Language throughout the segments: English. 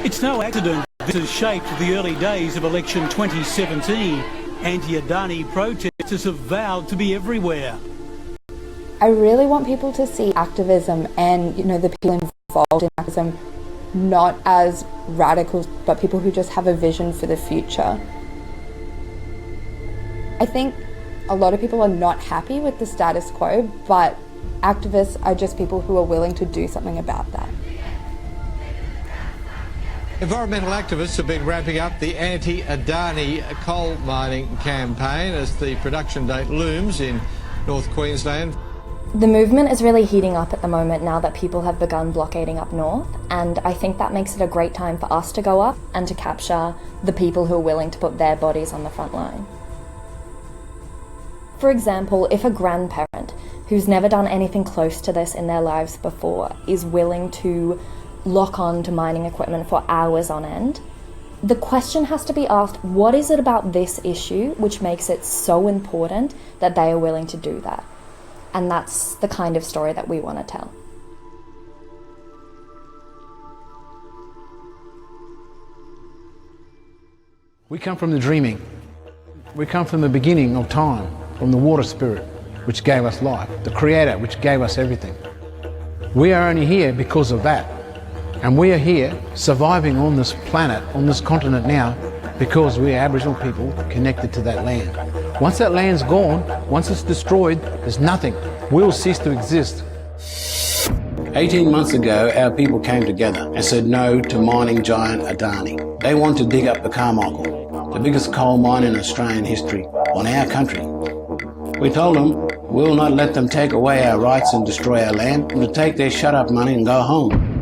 It's no accident this has shaped the early days of election 2017. Anti-Adani protesters have vowed to be everywhere. I really want people to see activism and, the people involved in activism not as radicals, but people who just have a vision for the future. I think a lot of people are not happy with the status quo, but activists are just people who are willing to do something about that. Environmental activists have been ramping up the anti-Adani coal mining campaign as the production date looms in North Queensland. The movement is really heating up at the moment now that people have begun blockading up north, and I think that makes it a great time for us to go up and to capture the people who are willing to put their bodies on the front line. For example, if a grandparent who's never done anything close to this in their lives before is willing to lock on to mining equipment for hours on end, the question has to be asked, what is it about this issue which makes it so important that they are willing to do that? And that's the kind of story that we want to tell. We come from the dreaming. We come from the beginning of time, from the water spirit, which gave us life, the creator, which gave us everything. We are only here because of that. And we are here surviving on this planet, on this continent now, because we are Aboriginal people connected to that land. Once that land's gone, once it's destroyed, there's nothing. We'll cease to exist. 18 months ago, our people came together and said no to mining giant Adani. They want to dig up the Carmichael, the biggest coal mine in Australian history, on our country. We told them we'll not let them take away our rights and destroy our land, and to take their shut-up money and go home.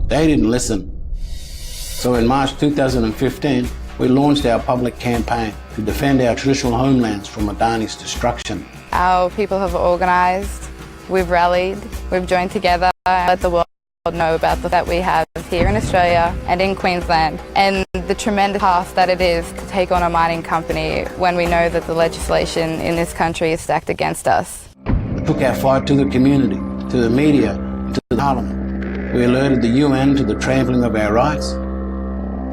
They didn't listen. So in March 2015, we launched our public campaign to defend our traditional homelands from Adani's destruction. Our people have organised, we've rallied, we've joined together and let the world know about that we have here in Australia and in Queensland, and the tremendous task that it is to take on a mining company when we know that the legislation in this country is stacked against us. We took our fight to the community, to the media, to the parliament. We alerted the UN to the trampling of our rights.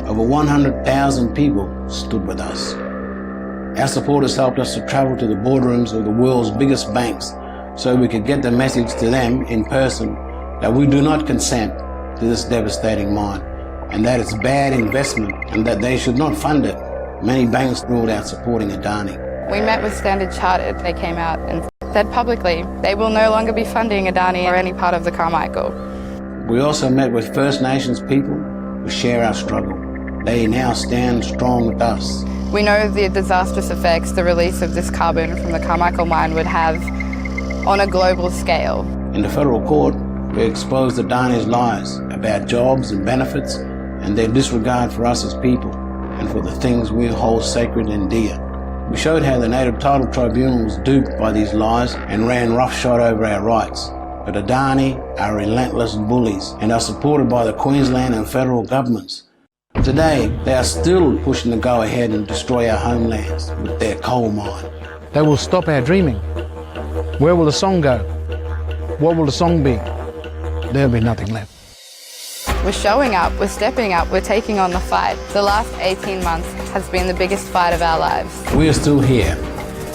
Over 100,000 people stood with us. Our supporters helped us to travel to the boardrooms of the world's biggest banks so we could get the message to them in person that we do not consent to this devastating mine and that it's bad investment and that they should not fund it. Many banks ruled out supporting Adani. We met with Standard Chartered. They came out and said publicly they will no longer be funding Adani or any part of the Carmichael. We also met with First Nations people who share our struggle. They now stand strong with us. We know the disastrous effects the release of this carbon from the Carmichael mine would have on a global scale. In the federal court, we exposed Adani's lies about jobs and benefits and their disregard for us as people and for the things we hold sacred and dear. We showed how the Native Title Tribunal was duped by these lies and ran roughshod over our rights. But Adani are relentless bullies and are supported by the Queensland and federal governments. Today, they are still pushing to go ahead and destroy our homelands with their coal mine. They will stop our dreaming. Where will the song go? What will the song be? There'll be nothing left. We're showing up, we're stepping up, we're taking on the fight. The last 18 months has been the biggest fight of our lives. We are still here,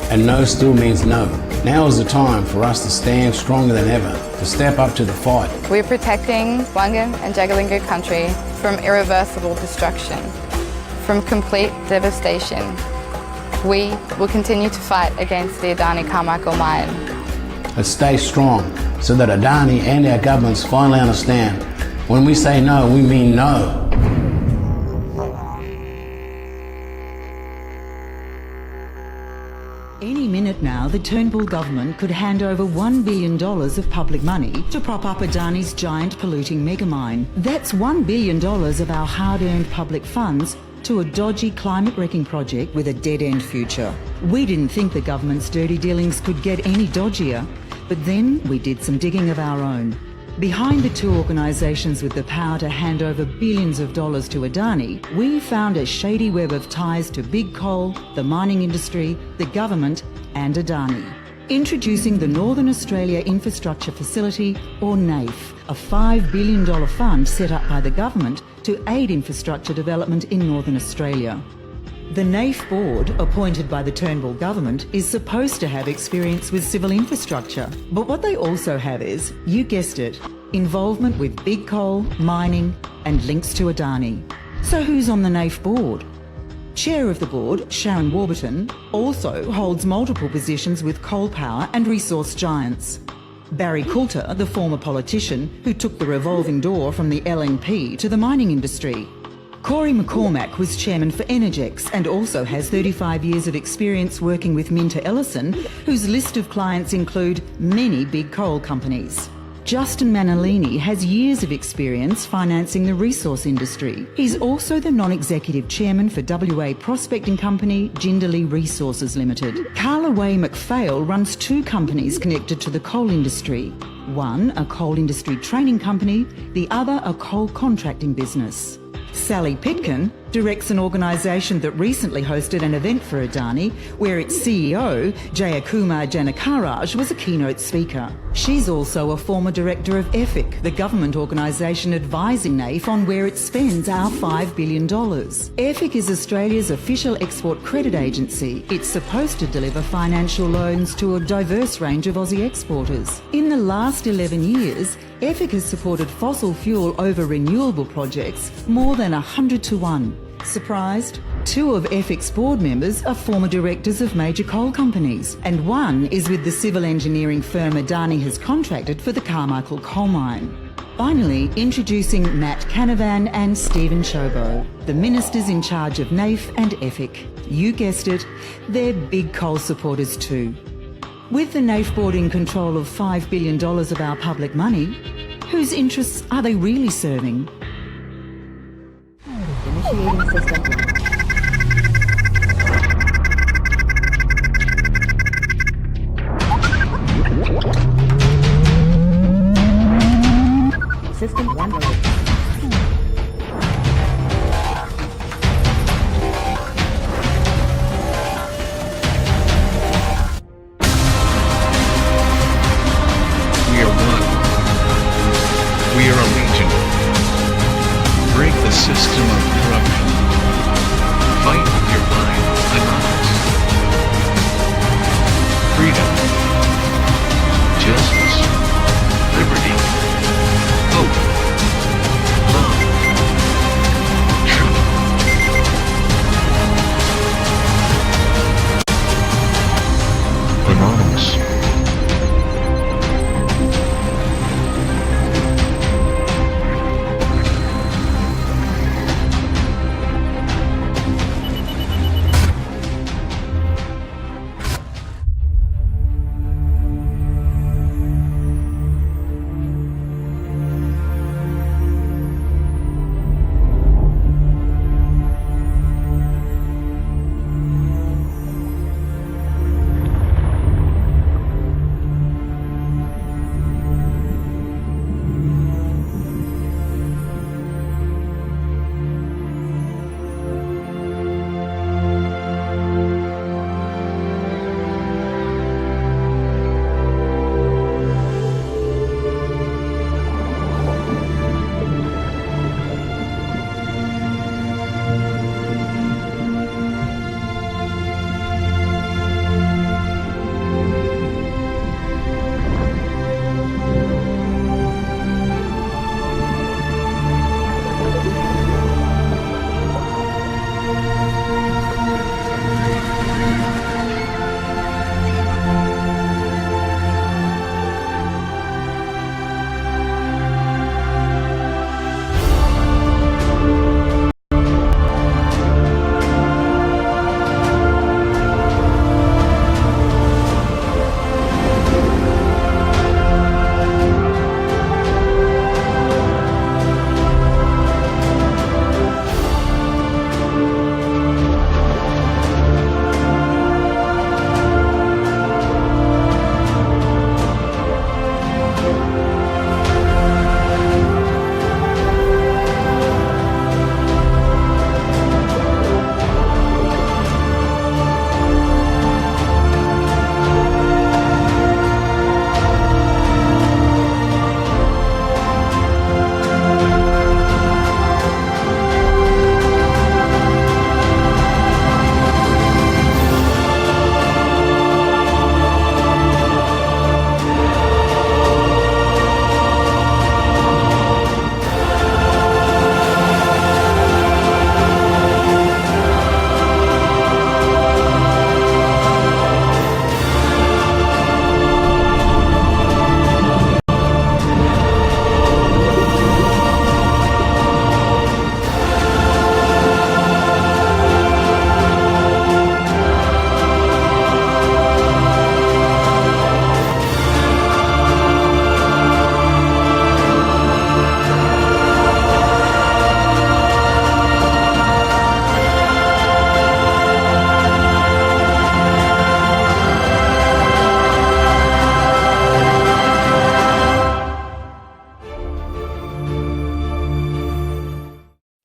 and no still means no. Now is the time for us to stand stronger than ever, to step up to the fight. We're protecting Wangan and Jagalingou country from irreversible destruction, from complete devastation. We will continue to fight against the Adani Carmichael mine. Let's stay strong so that Adani and our governments finally understand when we say no, we mean no. Any minute now, the Turnbull government could hand over $1 billion of public money to prop up Adani's giant polluting megamine. That's $1 billion of our hard-earned public funds to a dodgy climate-wrecking project with a dead-end future. We didn't think the government's dirty dealings could get any dodgier, but then we did some digging of our own. Behind the two organisations with the power to hand over billions of dollars to Adani, we found a shady web of ties to big coal, the mining industry, the government and Adani. Introducing the Northern Australia Infrastructure Facility, or NAIF, a $5 billion fund set up by the government to aid infrastructure development in Northern Australia. The NAIF board, appointed by the Turnbull government, is supposed to have experience with civil infrastructure. But what they also have is, you guessed it, involvement with big coal, mining and links to Adani. So who's on the NAIF board? Chair of the board, Sharon Warburton, also holds multiple positions with coal power and resource giants. Barry Coulter, the former politician who took the revolving door from the LNP to the mining industry. Corey McCormack was chairman for Energex and also has 35 years of experience working with Minter Ellison, whose list of clients include many big coal companies. Justin Manalini has years of experience financing the resource industry. He's also the non-executive chairman for WA prospecting company Jindalee Resources Limited. Carla Way McPhail runs two companies connected to the coal industry. One, a coal industry training company, the other a coal contracting business. Sally Pitkin directs an organisation that recently hosted an event for Adani where its CEO, Jayakumar Janakaraj, was a keynote speaker. She's also a former director of EFIC, the government organisation advising NAIF on where it spends our $5 billion. EFIC is Australia's official export credit agency. It's supposed to deliver financial loans to a diverse range of Aussie exporters. In the last 11 years, EFIC has supported fossil fuel over renewable projects more than 100 to 1. Surprised? Two of EFIC's board members are former directors of major coal companies, and one is with the civil engineering firm Adani has contracted for the Carmichael coal mine. Finally, introducing Matt Canavan and Stephen Chobo, the ministers in charge of NAIF and EFIC. You guessed it, they're big coal supporters too. With the NAIF board in control of $5 billion of our public money, whose interests are they really serving? Initiating system. System 1 loaded. We are one. We are a legion. Break the system of corruption. Fight with your mind and eyes. Freedom. Justice. Liberty. Hope. Love. Truth. Anonymous.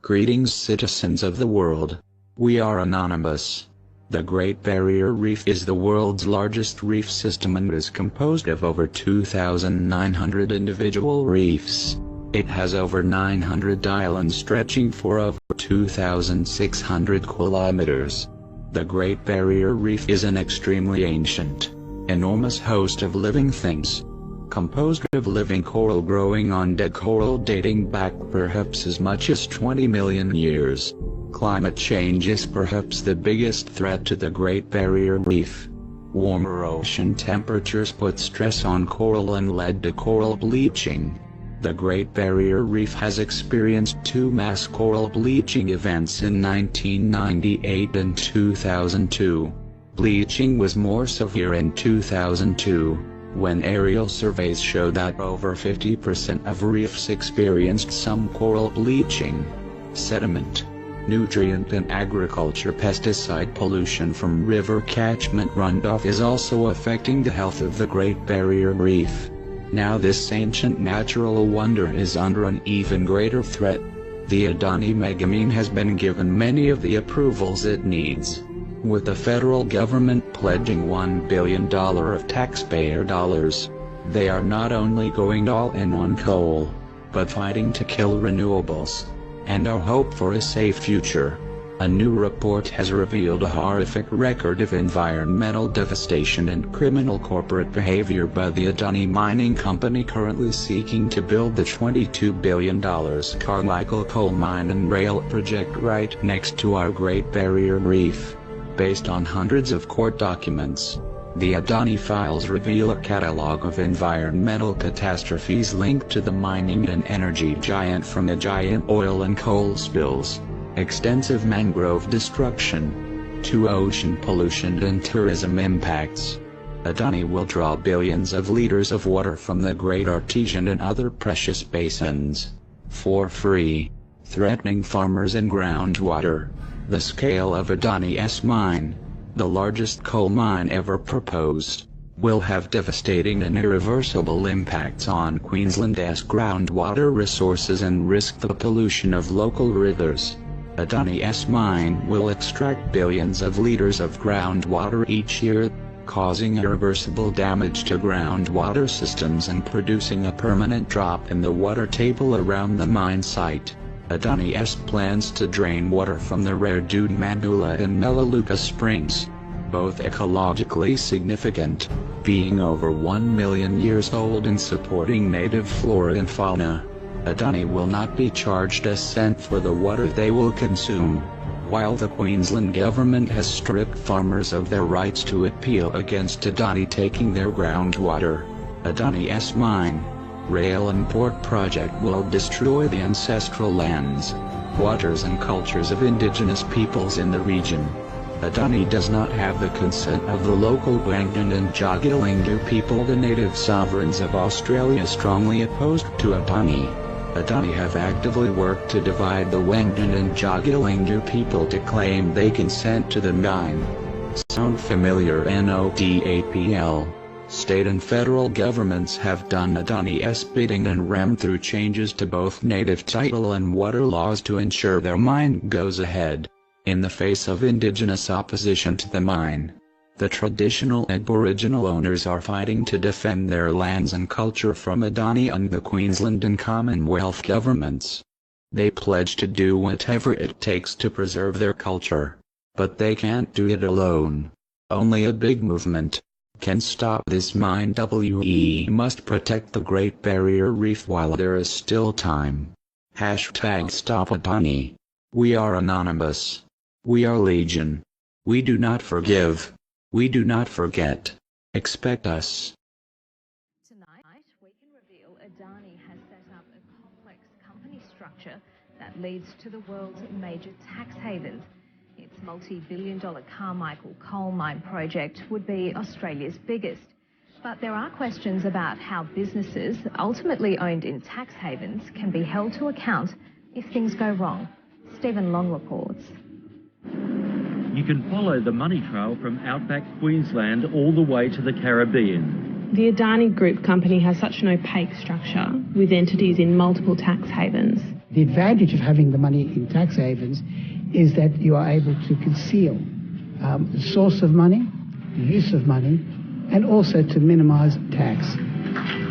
Greetings, citizens of the world. We are anonymous. The Great Barrier Reef is the world's largest reef system and is composed of over 2,900 individual reefs. It has over 900 islands stretching for over 2,600 kilometers. The Great Barrier Reef is an extremely ancient, enormous host of living things, composed of living coral growing on dead coral dating back perhaps as much as 20 million years. Climate change is perhaps the biggest threat to the Great Barrier Reef. Warmer ocean temperatures put stress on coral and led to coral bleaching. The Great Barrier Reef has experienced 2 mass coral bleaching events in 1998 and 2002. Bleaching was more severe in 2002, when aerial surveys showed that over 50% of reefs experienced some coral bleaching. Sediment, nutrient and agriculture pesticide pollution from river catchment runoff is also affecting the health of the Great Barrier Reef. Now this ancient natural wonder is under an even greater threat. The Adani megamine has been given many of the approvals it needs, with the federal government pledging $1 billion of taxpayer dollars. They are not only going all in on coal, but fighting to kill renewables, and our hope for a safe future. A new report has revealed a horrific record of environmental devastation and criminal corporate behavior by the Adani Mining Company, currently seeking to build the $22 billion Carmichael coal mine and rail project right next to our Great Barrier Reef. Based on hundreds of court documents, the Adani files reveal a catalog of environmental catastrophes linked to the mining and energy giant, from the giant oil and coal spills, extensive mangrove destruction, to ocean pollution and tourism impacts. Adani will draw billions of liters of water from the Great Artesian and other precious basins for free, threatening farmers and groundwater. The scale of Adani's mine, the largest coal mine ever proposed, will have devastating and irreversible impacts on Queensland's groundwater resources and risk the pollution of local rivers. Adani's mine will extract billions of liters of groundwater each year, causing irreversible damage to groundwater systems and producing a permanent drop in the water table around the mine site. Adani's plans to drain water from the rare Manula and Melaleuca springs, both ecologically significant, being over 1 million years old and supporting native flora and fauna. Adani will not be charged a cent for the water they will consume, while the Queensland government has stripped farmers of their rights to appeal against Adani taking their groundwater. Adani's mine, rail and port project will destroy the ancestral lands, waters and cultures of indigenous peoples in the region. Adani does not have the consent of the local Wangdin and Jagalingou people. The native sovereigns of Australia strongly opposed to Adani. Adani have actively worked to divide the Wangdin and Jagalingou people to claim they consent to the mine. Sound familiar? NODAPL. State and federal governments have done Adani's bidding and rammed through changes to both native title and water laws to ensure their mine goes ahead. In the face of indigenous opposition to the mine, the traditional Aboriginal owners are fighting to defend their lands and culture from Adani and the Queensland and Commonwealth governments. They pledge to do whatever it takes to preserve their culture, but they can't do it alone. Only a big movement can stop this mine. We must protect the Great Barrier Reef while there is still time. #StopAdani. We are anonymous. We are legion. We do not forgive. We do not forget. Expect us. Tonight, we can reveal Adani has set up a complex company structure that leads to the world's major tax havens. Its multi-billion-dollar Carmichael coal mine project would be Australia's biggest. But there are questions about how businesses ultimately owned in tax havens can be held to account if things go wrong. Stephen Long reports. You can follow the money trail from outback Queensland all the way to the Caribbean. The Adani Group company has such an opaque structure with entities in multiple tax havens. The advantage of having the money in tax havens is that you are able to conceal the source of money, the use of money, and also to minimise tax.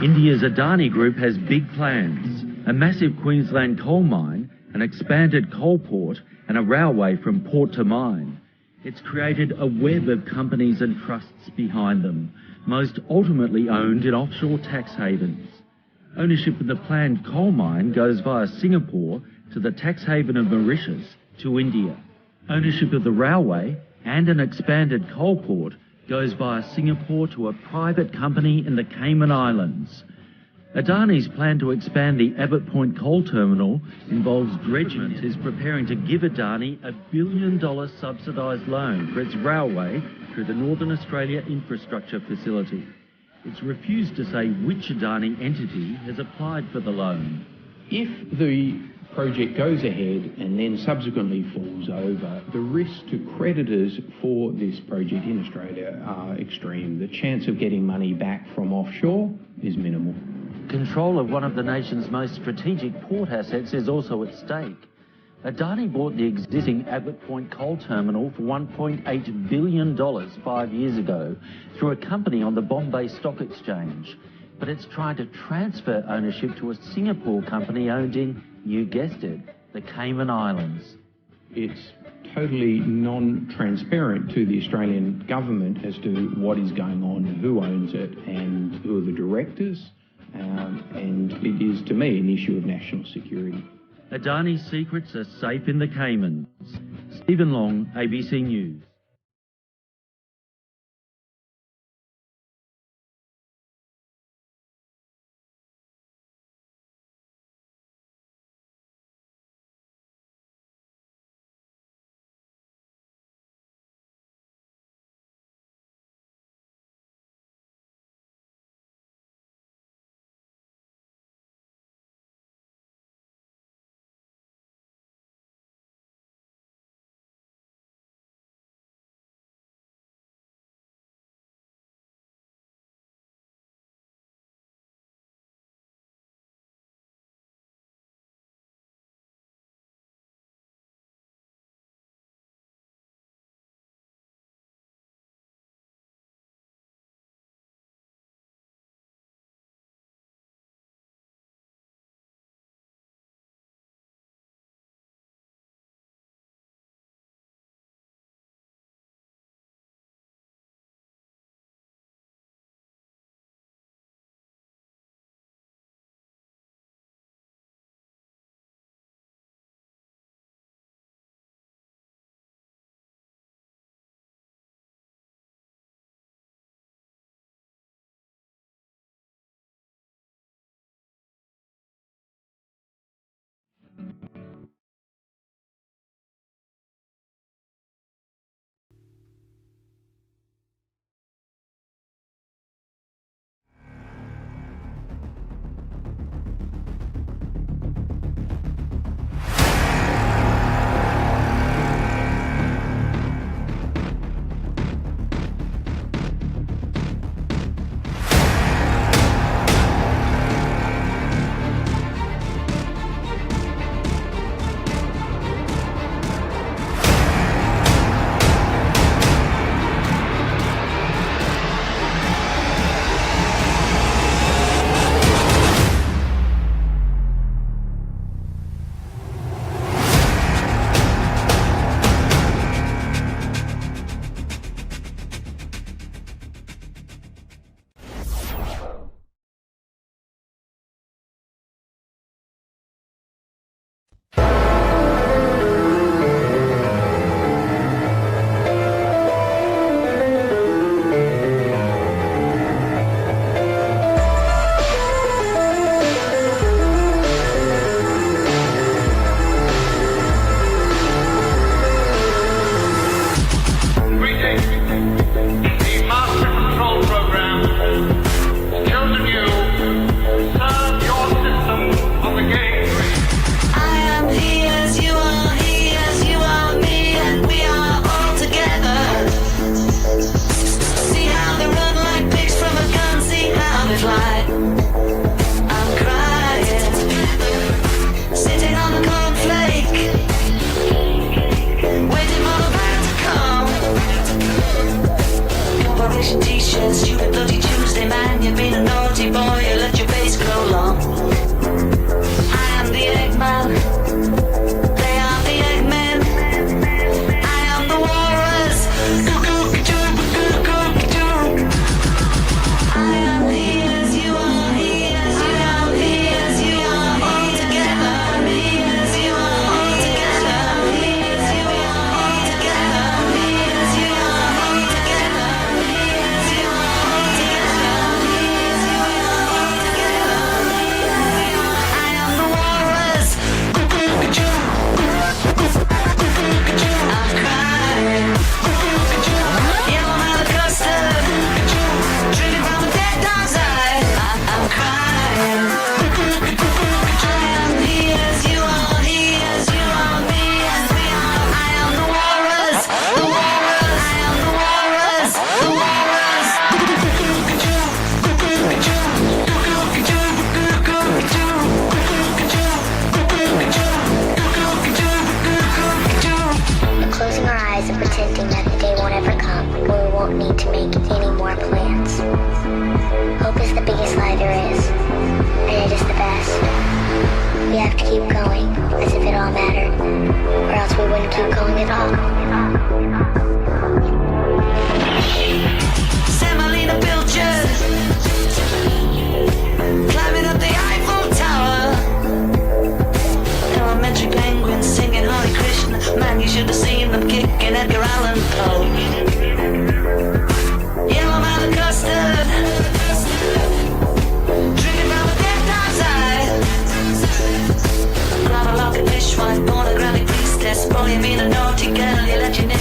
India's Adani Group has big plans. A massive Queensland coal mine, an expanded coal port, and a railway from port to mine. It's created a web of companies and trusts behind them, most ultimately owned in offshore tax havens. Ownership of the planned coal mine goes via Singapore to the tax haven of Mauritius to India. Ownership of the railway and an expanded coal port goes via Singapore to a private company in the Cayman Islands. Adani's plan to expand the Abbott Point coal terminal involves dredging. Is preparing to give Adani a $1 billion subsidised loan for its railway through the Northern Australia Infrastructure Facility. It's refused to say which Adani entity has applied for the loan. If the project goes ahead and then subsequently falls over, the risks to creditors for this project in Australia are extreme. The chance of getting money back from offshore is minimal. Control of one of the nation's most strategic port assets is also at stake. Adani bought the existing Abbott Point coal terminal for $1.8 billion 5 years ago through a company on the Bombay Stock Exchange. But it's trying to transfer ownership to a Singapore company owned in, you guessed it, the Cayman Islands. It's totally non-transparent to the Australian government as to what is going on, who owns it and who are the directors. And it is, to me, an issue of national security. Adani's secrets are safe in the Caymans. Stephen Long, ABC News.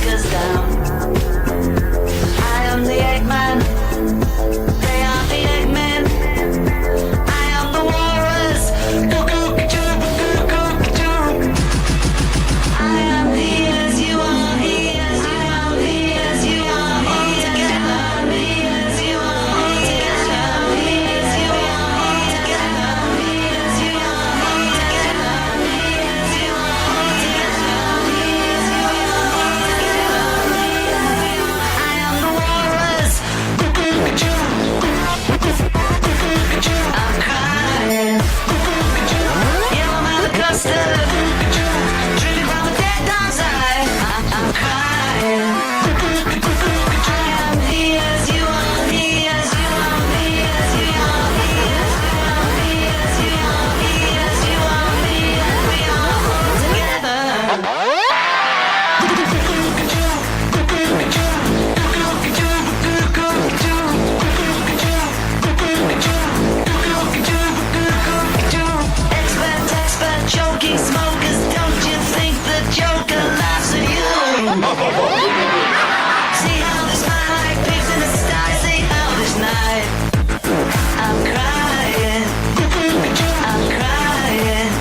us down. I am the Eggman, they are the Eggmen. I am the walrus, I am he as you are, he as you are, he as you are, all together. He as you are, all together. He as you are, all together. He as you are, all together. He as you are, all together. He as you are, all together. I am the walrus. I'm crying. Yellow mother custard. Drinking from a dead dog's eye. I'm crying. I am he as you are, he as you are, he as you are, he as you are, he as you are, he as we are all together. Expert, joking smokers, don't you think the Joker laughs at you? See how they smile like pigs in the sty, see how this night I'm crying, I'm crying.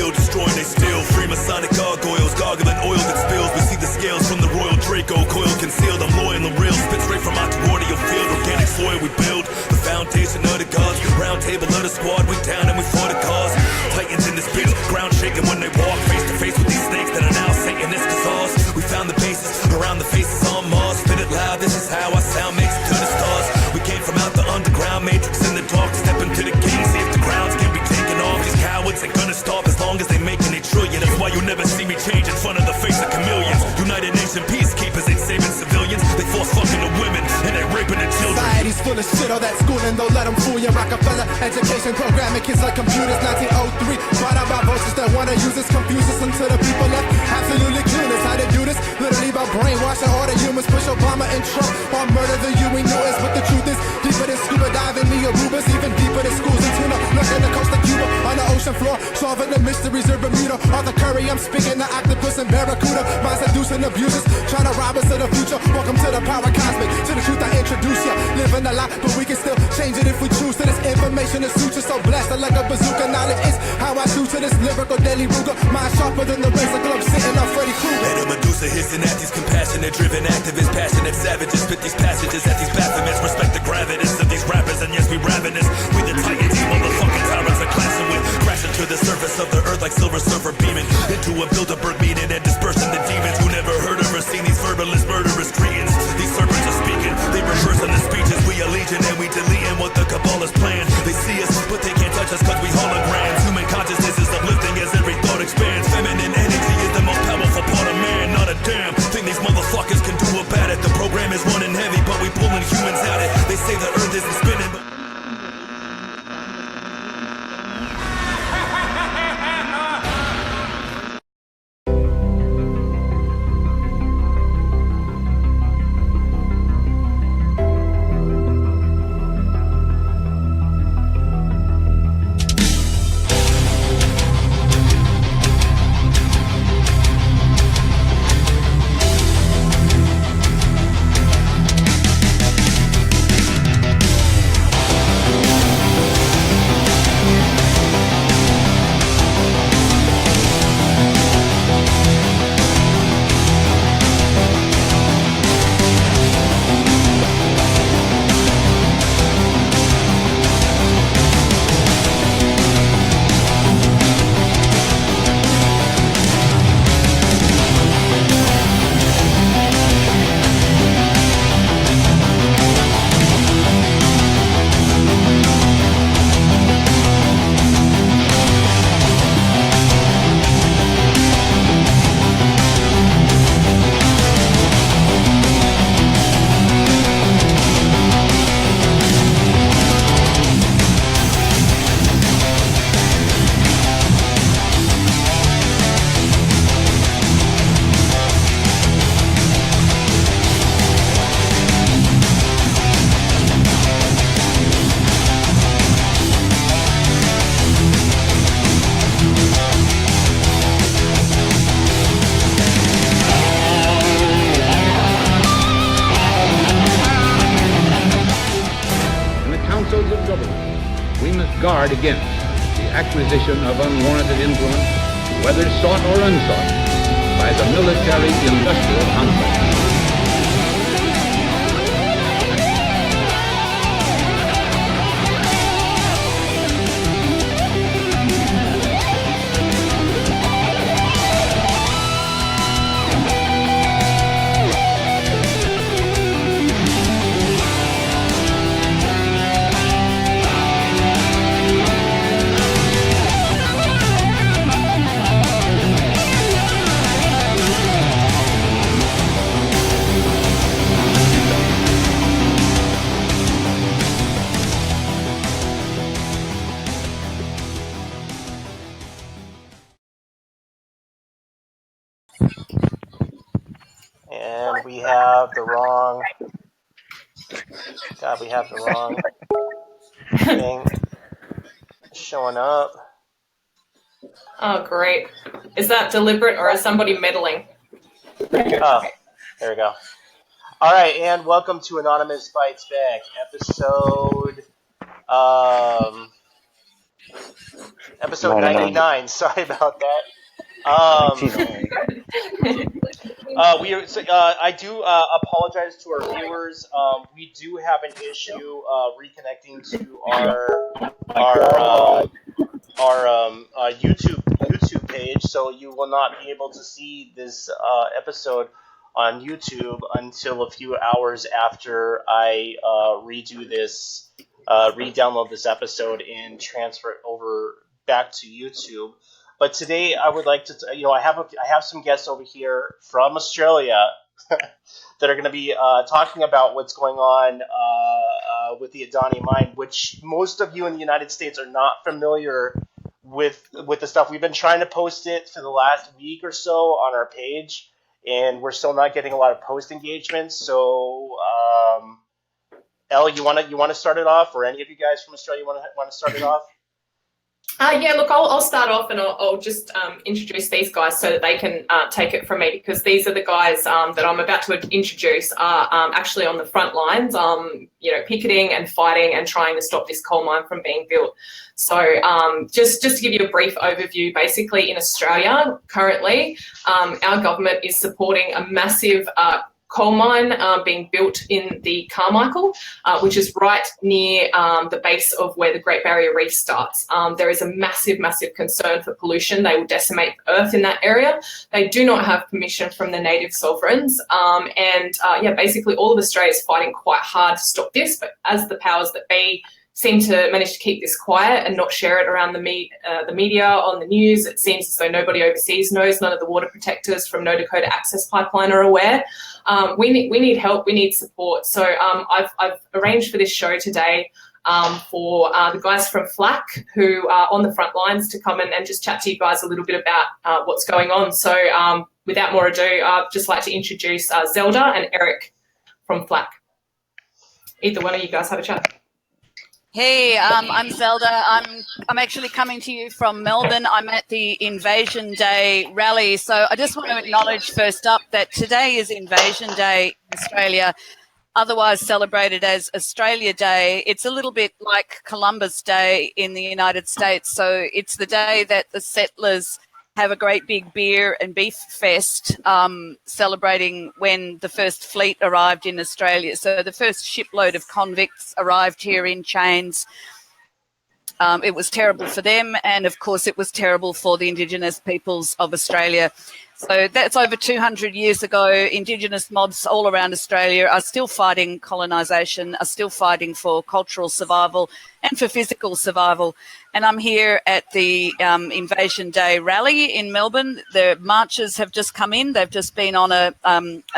Destroying they steal, Freemasonic gargoyles, gargling oil that spills. We see the scales from the royal Draco, coil concealed. I'm loyal and real, spit straight from our tutorial field. Organic soil we build, the foundation of the gods. Round table of the squad, we down and we for the cause. Titans in this bitch, ground shaking when they walk face to face with these snakes that are now Satanist cause. We found the bases around the faces on Mars. Spit it loud, this is how our sound makes it to the stars. We came from out the underground, matrix in the dark. Step into the king, see if the crowds can be taken off. These cowards ain't gonna stop as long as they making a trillion. That's why you never see me change in front of the face of chameleons. United Nation peacekeepers ain't saving civilians. They force fucking the women and they raping the children. Society's full of shit, all that schooling, don't let them fool you. Rockefeller education programming kids like computers. 1903, brought out by voices that wanna use us, confuse us until the people left absolutely clueless. How to do this? Literally by brainwashing all the humans. Push Obama and Trump or murder the UN US. But the truth is deeper than scuba diving, the Arubas, even deeper than schools in tuna. Look at the coast of Cuba on the ocean floor, solving the mysteries of Bermuda. Arthur Curry, I'm speaking the octopus and barracuda. Mind seducing abusers, trying to rob us of the future. Welcome to the power cosmic, to the truth I introduce ya. Living a lie, but we can still change it if we choose to. This information is suture, so blasted like a bazooka. Knowledge is how I do to this lyrical daily ruger. Mind sharper than the razor glove sitting on Freddy Krueger. Let a Medusa hissing at these compassionate, driven activists, passionate savages. Spit these passages at these Baphomets. Respect the gravitas of these rappers, and yes, we ravenous. We the titans, these motherfucking tyrants are clashing with. Crashing to the surface of the earth like silver surfer beaming into a Bilderberg meeting and dispersing the demons. Who never heard of or seen these verbalist murderous greetings? These serpents are speaking, they reverse on the speeches. We are legion and we deleting what the cabal is planned. They see us, but they can't touch us cause we holograms. Human consciousness is uplifting as every thought expands. Feminine energy is the most powerful part of man. Not a damn thing these motherfuckers can do about it. The program is running heavy, but we pulling humans out it. They say the earth isn't spinning, but guard against the acquisition of unwarranted influence, whether sought or unsought, by the military-industrial complex. And we have the wrong. God, we have the wrong thing showing up. Oh, great. Is that deliberate or is somebody meddling? Oh, there we go. All right, and welcome to Anonymous Fights Back, episode 99. Sorry about that. I do apologize to our viewers. We do have an issue reconnecting to our YouTube page, so you will not be able to see this episode on YouTube until a few hours after I re-download this episode and transfer it over back to YouTube. But today I would like to, I have some guests over here from Australia that are going to be talking about what's going on with the Adani mine, which most of you in the United States are not familiar with the stuff. We've been trying to post it for the last week or so on our page, and we're still not getting a lot of post engagement. So, Elle, you want to start it off, or any of you guys from Australia want to start it off? Yeah, look, I'll start off and I'll just introduce these guys so that they can take it from me, because these are the guys that I'm about to introduce are actually on the front lines, picketing and fighting and trying to stop this coal mine from being built. So just to give you a brief overview, basically in Australia currently, our government is supporting a massive coal mine being built in the Carmichael, which is right near the base of where the Great Barrier Reef starts. There is a massive, massive concern for pollution. They will decimate Earth in that area. They do not have permission from the native sovereigns. Basically all of Australia is fighting quite hard to stop this, but as the powers that be seem to manage to keep this quiet and not share it around the media, on the news, it seems as though nobody overseas knows. None of the water protectors from No Dakota Access Pipeline are aware. We need help. We need support. So I've arranged for this show today for the guys from FLAC, who are on the front lines, to come in and just chat to you guys a little bit about what's going on. So without more ado, I'd just like to introduce Zelda and Eric from FLAC. Either one of you guys have a chat. Hey, I'm Zelda. I'm actually coming to you from Melbourne. I'm at the Invasion Day rally. So I just want to acknowledge first up that today is Invasion Day in Australia, otherwise celebrated as Australia Day. It's a little bit like Columbus Day in the United States. So it's the day that the settlers have a great big beer and beef fest celebrating when the first fleet arrived in Australia. So the first shipload of convicts arrived here in chains. It was terrible for them, and of course it was terrible for the Indigenous peoples of Australia. So that's over 200 years ago. Indigenous mobs all around Australia are still fighting colonisation, are still fighting for cultural survival and for physical survival. And I'm here at the Invasion Day rally in Melbourne. The marchers have just come in. They've just been on a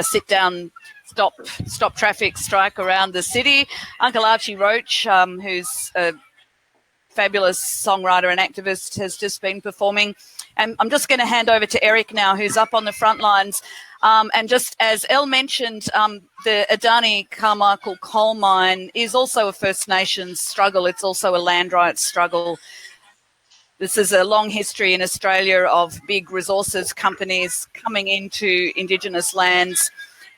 sit-down stop traffic strike around the city. Uncle Archie Roach, who's a fabulous songwriter and activist, has just been performing. And I'm just going to hand over to Eric now, who's up on the front lines. And just as Elle mentioned, the Adani Carmichael coal mine is also a First Nations struggle. It's also a land rights struggle. This is a long history in Australia of big resources companies coming into Indigenous lands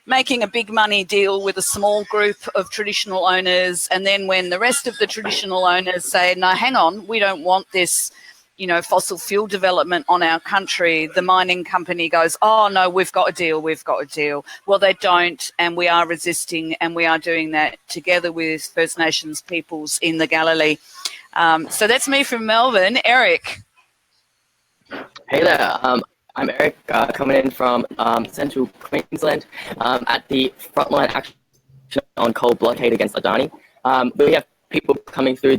making a big money deal with a small group of traditional owners, and then when the rest of the traditional owners say, no, hang on, we don't want this, you know, fossil fuel development on our country, the mining company goes, oh, no, we've got a deal. Well, they don't, and we are resisting, and we are doing that together with First Nations peoples in the Galilee. So that's me from Melbourne. Eric. Hey there, I'm Eric, coming in from central Queensland at the frontline action on coal blockade against Adani. We have people coming through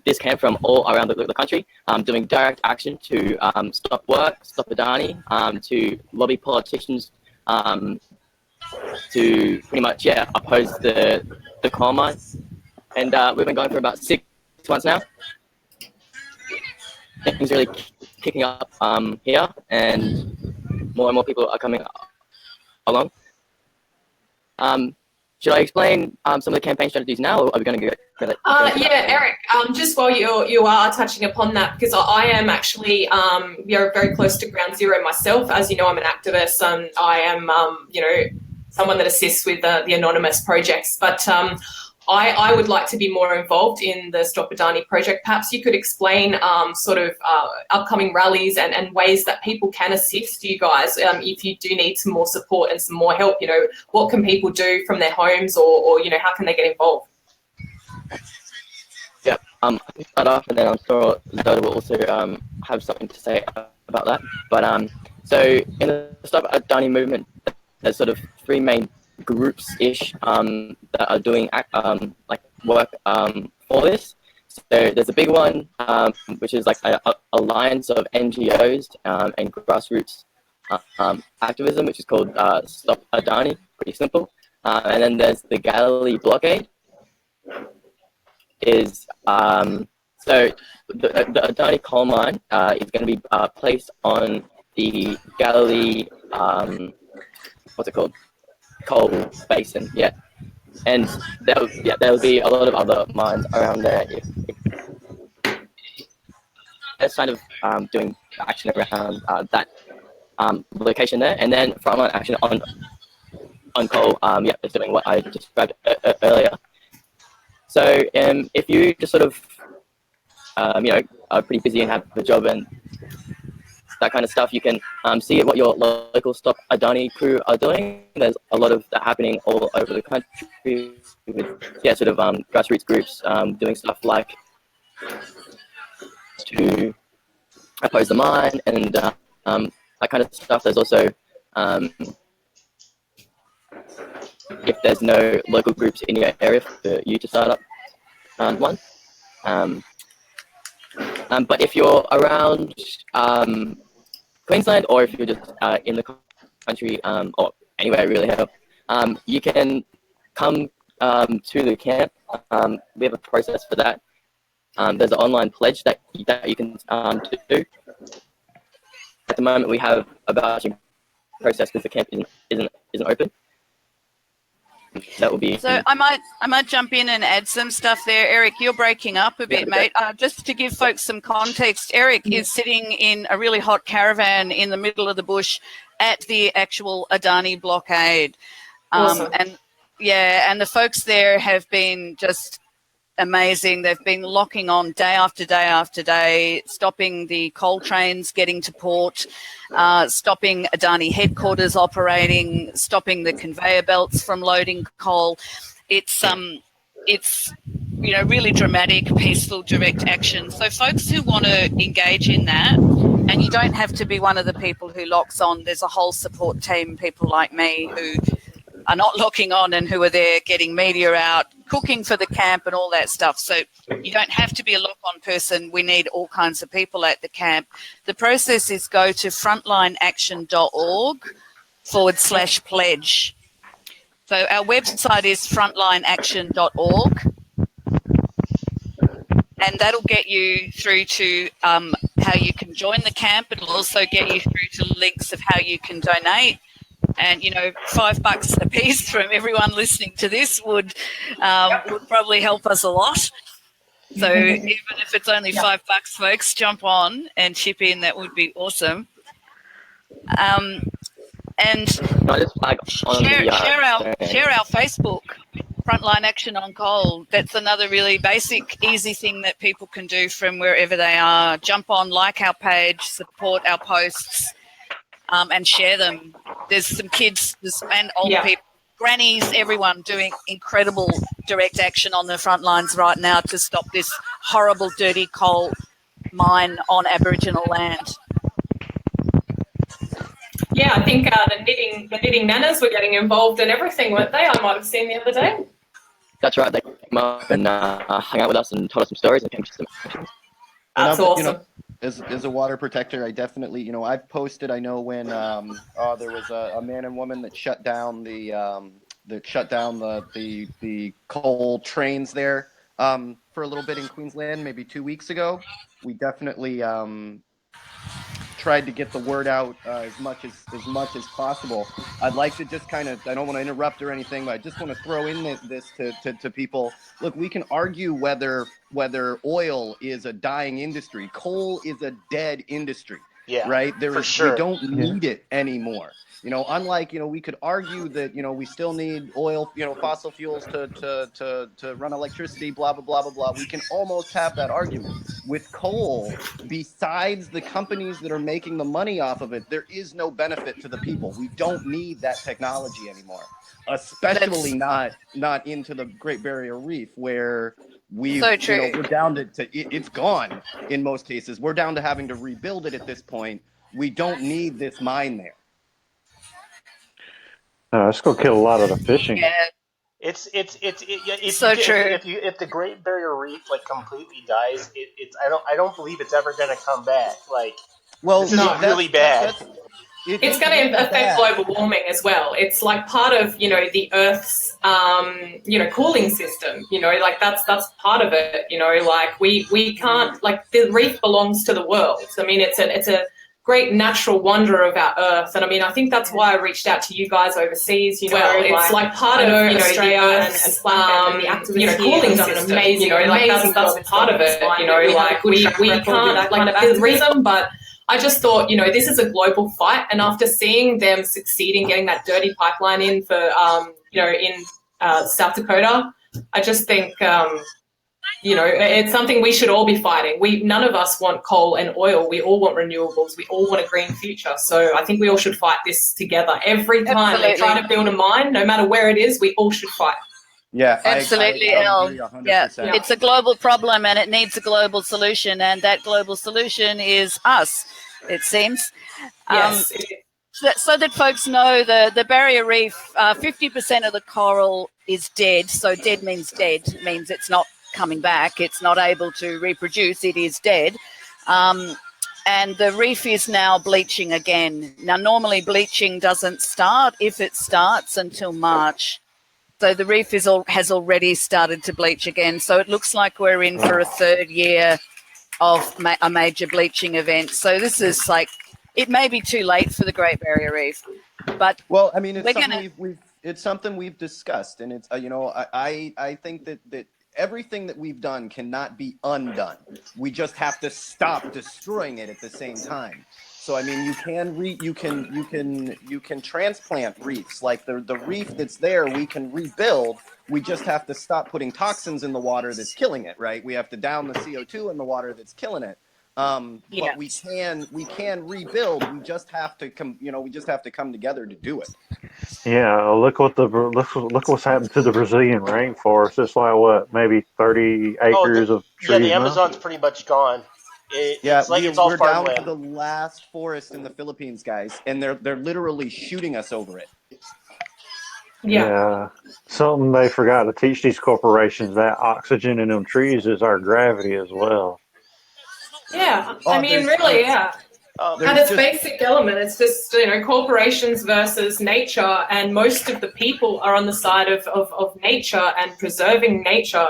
this camp from all around the country, doing direct action to stop work, stop Adani, to lobby politicians to pretty much, oppose the coal mine. And we've been going for about 6 months now. Things really kicking up here, and more people are coming along. Should I explain some of the campaign strategies now, or are we going to go? Yeah, Eric, just while you are touching upon that, because I am actually very close to ground zero myself. As you know, I'm an activist, and I am someone that assists with the anonymous projects, but I would like to be more involved in the Stop Adani project. Perhaps you could explain upcoming rallies and ways that people can assist you guys if you do need some more support and some more help. You know, what can people do from their homes, or how can they get involved? Yeah, I'll start off, and then I'm sure Zoda will also have something to say about that. But so in the Stop Adani movement, there's sort of 3 main groups-ish that are doing work for this. So there's a big one, which is like a alliance of NGOs and grassroots activism, which is called Stop Adani, pretty simple. And then there's the Galilee blockade. So the Adani coal mine is going to be placed on the Galilee, what's it called? Coal basin, and there'll be a lot of other mines around there. It's kind of doing action around that location there, and then frontline action on coal. It's doing what I described earlier. So if you just sort of are pretty busy and have a job and that kind of stuff, you can see what your local Stop Adani crew are doing. There's a lot of that happening all over the country with grassroots groups doing stuff like to oppose the mine and that kind of stuff. There's also if there's no local groups in your area for you to start up one. But if you're around Queensland, or if you're just in the country or anywhere really, you can come to the camp. We have a process for that. There's an online pledge that you can do. At the moment, we have a vouching process because the camp isn't open. That will be. So I might jump in and add some stuff there. Eric, you're breaking up a bit, mate. Just to give folks some context, Eric is sitting in a really hot caravan in the middle of the bush at the actual Adani blockade. Awesome. And the folks there have been just amazing. They've been locking on day after day after day, stopping the coal trains getting to port, stopping Adani headquarters operating, stopping the conveyor belts from loading coal. It's really dramatic, peaceful, direct action. So folks who want to engage in that, and you don't have to be one of the people who locks on. There's a whole support team, people like me who are not locking on and who are there getting media out, cooking for the camp and all that stuff. So you don't have to be a lock-on person. We need all kinds of people at the camp. The process is go to frontlineaction.org/pledge. So our website is frontlineaction.org. And that'll get you through to how you can join the camp. It'll also get you through to links of how you can donate. And, $5 a piece from everyone listening to this would probably help us a lot. So even if it's only $5, folks, jump on and chip in. That would be awesome. And share our Facebook, Frontline Action on Coal. That's another really basic, easy thing that people can do from wherever they are. Jump on, like our page, support our posts, and share them. There's some kids and old people, grannies, everyone doing incredible direct action on the front lines right now to stop this horrible, dirty coal mine on Aboriginal land. Yeah, I think the knitting nanas were getting involved in everything, weren't they? I might have seen the other day. That's right. They came up and hung out with us and told us some stories and came to some actions. That's awesome. As a water protector, I definitely, I've posted. I know when there was a man and woman that shut down the coal trains there for a little bit in Queensland, maybe 2 weeks ago. We definitely tried to get the word out as much as possible. I'd like to just kind of, I don't want to interrupt or anything, but I just want to throw in this to people. Look, we can argue whether oil is a dying industry. Coal is a dead industry. Yeah, right? for sure. We don't need it anymore. Unlike, we could argue that, we still need oil, fossil fuels to run electricity, blah, blah, blah, blah, blah. We can almost have that argument. With coal, besides the companies that are making the money off of it, there is no benefit to the people. We don't need that technology anymore, especially not into the Great Barrier Reef, where we're down to it's gone in most cases. We're down to having to rebuild it at this point. We don't need this mine there. It's going to kill a lot of the fishing. Yeah. It's so true. If the Great Barrier Reef completely dies, I don't believe it's ever going to come back. This is really bad. It's going to affect global warming as well. It's like part of the Earth's cooling system. That's part of it. We can't, the reef belongs to the world. I mean, it's a great natural wonder of our Earth, and I think that's why I reached out to you guys overseas. It's like part of Australia and the activists cooling system. Amazing, that's part of it. We can't the reason, but I just thought, this is a global fight, and after seeing them succeed in getting that dirty pipeline in for in South Dakota, I just think it's something we should all be fighting. None of us want coal and oil. We all want renewables. We all want a green future. So I think we all should fight this together. Every time they try to build a mine, no matter where it is, we all should fight. Yeah, absolutely, Elle. Yeah, it's a global problem and it needs a global solution, and that global solution is us, it seems. Yes. So that folks know, the Barrier Reef, 50% of the coral is dead. So dead means dead. It means it's not coming back. It's not able to reproduce. It is dead. And the reef is now bleaching again. Now, normally bleaching doesn't start, if it starts, until March. So the reef has already started to bleach again. So it looks like we're in for a third year of a major bleaching event. So this is it may be too late for the Great Barrier Reef, but it's something we've discussed, and it's I think that everything that we've done cannot be undone. We just have to stop destroying it at the same time. So you can transplant reefs, like the reef that's there. We can rebuild. We just have to stop putting toxins in the water that's killing it. Right? We have to down the CO2 in the water that's killing it. But we can rebuild. We just have to come together to do it. Yeah, look what's happened to the Brazilian rainforest. It's like maybe 30 acres of trees. Yeah, the Amazon's pretty much gone. It's all we're down farmland. to the last forest in the Philippines, guys, and they're literally shooting us over it. Yeah. Something they forgot to teach these corporations, that oxygen in them trees is our gravity as well. Yeah, really, yeah. At its basic element, it's just, corporations versus nature, and most of the people are on the side of nature and preserving nature.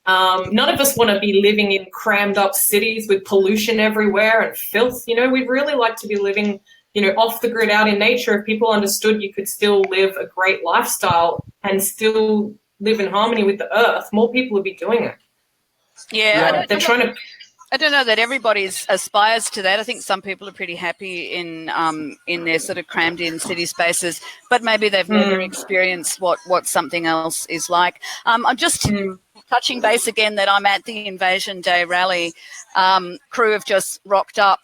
None of us want to be living in crammed up cities with pollution everywhere and filth. We'd really like to be living, off the grid out in nature. If people understood you could still live a great lifestyle and still live in harmony with the earth, more people would be doing it. Yeah. They're trying to... I don't know that everybody aspires to that. I think some people are pretty happy in their sort of crammed in city spaces, but maybe they've never experienced what something else is like. I'm just touching base again that I'm at the Invasion Day rally. Crew have just rocked up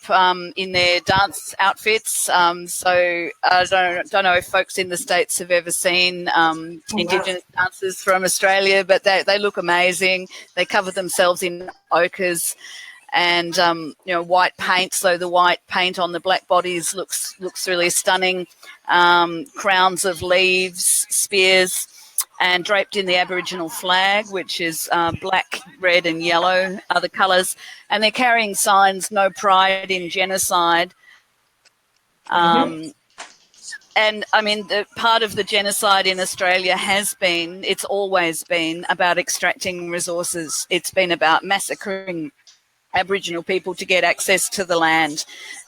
in their dance outfits. So I don't know if folks in the States have ever seen Indigenous dancers from Australia, but they look amazing. They cover themselves in ochres and white paint, so the white paint on the black bodies looks really stunning. Crowns of leaves, spears, and draped in the Aboriginal flag, which is black, red and yellow are the colours, and they're carrying signs, "No pride in genocide." And I mean, the part of the genocide in Australia it's always been about extracting resources. It's been about massacring Aboriginal people to get access to the land,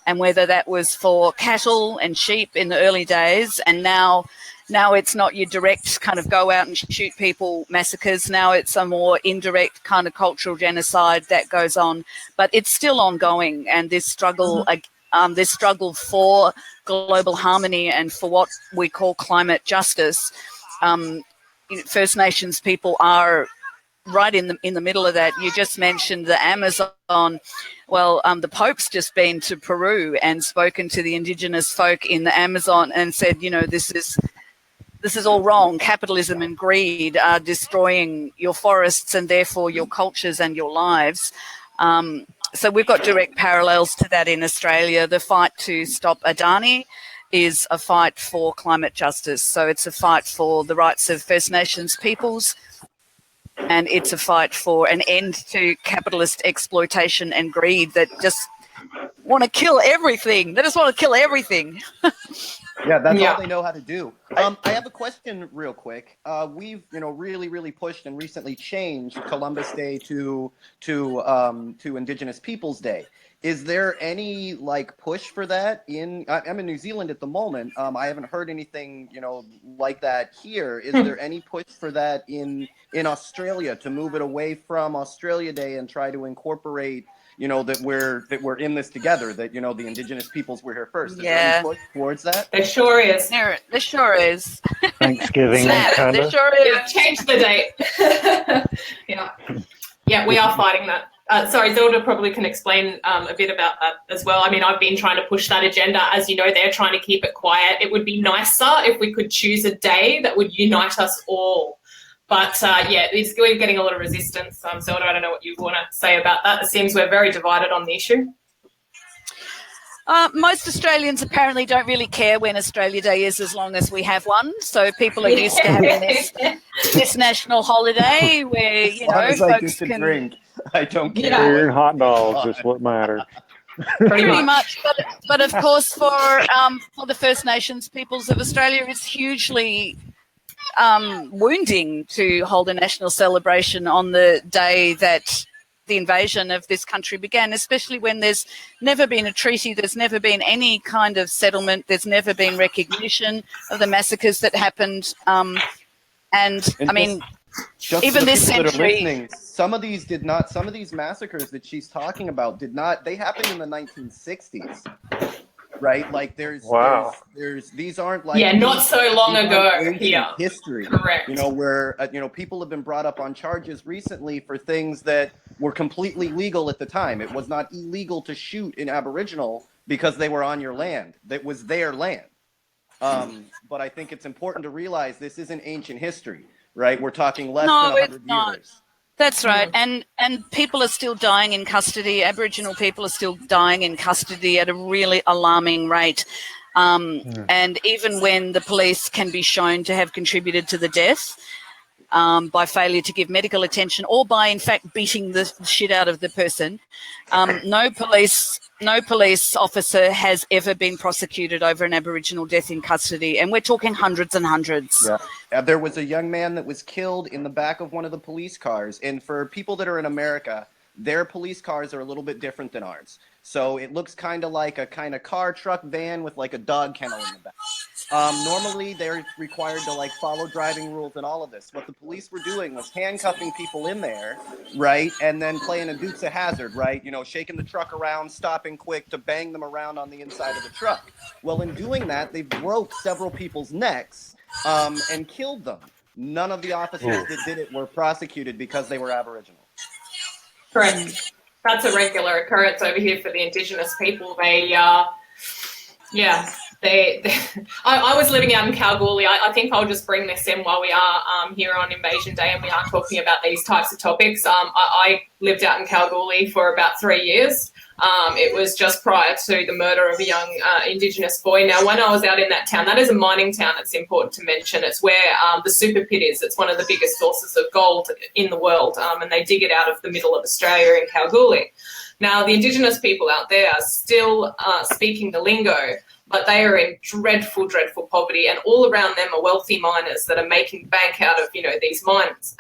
and whether that was for cattle and sheep in the early days, and now it's not your direct kind of go out and shoot people massacres. Now it's a more indirect kind of cultural genocide that goes on, but it's still ongoing. And this struggle for global harmony and for what we call climate justice, First Nations people are right in the middle of that. You just mentioned the Amazon. Well, the Pope's just been to Peru and spoken to the Indigenous folk in the Amazon and said, this is all wrong. Capitalism and greed are destroying your forests and therefore your cultures and your lives. So we've got direct parallels to that in Australia. The fight to stop Adani is a fight for climate justice. So it's a fight for the rights of First Nations peoples, and it's a fight for an end to capitalist exploitation and greed that just want to kill everything. They just want to kill everything. Yeah, that's all they know how to do. I have a question real quick. We've, really pushed and recently changed Columbus Day to Indigenous Peoples Day. Is there any push for that I'm in New Zealand at the moment. I haven't heard anything, like that here. Is there any push for that in Australia to move it away from Australia Day and try to incorporate, that we're in this together, that, the Indigenous peoples were here first? Is there any push towards that? There sure is. There sure is. Thanksgiving, kind There of. sure is. Yeah, change the date. Yeah, we are fighting that. Sorry, Zelda probably can explain a bit about that as well. I mean, I've been trying to push that agenda. As you know, they're trying to keep it quiet. It would be nicer if we could choose a day that would unite us all. But we're getting a lot of resistance. Zelda, I don't know what you want to say about that. It seems we're very divided on the issue. Most Australians apparently don't really care when Australia Day is, as long as we have one. So people are used to having this national holiday where, as I folks get to can drink, I don't care. Beer and hot dogs is what matters. Pretty much. But of course, for the First Nations peoples of Australia, it's hugely wounding to hold a national celebration on the day that the invasion of this country began, especially when there's never been a treaty, there's never been any kind of settlement, there's never been recognition of the massacres that happened. And I mean, just even this century, some of these massacres that she's talking about they happened in the 1960s. Right, there's these aren't not so long ago. History, correct? Where people have been brought up on charges recently for things that were completely legal at the time. It was not illegal to shoot an Aboriginal because they were on your land. That was their land. But I think it's important to realize this isn't ancient history, right? We're talking less than 100 years. That's right. And people are still dying in custody. Aboriginal people are still dying in custody at a really alarming rate. And even when the police can be shown to have contributed to the death by failure to give medical attention or by, in fact, beating the shit out of the person, no police officer has ever been prosecuted over an Aboriginal death in custody. And we're talking hundreds and hundreds. Yeah. There was a young man that was killed in the back of one of the police cars. And for people that are in America, their police cars are a little bit different than ours. So it looks kind of like a kind of car, truck, van with a dog kennel in the back. Normally, they're required to like follow driving rules and all of this. What the police were doing was handcuffing people in there, right, and then playing a Dukes of Hazzard, right? You know, shaking the truck around, stopping quick to bang them around on the inside of the truck. Well, in doing that, they broke several people's necks and killed them. None of the officers that did it were prosecuted because they were Aboriginal. Correct. That's a regular occurrence over here for the Indigenous people. They, I was living out in Kalgoorlie. I think I'll just bring this in while we are here on Invasion Day and we are talking about these types of topics. I lived out in Kalgoorlie for about 3 years. It was just prior to the murder of a young Indigenous boy. Now, when I was out in that town, that is a mining town, it's important to mention. It's where the super pit is. It's one of the biggest sources of gold in the world, and they dig it out of the middle of Australia in Kalgoorlie. Now, the Indigenous people out there are still speaking the lingo, but they are in dreadful, dreadful poverty, and all around them are wealthy miners that are making bank out of, these mines.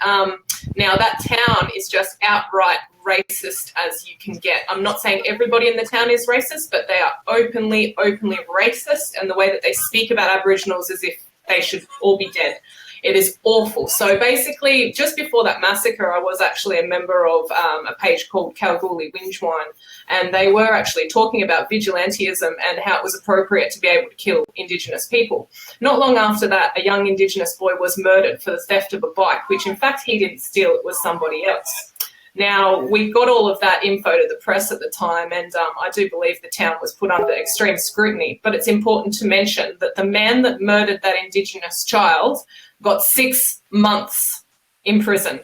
Now, that town is just outright racist as you can get. I'm not saying everybody in the town is racist, but they are openly racist, and the way that they speak about Aboriginals as if they should all be dead. It is awful. So basically, just before that massacre, I was actually a member of a page called Kalgoorlie Windwine, and they were actually talking about vigilantism and how it was appropriate to be able to kill Indigenous people. Not long after that, a young Indigenous boy was murdered for the theft of a bike, which in fact he didn't steal, it was somebody else. Now, we got all of that info to the press at the time, and I do believe the town was put under extreme scrutiny, but it's important to mention that the man that murdered that Indigenous child got 6 months in prison.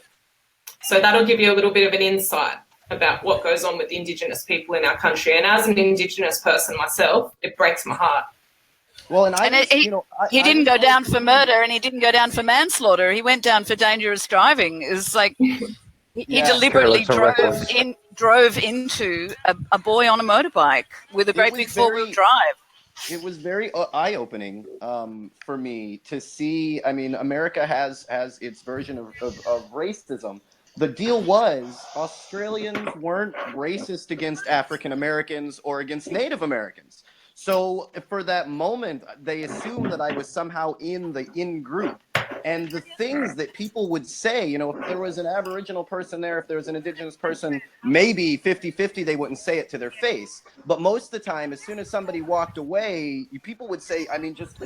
So that'll give you a little bit of an insight about what goes on with Indigenous people in our country. And as an Indigenous person myself, it breaks my heart. Well, and he didn't go down for murder, and he didn't go down for manslaughter. He went down for dangerous driving. It's like he deliberately drove into a boy on a motorbike with a great big four-wheel drive. It was very eye-opening for me to see. I mean, America has its version of racism. The deal was Australians weren't racist against African Americans or against Native Americans. So for that moment, they assumed that I was somehow in the in-group. And the things that people would say, if there was an Aboriginal person there, if there was an Indigenous person, maybe 50-50, they wouldn't say it to their face. But most of the time, as soon as somebody walked away, people would say, just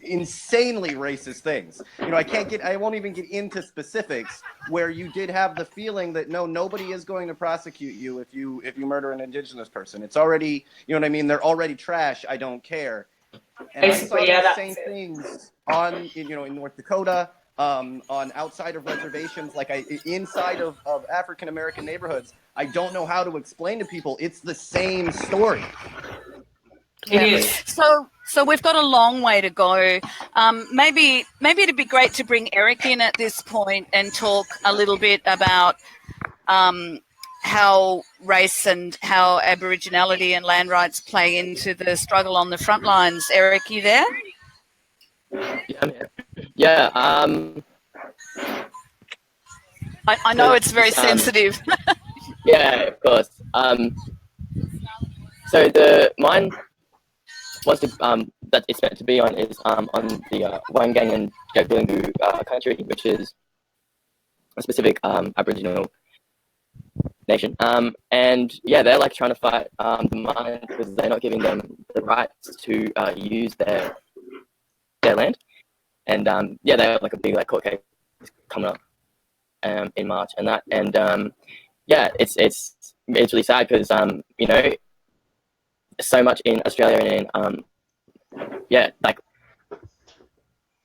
insanely racist things. I won't even get into specifics where you did have the feeling that nobody is going to prosecute you if you murder an Indigenous person. It's already, they're already trash. I don't care. And basically, I saw the same things in North Dakota, on outside of reservations, inside of African American neighborhoods. I don't know how to explain to people. It's the same story. It is. So we've got a long way to go. Maybe it'd be great to bring Eric in at this point and talk a little bit about how race and how Aboriginality and land rights play into the struggle on the front lines. Eric, you there? Yeah. I know it's very sensitive. Yeah, of course. So the mine was that it's meant to be on is on the Wangang and Gaglungu country, which is a specific Aboriginal nation. And yeah, they're trying to fight the mine because they're not giving them the rights to use their land. And yeah, they have a big court case coming up in March and that. And yeah, it's really sad because so much in Australia and yeah,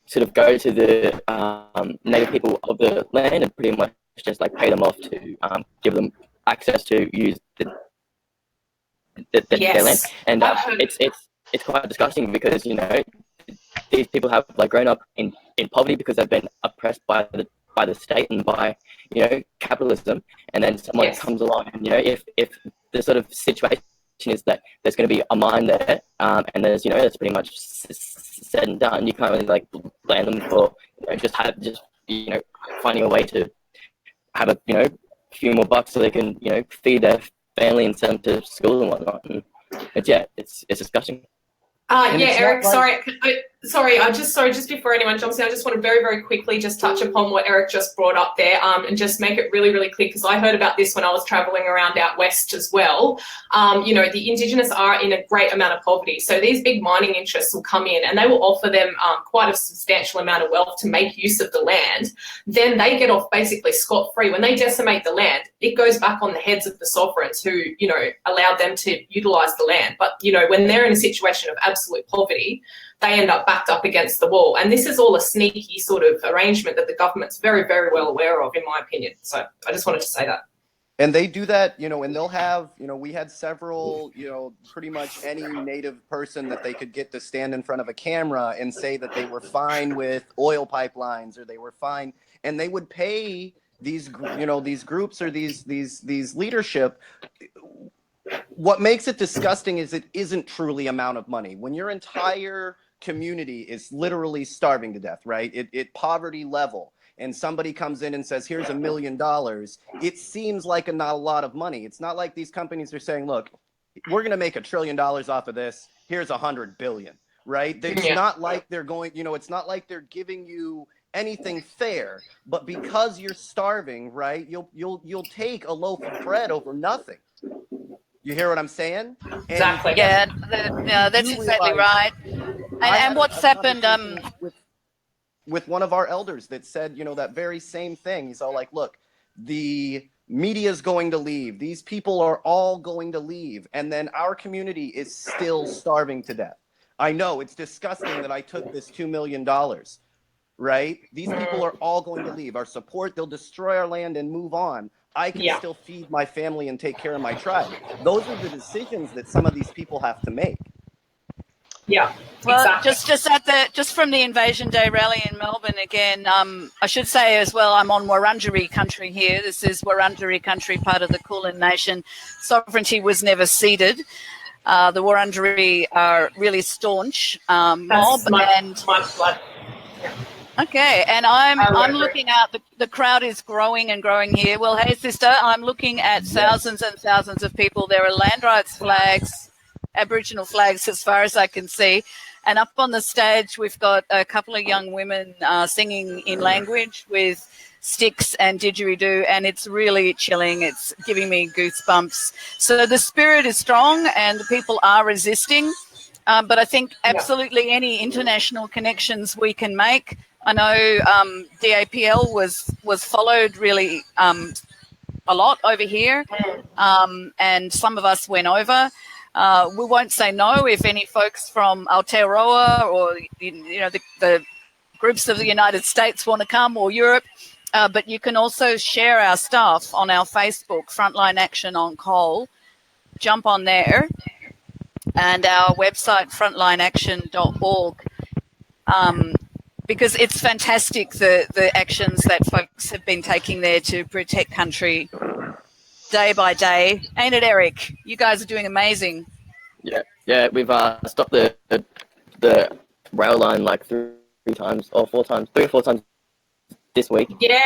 sort of go to the native people of the land and pretty much just pay them off to give them access to use their land. And it's quite disgusting because these people have grown up in poverty because they've been oppressed by the state and by capitalism, and then someone comes along and if the sort of situation is that there's going to be a mine there, and there's it's pretty much said and done, you can't really blame them for just finding a way to have a few more bucks so they can feed their family and send them to school and whatnot. And it's disgusting. Yeah, Eric, sorry. just before anyone jumps in, I just want to very, very quickly just touch upon what Eric just brought up there, and just make it really, really clear, because I heard about this when I was traveling around out west as well. The Indigenous are in a great amount of poverty. So these big mining interests will come in and they will offer them quite a substantial amount of wealth to make use of the land. Then they get off basically scot-free. When they decimate the land, it goes back on the heads of the sovereigns who, allowed them to utilise the land. But, when they're in a situation of absolute poverty, they end up backed up against the wall. And this is all a sneaky sort of arrangement that the government's very, very well aware of, in my opinion. So I just wanted to say that. And they do that, and they'll have, we had several, pretty much any native person that they could get to stand in front of a camera and say that they were fine with oil pipelines, or they were fine, and they would pay these, these groups or these leadership. What makes it disgusting is it isn't truly amount of money. When your entire community is literally starving to death, right? It poverty level. And somebody comes in and says, here's $1 million. It seems like not a lot of money. It's not like these companies are saying, look, we're going to make $1 trillion off of this. Here's 100 billion, right? It's not like they're going, it's not like they're giving you anything fair, but because you're starving, right? You'll take a loaf of bread over nothing. You hear what I'm saying? Exactly. Yeah, that's exactly right. And what's happened? With one of our elders that said, that very same thing. He's all like, look, the media is going to leave. These people are all going to leave. And then our community is still starving to death. I know it's disgusting that I took this $2 million, right? These people are all going to leave. Our support, they'll destroy our land and move on. I can still feed my family and take care of my tribe. Those are the decisions that some of these people have to make. Yeah. Well, exactly. just from the Invasion Day rally in Melbourne again, I should say as well, I'm on Wurundjeri country here. This is Wurundjeri country, part of the Kulin Nation. Sovereignty was never ceded. The Wurundjeri are really staunch mob, and okay, and I'm looking out. The crowd is growing and growing here. Well, hey, sister, I'm looking at thousands and thousands of people. There are land rights flags, Aboriginal flags, as far as I can see. And up on the stage, we've got a couple of young women singing in language with sticks and didgeridoo, and it's really chilling. It's giving me goosebumps. So the spirit is strong and the people are resisting. But I think absolutely any international connections we can make. I know DAPL was followed really a lot over here, and some of us went over. We won't say no if any folks from Aotearoa or the groups of the United States want to come, or Europe. But you can also share our stuff on our Facebook, Frontline Action on Coal. Jump on there, and our website, frontlineaction.org. Because it's fantastic, the actions that folks have been taking there to protect country day by day. Ain't it, Eric? You guys are doing amazing. Yeah, we've stopped the rail line like three or four times this week. Yeah,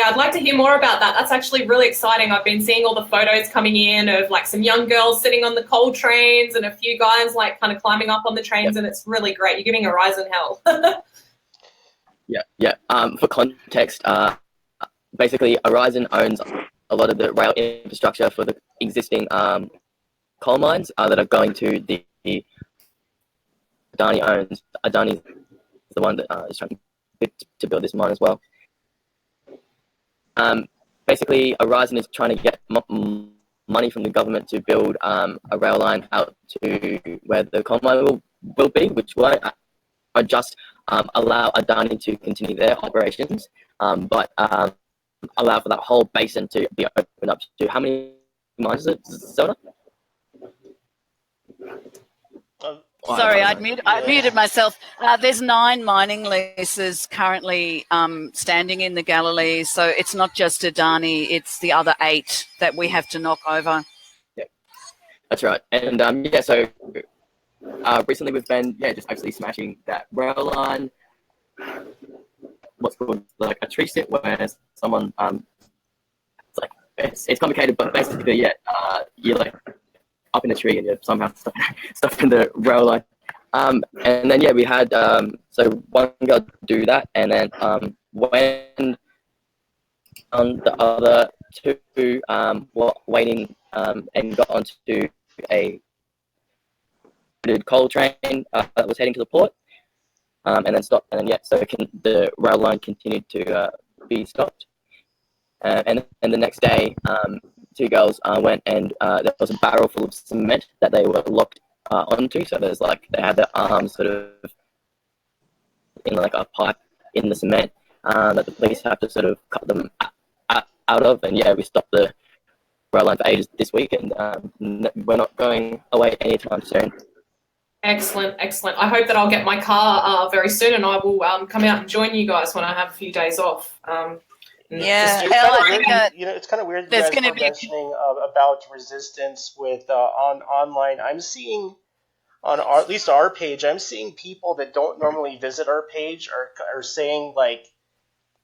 I'd like to hear more about that. That's actually really exciting. I've been seeing all the photos coming in of like some young girls sitting on the coal trains and a few guys like kind of climbing up on the trains, and it's really great. You're giving Horizon hell. Yeah. For context, basically Horizon owns a lot of the rail infrastructure for the existing coal mines that are going to the Adani owns. Adani is the one that is trying to build this mine as well. Basically, Horizon is trying to get money from the government to build a rail line out to where the coal mine will be, which won't just allow Adani to continue their operations, but allow for that whole basin to be opened up to. How many mines is it, Zelda? Sorry, I muted myself. There's 9 mining leases currently standing in the Galilee, so it's not just Adani, it's the other 8 that we have to knock over. Yeah, that's right. And so recently we've been just actually smashing that rail line. What's called like a tree sit, where someone it's complicated, but basically you're like up in a tree and you're somehow stuck in the rail line. And then, yeah, we had, so one girl do that, and then when the other two were waiting and got onto a coal train that was heading to the port, and then stopped, and then, yeah, so the rail line continued to be stopped. And the next day, two girls went, and there was a barrel full of cement that they were locked onto. So there's like, they had their arms sort of in like a pipe in the cement that the police have to sort of cut them out of. And yeah, we stopped the rail line for ages this week, and we're not going away anytime soon. Excellent, excellent. I hope that I'll get my car very soon, and I will come out and join you guys when I have a few days off. Yeah, it's kind of weird. You guys were mentioning about resistance with online. I'm seeing on at least our page, I'm seeing people that don't normally visit our page are saying like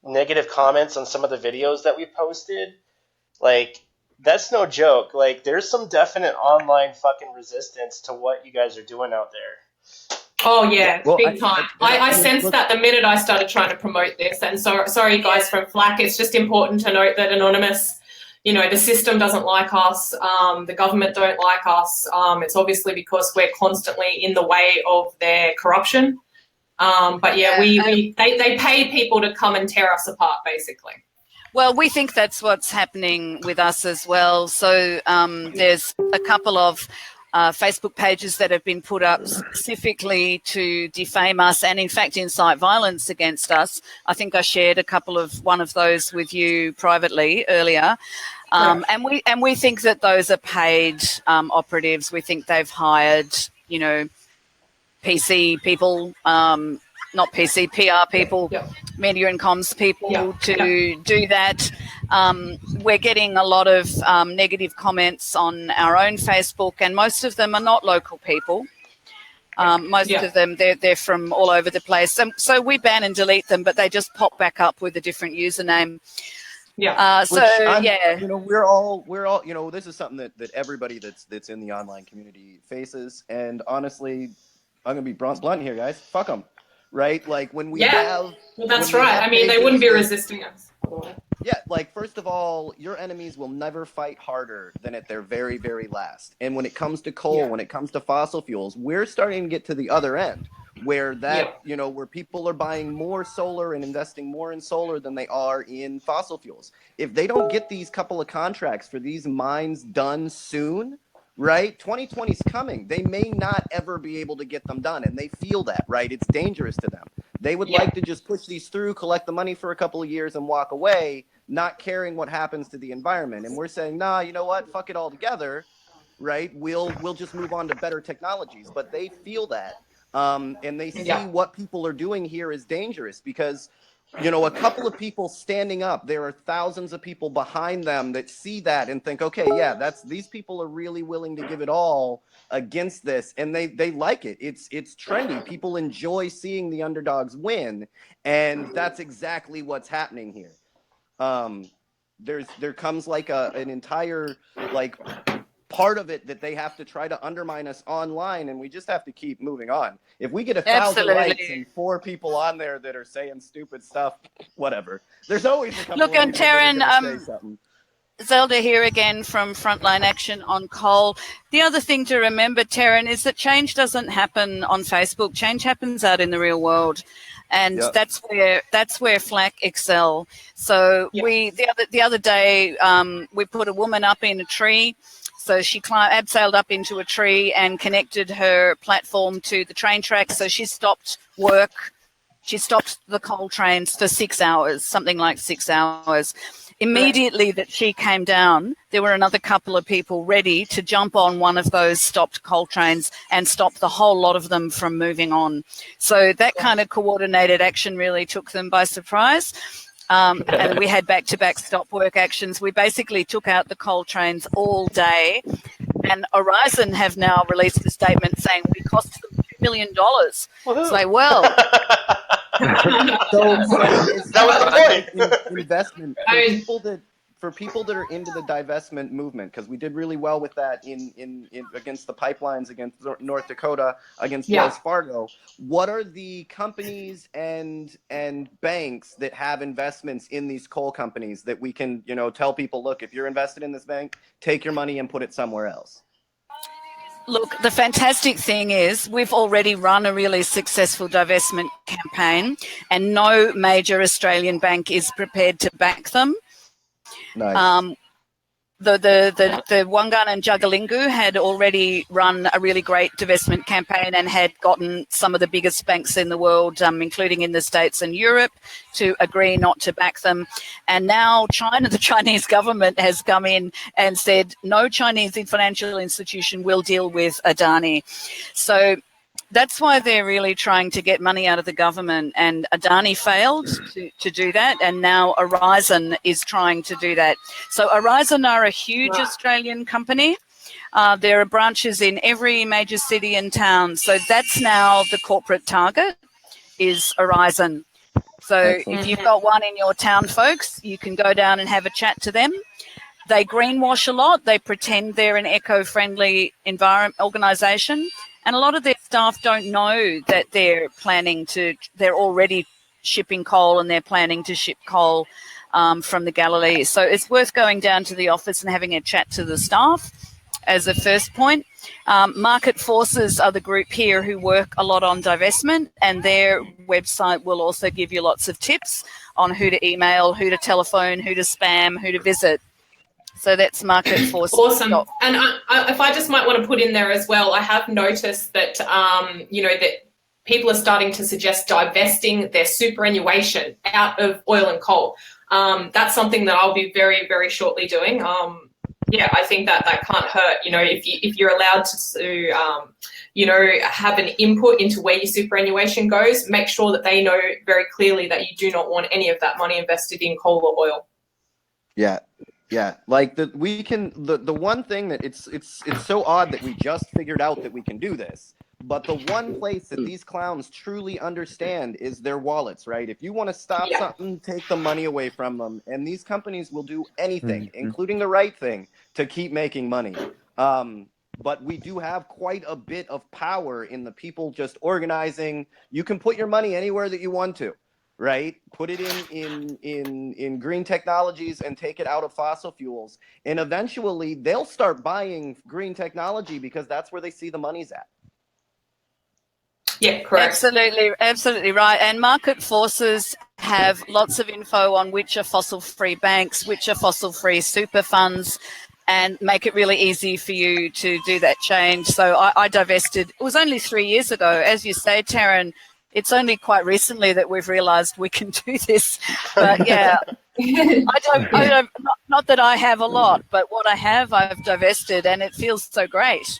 negative comments on some of the videos that we posted. Like, that's no joke. Like, there's some definite online fucking resistance to what you guys are doing out there. Oh yeah, well, big time. I sensed that the minute I started trying to promote this, and so sorry guys from Flack. It's just important to note that Anonymous, you know, the system doesn't like us, the government don't like us. It's obviously because we're constantly in the way of their corruption. But yeah, they pay people to come and tear us apart, basically. Well, we think that's what's happening with us as well. So there's a couple of Facebook pages that have been put up specifically to defame us and, in fact, incite violence against us. I think I shared one of those with you privately earlier. And we think that those are paid operatives. We think they've hired, you know, PC people, not PC, PR people, media and comms people to do that. We're getting a lot of negative comments on our own Facebook, and most of them are not local people. Most of them, they're from all over the place. So we ban and delete them, but they just pop back up with a different username. Yeah. You know, we're all, you know, this is something that everybody that's in the online community faces. And honestly, I'm gonna be blunt here, guys. Fuck them, right? Like when we have. Well, that's right. I mean, they wouldn't be resisting us. Yeah, like first of all, your enemies will never fight harder than at their very, very last. And when it comes to coal, when it comes to fossil fuels, we're starting to get to the other end where you know, where people are buying more solar and investing more in solar than they are in fossil fuels. If they don't get these couple of contracts for these mines done soon, right? 2020 is coming. They may not ever be able to get them done, and they feel that, right? It's dangerous to them. They would like to just push these through, collect the money for a couple of years, and walk away, not caring what happens to the environment. And we're saying, nah, you know what? Fuck it all together, right? We'll just move on to better technologies. But they feel that, and they see what people are doing here is dangerous because, you know, a couple of people standing up, there are thousands of people behind them that see that and think, okay, yeah, these people are really willing to give it all against this, and they like it. It's trendy. People enjoy seeing the underdogs win, and that's exactly what's happening here. There comes like an entire like part of it that they have to try to undermine us online, and we just have to keep moving on. If we get 1,000 likes and 4 people on there that are saying stupid stuff, whatever. There's always a couple of people that are gonna say something. Zelda here again from Frontline Action on Coal. The other thing to remember, Taryn, is that change doesn't happen on Facebook. Change happens out in the real world. And that's where Flack excel. So the other day we put a woman up in a tree. So she abseiled up into a tree and connected her platform to the train track. So she stopped work. She stopped the coal trains for 6 hours, something like 6 hours. Immediately that she came down, there were another couple of people ready to jump on one of those stopped coal trains and stop the whole lot of them from moving on. So that kind of coordinated action really took them by surprise. And we had back-to-back stop work actions. We basically took out the coal trains all day. And Horizon have now released a statement saying we cost them $2 million. It's like, well... So that was the point. Investment for people that are into the divestment movement, because we did really well with that in against the pipelines, against North Dakota, against Wells Fargo. What are the companies and banks that have investments in these coal companies that we can, you know, tell people, look, if you're invested in this bank, take your money and put it somewhere else? Look, the fantastic thing is we've already run a really successful divestment campaign, and no major Australian bank is prepared to back them. Nice. The Wangan and Jugalingu had already run a really great divestment campaign and had gotten some of the biggest banks in the world, including in the States and Europe, to agree not to back them. And now China, the Chinese government, has come in and said no Chinese financial institution will deal with Adani. So that's why they're really trying to get money out of the government, and Adani failed to do that, and now Horizon is trying to do that. So Horizon are a huge Australian company. There are branches in every major city and town. So that's now the corporate target, is Horizon. So Excellent. if you've got one in your town, folks, you can go down and have a chat to them. They greenwash a lot. They pretend they're an eco-friendly environment organisation. And a lot of their staff don't know that they're already shipping coal, and they're planning to ship coal from the Galilee. So it's worth going down to the office and having a chat to the staff as a first point. Market Forces are the group here who work a lot on divestment, and their website will also give you lots of tips on who to email, who to telephone, who to spam, who to visit. So that's Market Forces. Awesome. And if I just might want to put in there as well, I have noticed that, that people are starting to suggest divesting their superannuation out of oil and coal. That's something that I'll be very, very shortly doing. I think that can't hurt. You know, if you're allowed to, have an input into where your superannuation goes, make sure that they know very clearly that you do not want any of that money invested in coal or oil. Yeah. Yeah, like the one thing that it's so odd that we just figured out that we can do this, but the one place that these clowns truly understand is their wallets, right? If you want to stop something, take the money away from them, and these companies will do anything, including the right thing, to keep making money. But we do have quite a bit of power in the people just organizing. You can put your money anywhere that you want to. Right? Put it in green technologies and take it out of fossil fuels. And eventually they'll start buying green technology because that's where they see the money's at. Yeah, correct. Absolutely right. And Market Forces have lots of info on which are fossil-free banks, which are fossil-free super funds, and make it really easy for you to do that change. So I divested, it was only 3 years ago. As you say, Taryn, it's only quite recently that we've realised we can do this. But yeah, not that I have a lot, but what I have, I've divested, and it feels so great.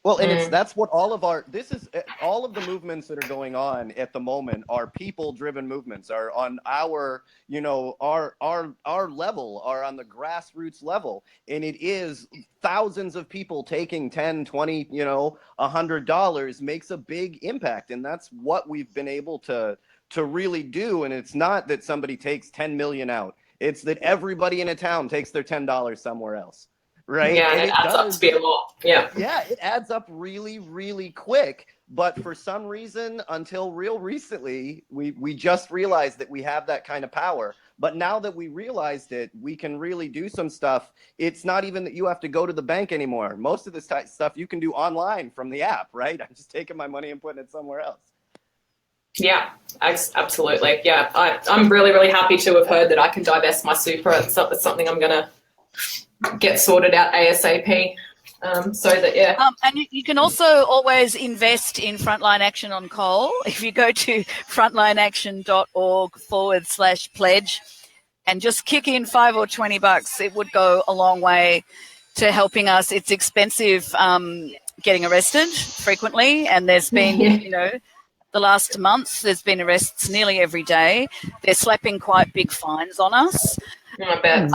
Well, and that's what all of the movements that are going on at the moment are people-driven movements, are on our level, are on the grassroots level, and it is thousands of people taking $10, $20, $100 makes a big impact, and that's what we've been able to really do. And it's not that somebody takes 10 million out; it's that everybody in a town takes their $10 somewhere else. Right? Yeah, and it adds up to be a lot. Yeah. Yeah, it adds up really, really quick. But for some reason, until real recently, we just realized that we have that kind of power. But now that we realized it, we can really do some stuff. It's not even that you have to go to the bank anymore. Most of this stuff you can do online from the app, right? I'm just taking my money and putting it somewhere else. Yeah, absolutely. Yeah, I'm really, really happy to have heard that I can divest my super. It's something I'm going to get sorted out ASAP. So that, yeah. And you can also always invest in Frontline Action on Coal. If you go to frontlineaction.org/pledge and just kick in $5 or $20, it would go a long way to helping us. It's expensive getting arrested frequently, and there's been, the last months, there's been arrests nearly every day. They're slapping quite big fines on us. I bet.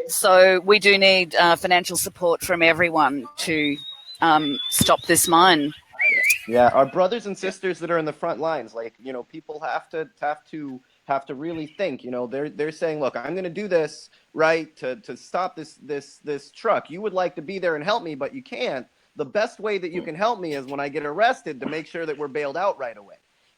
So we do need financial support from everyone to stop this mine. Yeah, our brothers and sisters that are in the front lines, people have to really think. They're saying, look, I'm going to do this. right, to stop this truck. You would like to be there and help me, but you can't. The best way that you can help me is when I get arrested to make sure that we're bailed out right away.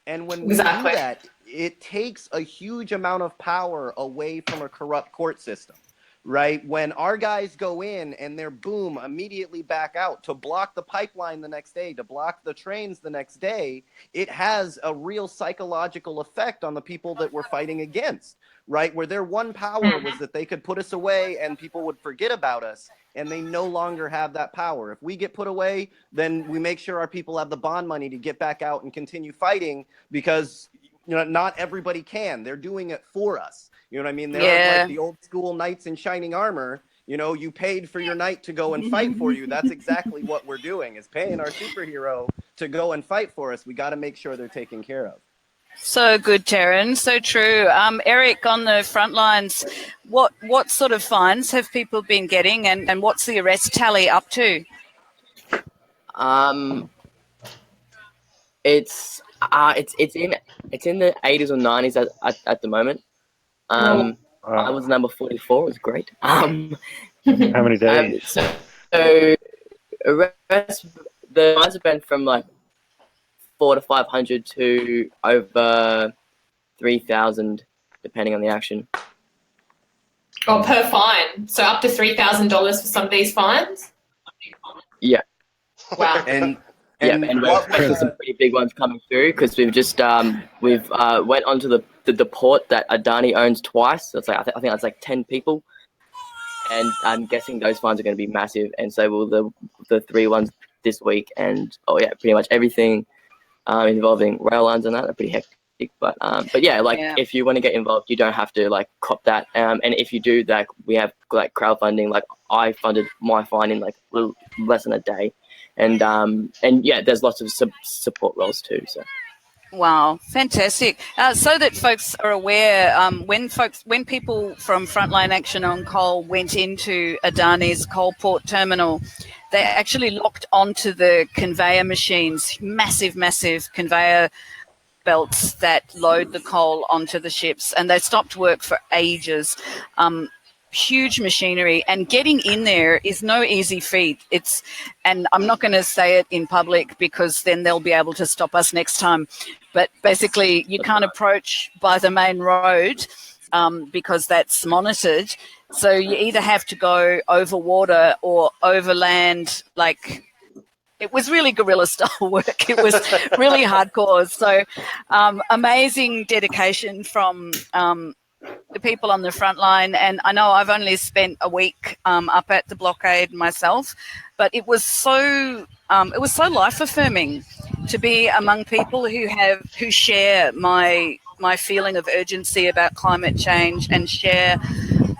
And when we do that, it takes a huge amount of power away from a corrupt court system, right? When our guys go in and they're boom, immediately back out to block the pipeline the next day, to block the trains the next day, it has a real psychological effect on the people that we're fighting against, right? Where their one power was that they could put us away and people would forget about us, and they no longer have that power. If we get put away, then we make sure our people have the bond money to get back out and continue fighting, because not everybody can. They're doing it for us. You know what I mean? They're like the old school knights in shining armor. You paid for your knight to go and fight for you. That's exactly what we're doing, is paying our superhero to go and fight for us. We got to make sure they're taken care of. So good, Taryn. So true. Eric, on the front lines, what sort of fines have people been getting, and what's the arrest tally up to? It's in the 80s or 90s at the moment. I was number 44. It was great. How many days? So arrests, the fines have been from like 400 to 500 to over 3,000, depending on the action. Oh, per fine. So up to $3,000 for some of these fines? Yeah. Wow. And we're expecting some pretty big ones coming through, because we've just went onto the port that Adani owns twice. So it's like I think that's like 10 people, and I'm guessing those fines are going to be massive. And so will the 3 ones this week, and pretty much everything involving rail lines and that are pretty hectic. But if you want to get involved, you don't have to like cop that. And if you do, like we have like crowdfunding. Like I funded my fine in like less than a day. And there's lots of support roles too. So, wow, fantastic! So that folks are aware, when people from Frontline Action on Coal went into Adani's coal port terminal, they actually locked onto the conveyor machines, massive conveyor belts that load the coal onto the ships, and they stopped work for ages. Huge machinery, and getting in there is no easy feat. And I'm not going to say it in public because then they'll be able to stop us next time. But basically, you can't approach by the main road because that's monitored. So you either have to go over water or over land. Like, it was really guerrilla style work. It was really hardcore. So amazing dedication from the people on the front line. And I know I've only spent a week up at the blockade myself, but it was so life affirming to be among people who share my feeling of urgency about climate change and share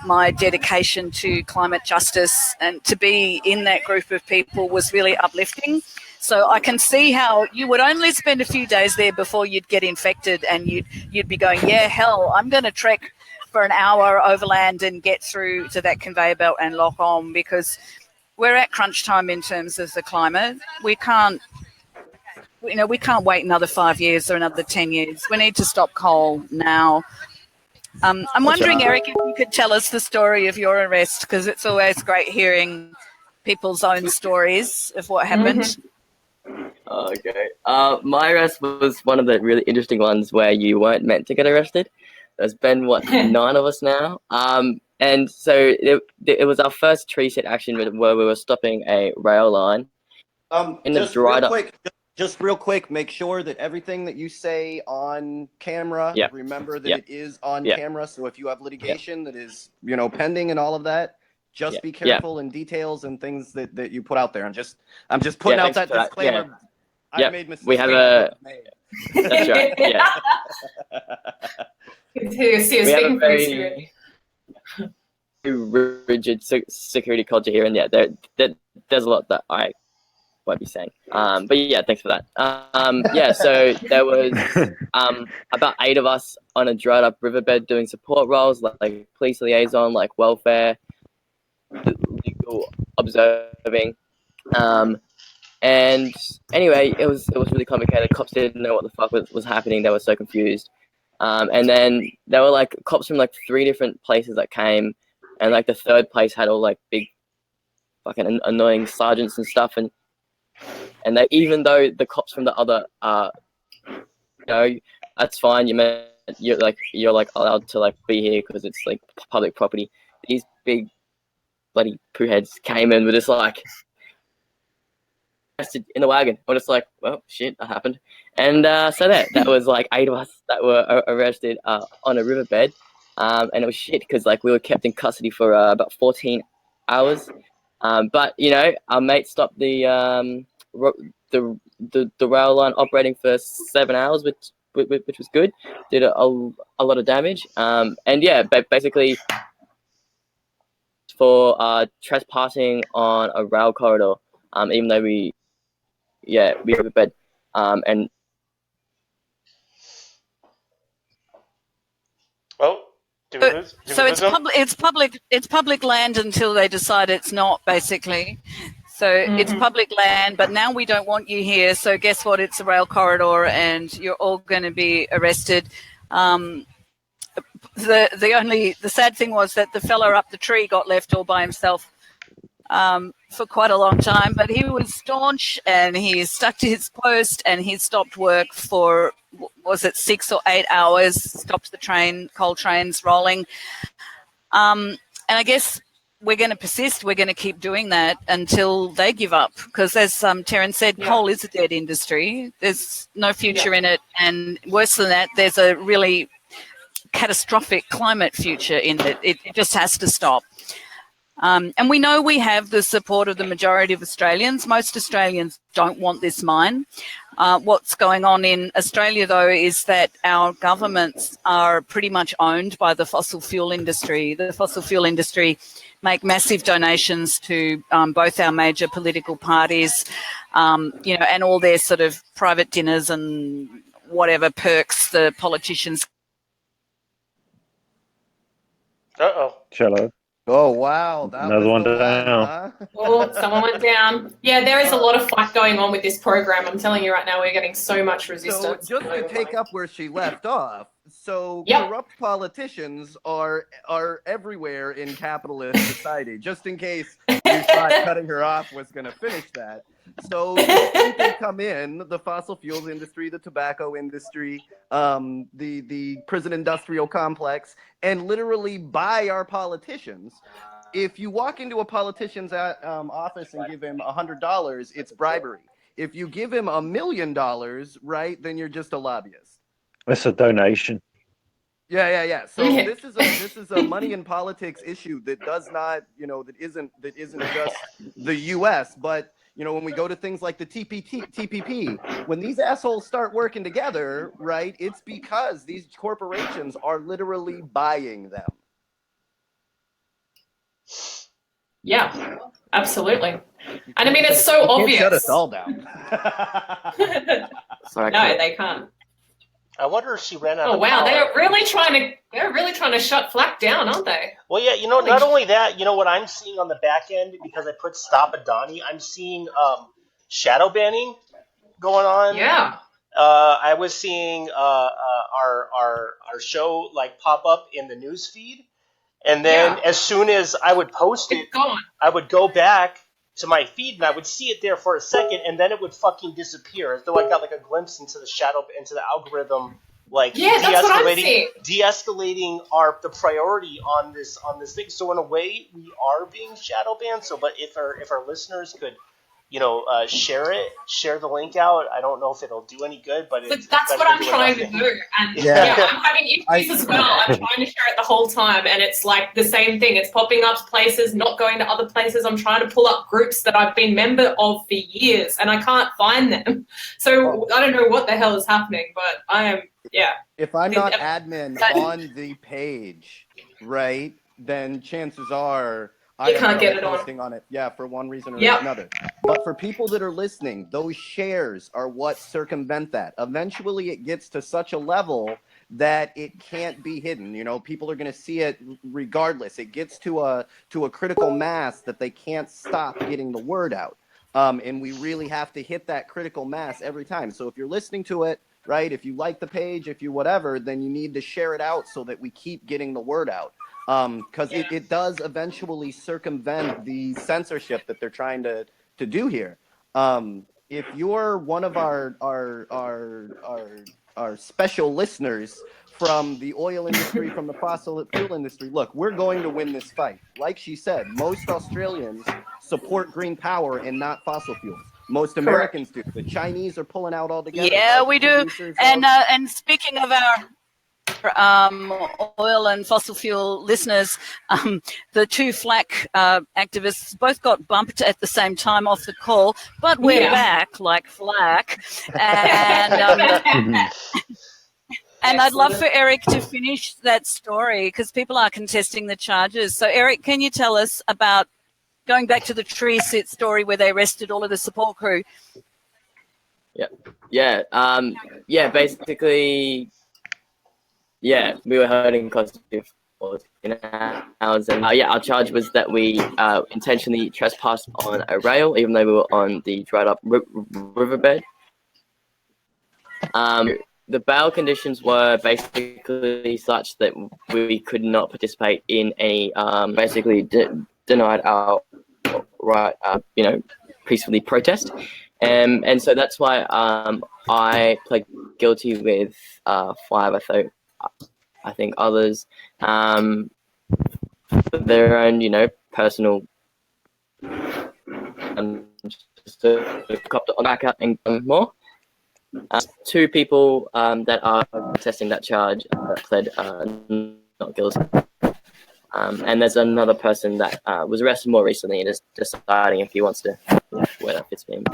my dedication to climate justice, and to be in that group of people was really uplifting. So I can see how you would only spend a few days there before you'd get infected, and you'd be going, yeah, hell, I'm going to trek for an hour overland and get through to that conveyor belt and lock on, because we're at crunch time in terms of the climate. We can't wait another 5 years or another 10 years. We need to stop coal now. I'm wondering, Eric, if you could tell us the story of your arrest, because it's always great hearing people's own stories of what happened. Okay. My arrest was one of the really interesting ones where you weren't meant to get arrested. There's been 9 of us now. And so it was our first tree set action where we were stopping a rail line. Just real quick, make sure that everything that you say on camera, remember that it is on camera. So if you have litigation that is, pending and all of that, just be careful in details and things that you put out there. I'm just putting out that disclaimer. I've made mistakes. We have that's right. Yeah. We have a very rigid security culture here, and there's a lot that I won't be saying. But yeah, thanks for that. So there was about 8 of us on a dried up riverbed doing support roles, like police liaison, like welfare, legal observing. And anyway, it was really complicated. Cops didn't know what the fuck was happening. They were so confused. And then there were like cops from like 3 different places that came, and like the third place had all like big fucking annoying sergeants and stuff, and they, even though the cops from the other that's fine, you're like allowed to like be here because it's like public property. These big bloody poo heads came in with just like arrested in the wagon. We're just like, well, shit, that happened. And so that was like 8 of us that were arrested on a riverbed. And it was shit because like we were kept in custody for about 14 hours. But our mate stopped the rail line operating for 7 hours, which was good. Did a lot of damage. And yeah, basically for trespassing on a rail corridor. Even though we riverbed. And well, so it's public land until they decide it's not, basically. So it's public land, but now we don't want you here. So guess what? It's a rail corridor, and you're all going to be arrested. The sad thing was that the fella up the tree got left all by himself for quite a long time, but he was staunch and he stuck to his post, and he stopped work for, was it 6 or 8 hours, stopped the coal trains rolling. And I guess we're going to persist. We're going to keep doing that until they give up, because as Taryn said, coal is a dead industry. There's no future in it, and worse than that, there's a really catastrophic climate future in it. It just has to stop. And we know we have the support of the majority of Australians. Most Australians don't want this mine. What's going on in Australia, though, is that our governments are pretty much owned by the fossil fuel industry. The fossil fuel industry make massive donations to both our major political parties, and all their sort of private dinners and whatever perks the politicians. Cello. Oh, wow. That Another was one the down. huh? Oh, someone went down. Yeah, there is a lot of fight going on with this program. I'm telling you right now, we're getting so much resistance. So just to take up where she left off, so corrupt politicians are everywhere in capitalist society. Just in case you thought cutting her off was going to finish that. So they can come in, the fossil fuels industry, the tobacco industry, the prison industrial complex, and literally buy our politicians. If you walk into a politician's office and give him $100, it's bribery. If you give him $1 million, right, then you're just a lobbyist. It's a donation. Yeah. So this is a money in politics issue that does not, that isn't just the U.S. But when we go to things like the TPP, when these assholes start working together, right, it's because these corporations are literally buying them. Yeah, absolutely. And I mean, it's so obvious. Shut us all down. No, they can't. I wonder if she ran out of power. They're really trying to shut Flack down, aren't they? Well, yeah, not only that, what I'm seeing on the back end, because I put STOPADANI, I'm seeing shadow banning going on. Yeah. I was seeing our show like pop up in the news feed, and then as soon as I would post it, I would go back to my feed and I would see it there for a second, and then it would fucking disappear, as though I got like a glimpse into the algorithm, like de-escalating the priority on this thing. So in a way, we are being shadow banned. So, but if our listeners could, share the link out. I don't know if it'll do any good, but that's what I'm trying to do. And I'm having issues as well. I'm trying to share it the whole time, and it's like the same thing. It's popping up places, not going to other places. I'm trying to pull up groups that I've been member of for years, and I can't find them. So I don't know what the hell is happening, but I am, If I'm not admin on the page, right, then chances are I can't get it posting on it. Yeah, for one reason or another. But for people that are listening, those shares are what circumvent that. Eventually, it gets to such a level that it can't be hidden. People are going to see it regardless. It gets to a critical mass that they can't stop getting the word out. And we really have to hit that critical mass every time. So if you're listening to it, right, if you like the page, if you whatever, then you need to share it out so that we keep getting the word out. because it does eventually circumvent the censorship that they're trying to do here. If you're one of our special listeners from the oil industry, from the fossil fuel industry, look, we're going to win this fight. Like she said, most Australians support green power and not fossil fuels. Most Americans do. The Chinese are pulling out altogether. Yeah, we do. And speaking of our oil and fossil fuel listeners, the two FLAC activists both got bumped at the same time off the call, but we're back like FLAC. And and I'd love for Eric to finish that story because people are contesting the charges. So Eric, can you tell us about going back to the tree sit story where they arrested all of the support crew? Basically, we were herding costume in ours, and our charge was that we intentionally trespassed on a rail, even though we were on the dried up riverbed. The bail conditions were basically such that we could not participate in any, denied our right, peacefully protest. And so that's why I pled guilty with 5, I think others, for their own, personal, just to cop the back out and more. 2 people that are contesting that charge pled not guilty. And there's another person that was arrested more recently and is deciding if he wants to, where that fits for him.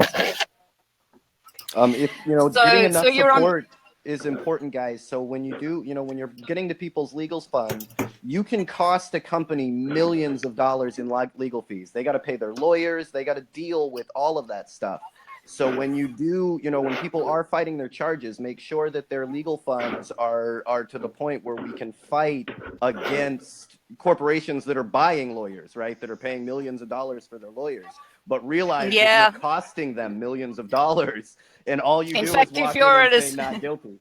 If getting enough support is important, guys. So when you do, when you're getting to people's legal fund, you can cost a company millions of dollars in legal fees. They got to pay their lawyers. They got to deal with all of that stuff. So when you do, when people are fighting their charges, make sure that their legal funds are to the point where we can fight against corporations that are buying lawyers, right? That are paying millions of dollars for their lawyers. But realize that you're costing them millions of dollars, and all you do is walk in and say not guilty.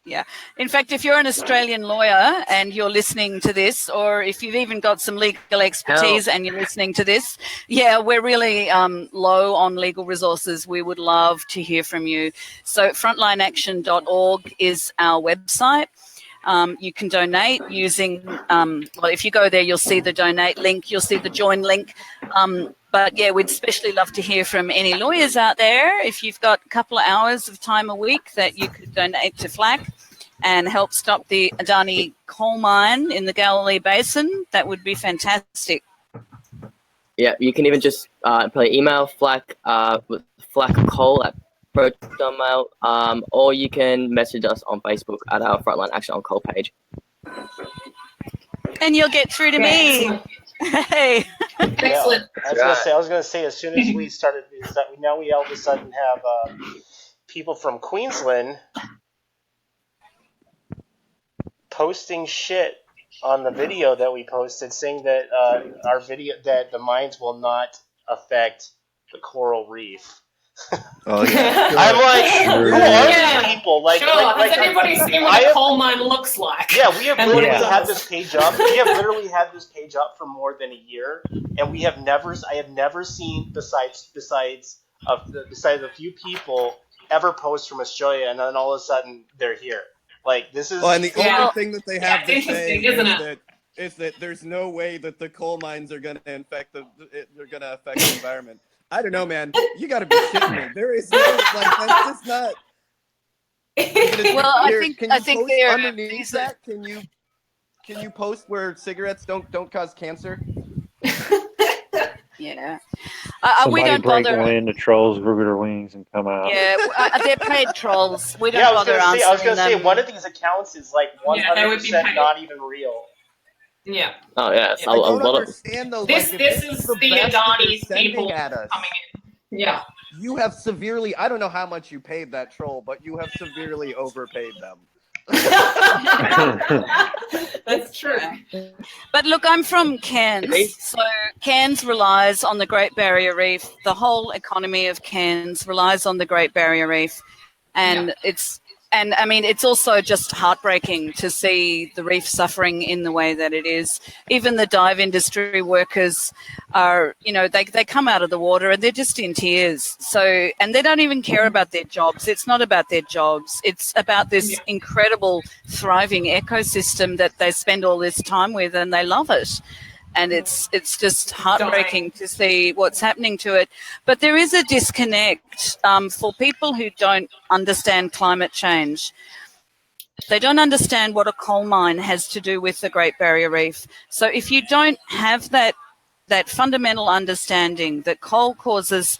Yeah. In fact, if you're an Australian lawyer and you're listening to this, or if you've even got some legal expertise and you're listening to this, we're really low on legal resources. We would love to hear from you. So frontlineaction.org is our website. You can donate using, if you go there, you'll see the donate link, you'll see the join link. But we'd especially love to hear from any lawyers out there. If you've got a couple of hours of time a week that you could donate to FLAC and help stop the Adani coal mine in the Galilee Basin, that would be fantastic. Yeah, you can even just probably email FLAC with flaccoal@protonmail, or you can message us on Facebook at our Frontline Action on Coal page. And you'll get through to me. Hey. Excellent. I was gonna say, as soon as we started, is that we all of a sudden have people from Queensland posting shit on the video that we posted, saying that our video that the mines will not affect the coral reef. Oh yeah, I'm like, who are these people? Has anybody seen what a coal mine looks like? Yeah, we have literally had this page up. We have literally had this page up for more than a year, and I have never seen besides a few people ever post from Australia, and then all of a sudden they're here. Like this is. Well, and the only thing that they have to interesting, say isn't it? is that there's no way that the coal mines are going to affect the environment. I don't know, man. You got to be shitting me. There is no that's just not. Well, I think they're underneath that. Can you post where cigarettes don't cause cancer? Yeah. We don't bother. Somebody break wind, the trolls grew their wings and come out. Yeah, they're paid trolls. We don't bother answering them. I was going to say, one of these accounts is like 100% not even real. Yeah. Oh, yeah. I don't understand, though. This is the Adani people at us. coming in. Yeah. You have severely, I don't know how much you paid that troll, but you have severely overpaid them. That's true. But look, I'm from Cairns, so Cairns relies on the Great Barrier Reef. The whole economy of Cairns relies on the Great Barrier Reef, and it's And I mean, it's also just heartbreaking to see the reef suffering in the way that it is. Even the dive industry workers are, you know, they come out of the water and they're just in tears. So, and they don't even care about their jobs. It's not about their jobs. It's about this incredible, thriving ecosystem that they spend all this time with, and they love it. And it's just heartbreaking to see what's happening to it. But there is a disconnect for people who don't understand climate change. They don't understand what a coal mine has to do with the Great Barrier Reef. So if you don't have that fundamental understanding that coal causes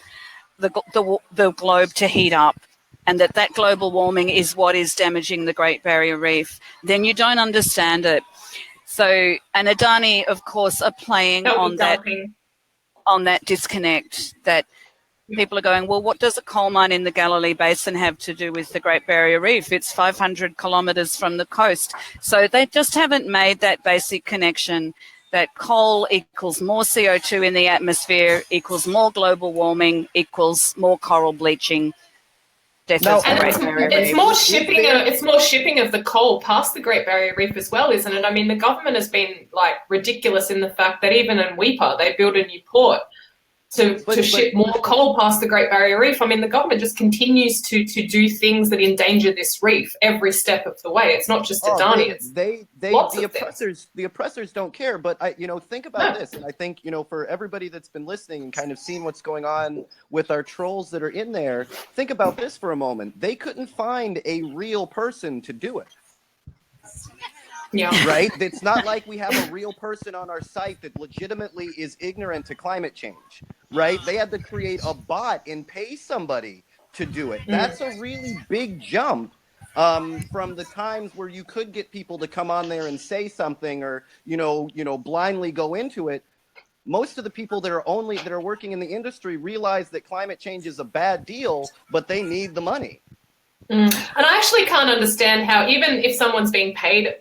the globe to heat up, and that global warming is what is damaging the Great Barrier Reef, then you don't understand it. So, and Adani, of course, are playing on that disconnect, that people are going, well, what does a coal mine in the Galilee Basin have to do with the Great Barrier Reef? It's 500 kilometres from the coast. So they just haven't made that basic connection that coal equals more CO2 in the atmosphere, equals more global warming, equals more coral bleaching. And it's more shipping. It's more shipping of the coal past the Great Barrier Reef as well, isn't it? I mean, the government has been like ridiculous in the fact that even in Weipa they built a new port to ship more coal past the Great Barrier Reef. I mean, the government just continues to do things that endanger this reef every step of the way. It's not just Adani. The oppressors don't care. But think about this, and I think for everybody that's been listening and kind of seen what's going on with our trolls that are in there, think about this for a moment. They couldn't find a real person to do it. Yeah. Right? It's not like we have a real person on our site that legitimately is ignorant to climate change, right? They had to create a bot and pay somebody to do it. That's a really big jump from the times where you could get people to come on there and say something or, blindly go into it. Most of the people that are working in the industry realize that climate change is a bad deal, but they need the money. And I actually can't understand how, even if someone's being paid,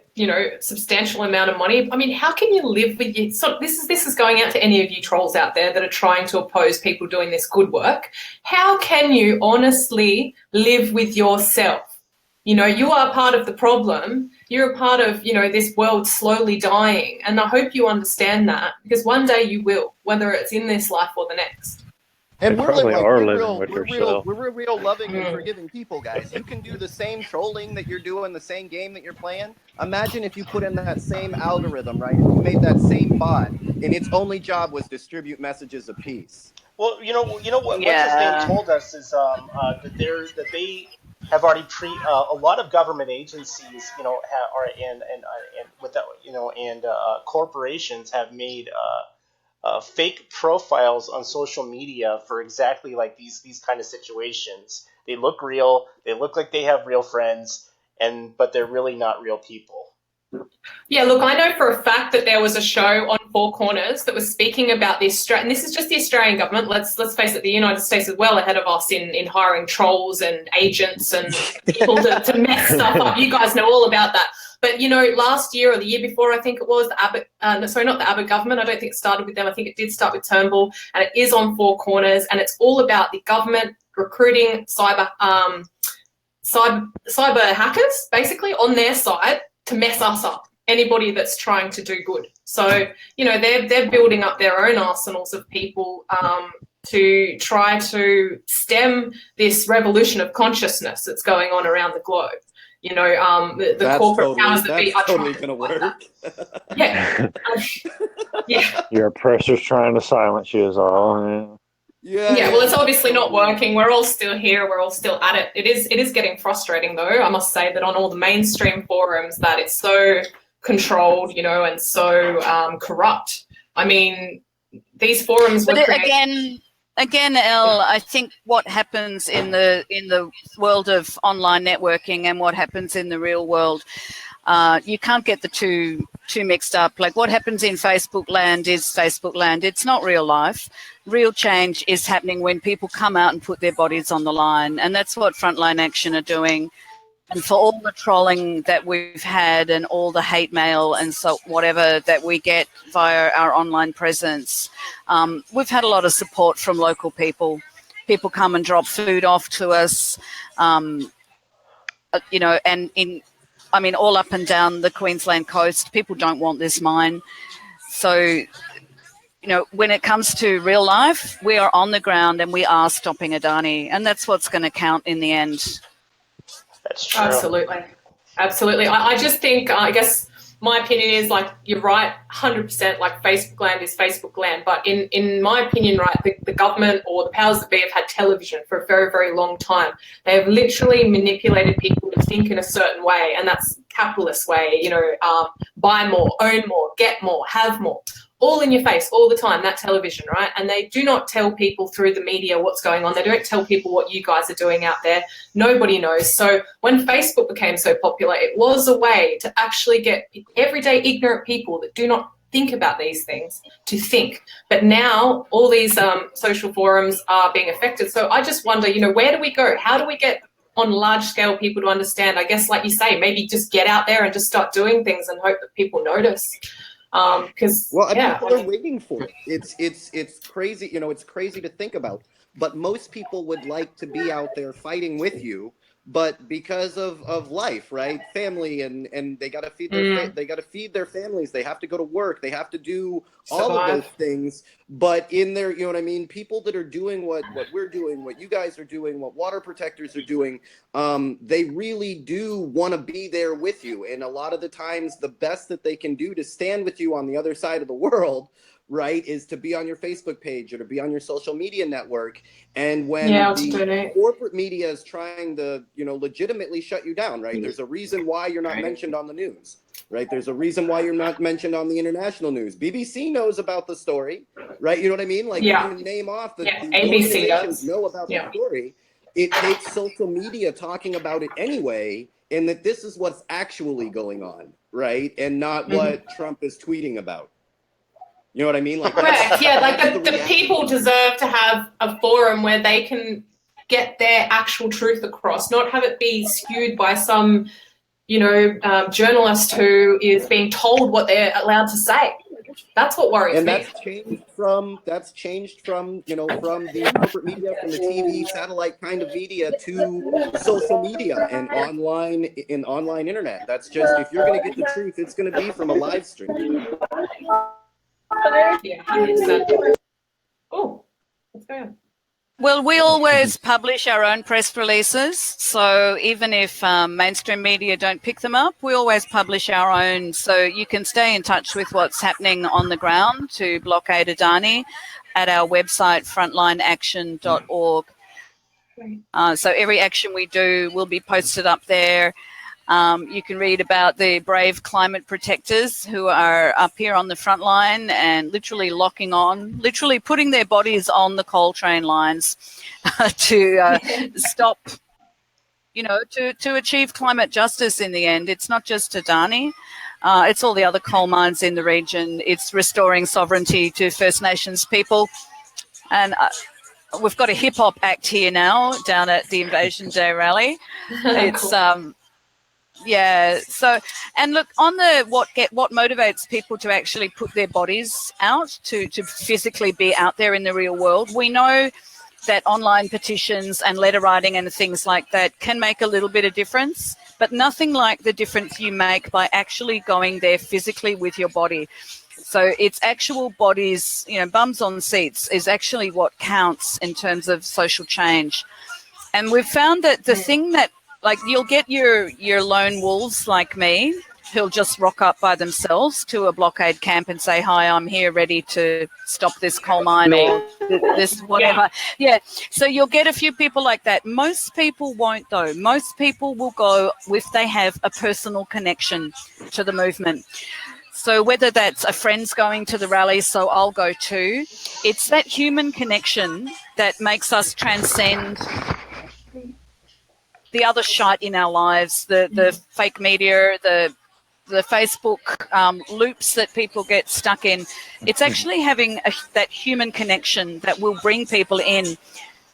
substantial amount of money, I mean, how can you live with you? So this is going out to any of you trolls out there that are trying to oppose people doing this good work. How can you honestly live with yourself? You are part of the problem. You're a part of, this world slowly dying. And I hope you understand that, because one day you will, whether it's in this life or the next. And we're real loving Mm. and forgiving people, guys. You can do the same trolling that you're doing, the same game that you're playing. Imagine if you put in that same algorithm, right? If you made that same bot, and its only job was distribute messages of peace. Well, what what's his name told us is that they have already a lot of government agencies, are and with that, corporations have made fake profiles on social media for exactly like these kind of situations. They look real. They look like they have real friends, but they're really not real people. Yeah, look, I know for a fact that there was a show on Four Corners that was speaking about this, and this is just the Australian government. Let's face it, the United States is well ahead of us in hiring trolls and agents and people to mess stuff up. You guys know all about that. But, last year or the year before, I think it was, not the Abbott government. I don't think it started with them. I think it did start with Turnbull, and it is on Four Corners, and it's all about the government recruiting cyber hackers, basically, on their side to mess us up, anybody that's trying to do good. So, they're building up their own arsenals of people to try to stem this revolution of consciousness that's going on around the globe. The corporate powers that be are totally going to work. Yeah. Yeah. Your oppressor's trying to silence you is all. Yeah, well, it's obviously not working. We're all still here. We're all still at it. It is getting frustrating, though. I must say that on all the mainstream forums that it's so controlled, and so corrupt. I mean, these forums were created... Again, Elle, I think what happens in the world of online networking and what happens in the real world, you can't get the two mixed up. Like what happens in Facebook land is Facebook land. It's not real life. Real change is happening when people come out and put their bodies on the line, and that's what Frontline Action are doing. And for all the trolling that we've had and all the hate mail and so whatever that we get via our online presence, we've had a lot of support from local people. People come and drop food off to us. and all up and down the Queensland coast, people don't want this mine. So, when it comes to real life, we are on the ground and we are stopping Adani, and that's what's going to count in the end. That's true. Absolutely. I just think, I guess my opinion is, like, you're right, 100%, like, Facebook land is Facebook land. But in my opinion, right, the government or the powers that be have had television for a very, very long time. They have literally manipulated people to think in a certain way, and that's capitalist way, buy more, own more, get more, have more. All in your face, all the time, that television, right? And they do not tell people through the media what's going on. They don't tell people what you guys are doing out there. Nobody knows. So when Facebook became so popular, it was a way to actually get everyday ignorant people that do not think about these things to think. But now all these social forums are being affected. So I just wonder, where do we go? How do we get on large scale people to understand? I guess, like you say, maybe just get out there and just start doing things and hope that people notice. People are waiting for it. It's crazy. It's crazy to think about. But most people would like to be out there fighting with you, but because of life, right? Family, and they got to feed their they got to feed their families. They have to go to work. They have to do all of those things. But in their, people that are doing what we're doing, what you guys are doing, what water protectors are doing, they really do want to be there with you. And a lot of the times, the best that they can do to stand with you on the other side of the world, right, is to be on your Facebook page or to be on your social media network. And when the corporate media is trying to, legitimately shut you down, right, there's a reason why you're not mentioned on the news, right? There's a reason why you're not mentioned on the international news. BBC knows about the story, right? You know what I mean? Like, you can name off the organizations know about the story. It takes social media talking about it anyway, and that this is what's actually going on, right? And not what Trump is tweeting about. You know what I mean? Like, correct. Yeah, like the people deserve to have a forum where they can get their actual truth across, not have it be skewed by some, journalist who is being told what they're allowed to say. That's what worries me. And that's changed from from the corporate media, from the TV, satellite kind of media to social media and online internet. That's just, if you're going to get the truth, it's going to be from a live stream. Yeah, 100%. Oh, what's going on? Well, we always publish our own press releases. So even if mainstream media don't pick them up, we always publish our own. So you can stay in touch with what's happening on the ground to blockade Adani at our website, frontlineaction.org. So every action we do will be posted up there. You can read about the brave climate protectors who are up here on the front line and literally literally putting their bodies on the coal train lines to stop, to achieve climate justice in the end. It's not just Adani. It's all the other coal mines in the region. It's restoring sovereignty to First Nations people. And we've got a hip-hop act here now down at the Invasion Day rally. It's... Yeah. So, and look, on the what motivates people to actually put their bodies out to physically be out there in the real world. We know that online petitions and letter writing and things like that can make a little bit of difference, but nothing like the difference you make by actually going there physically with your body. So it's actual bodies, bums on seats is actually what counts in terms of social change. And we've found that the thing that, like, you'll get your lone wolves like me who'll just rock up by themselves to a blockade camp and say, hi, I'm here ready to stop this coal mine or this whatever. Yeah. So you'll get a few people like that. Most people won't, though. Most people will go if they have a personal connection to the movement. So whether that's a friend's going to the rally, so I'll go too, it's that human connection that makes us transcend the other shite in our lives, the fake media, the Facebook loops that people get stuck in. It's actually having that human connection that will bring people in.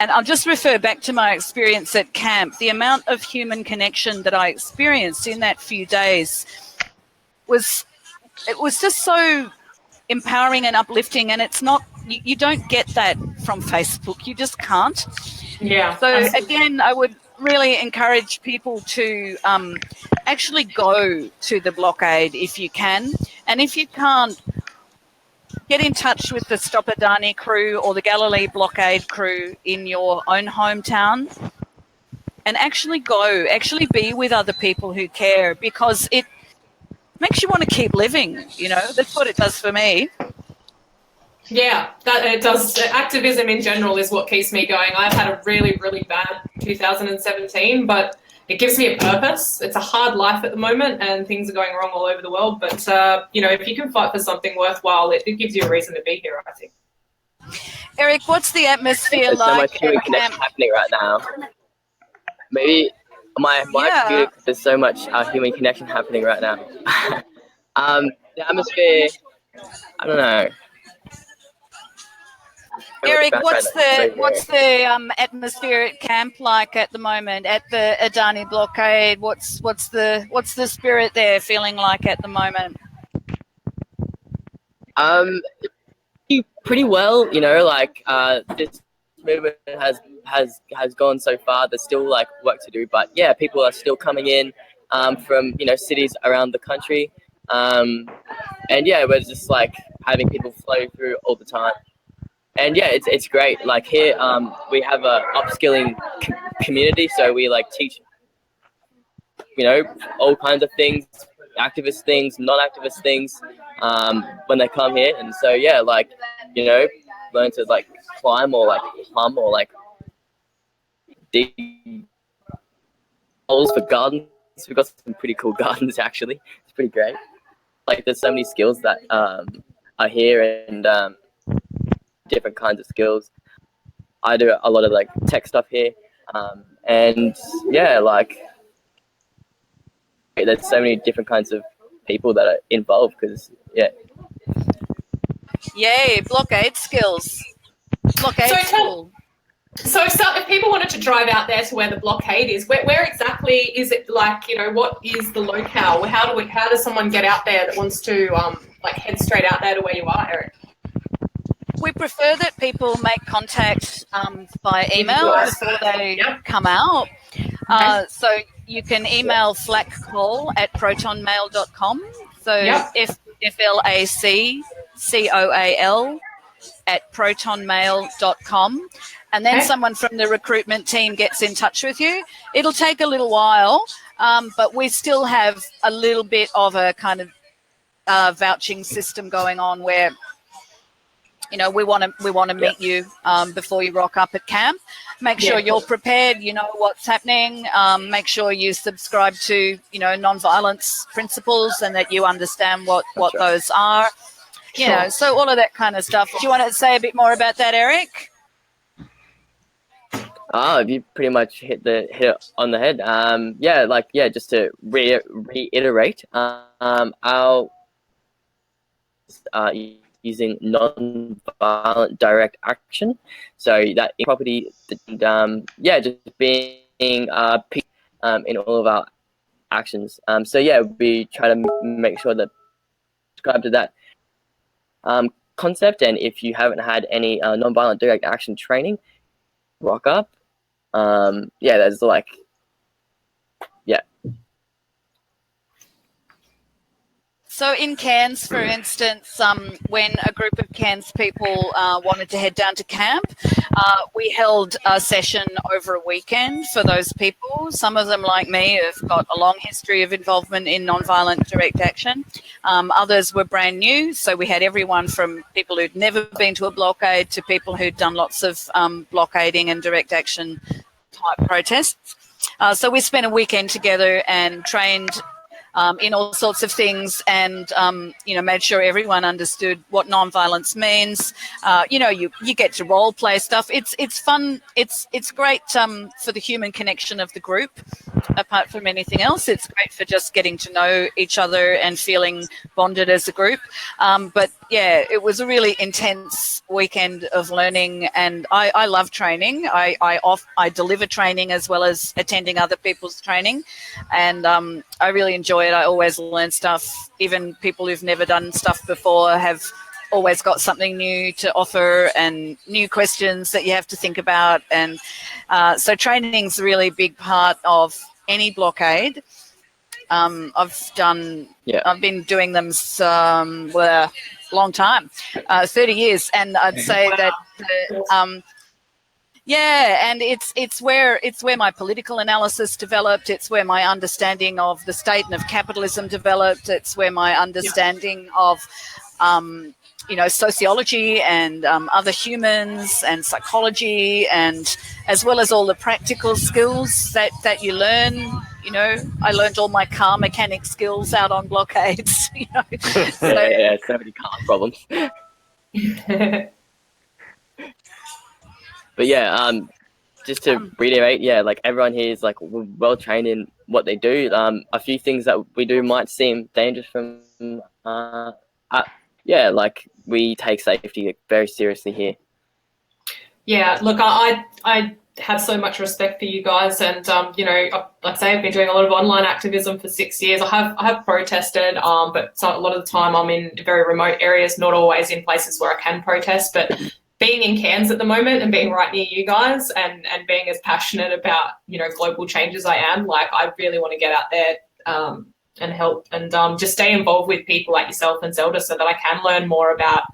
And I'll just refer back to my experience at camp. The amount of human connection that I experienced in that few days was just so empowering and uplifting. And it's not, you don't get that from Facebook. You just can't. Yeah. So again, I would really encourage people to actually go to the blockade if you can. And if you can't, get in touch with the STOPADANI crew or the Galilee blockade crew in your own hometown and actually go, actually be with other people who care, because it makes you want to keep living, you know. That's what it does for me. Yeah, that it does. Activism in general is what keeps me going. I've had a really, really bad 2017, but it gives me a purpose. It's a hard life at the moment and things are going wrong all over the world. But, you know, if you can fight for something worthwhile, it gives you a reason to be here, I think. Eric, what's the atmosphere There's so much like human at connection camp? happening right now. Maybe my computer, there's so much human connection happening right now. The atmosphere, I don't know. Eric, what's the atmosphere at camp like at the moment at the Adani blockade? What's the spirit there feeling like at the moment? Pretty well, you know. Like this movement has gone so far. There's still like work to do, but yeah, people are still coming in from cities around the country, and yeah, we're just like having people flow through all the time. And yeah, it's great. Like here, we have a upskilling community, so we like teach, all kinds of things, activist things, non-activist things, when they come here. And so yeah, like learn to like climb or like plumb or like dig holes for gardens. We've got some pretty cool gardens actually. It's pretty great. Like there's so many skills that are here and different kinds of skills. I do a lot of like tech stuff here, and yeah, like there's so many different kinds of people that are involved because yeah. Yay, blockade skills. Blockade school. So if people wanted to drive out there to where the blockade is, where exactly is it? Like, what is the locale? How does someone get out there that wants to like head straight out there to where you are, Eric? We prefer that people make contact by email before they come out. So you can email flaccoal@protonmail.com. So FLACCOAL@protonmail.com. And then someone from the recruitment team gets in touch with you. It'll take a little while, but we still have a little bit of a kind of vouching system going on where we want to meet you before you rock up at camp. Make sure you're prepared. You know what's happening. Make sure you subscribe to non-violence principles and that you understand what those are. So all of that kind of stuff. Do you want to say a bit more about that, Eric? You pretty much hit it on the head. Just to reiterate, our using non-violent direct action, so that property, just being peace in all of our actions. We try to make sure that subscribe to that concept. And if you haven't had any non-violent direct action training, rock up. There's like, So in Cairns, for instance, when a group of Cairns people wanted to head down to camp, we held a session over a weekend for those people. Some of them, like me, have got a long history of involvement in non-violent direct action. Others were brand new, so we had everyone from people who'd never been to a blockade to people who'd done lots of blockading and direct action type protests. So we spent a weekend together and trained in all sorts of things, and made sure everyone understood what non-violence means. You get to role play stuff. It's fun. It's great for the human connection of the group. Apart from anything else, it's great for just getting to know each other and feeling bonded as a group. But yeah, it was a really intense weekend of learning, and I love training. I deliver training as well as attending other people's training, and I really enjoy it. I always learn stuff. Even people who've never done stuff before have always got something new to offer and new questions that you have to think about. And so training's a really big part of any blockade. I've been doing them a long time, 30 years, and I'd say that and it's where my political analysis developed. It's where my understanding of the state and of capitalism developed. It's where my understanding of sociology and other humans and psychology, and as well as all the practical skills that you learn. I learned all my car mechanic skills out on blockades. So many car problems. But just to reiterate, like everyone here is like well trained in what they do. A few things that we do might seem dangerous from, like we take safety very seriously here. Yeah, look, I have so much respect for you guys, and like I say, I've been doing a lot of online activism for 6 years. I have protested, but a lot of the time I'm in very remote areas, not always in places where I can protest. But being in Cairns at the moment and being right near you guys, and being as passionate about global change as I am, like I really want to get out there and help, and just stay involved with people like yourself and Zelda, so that I can learn more about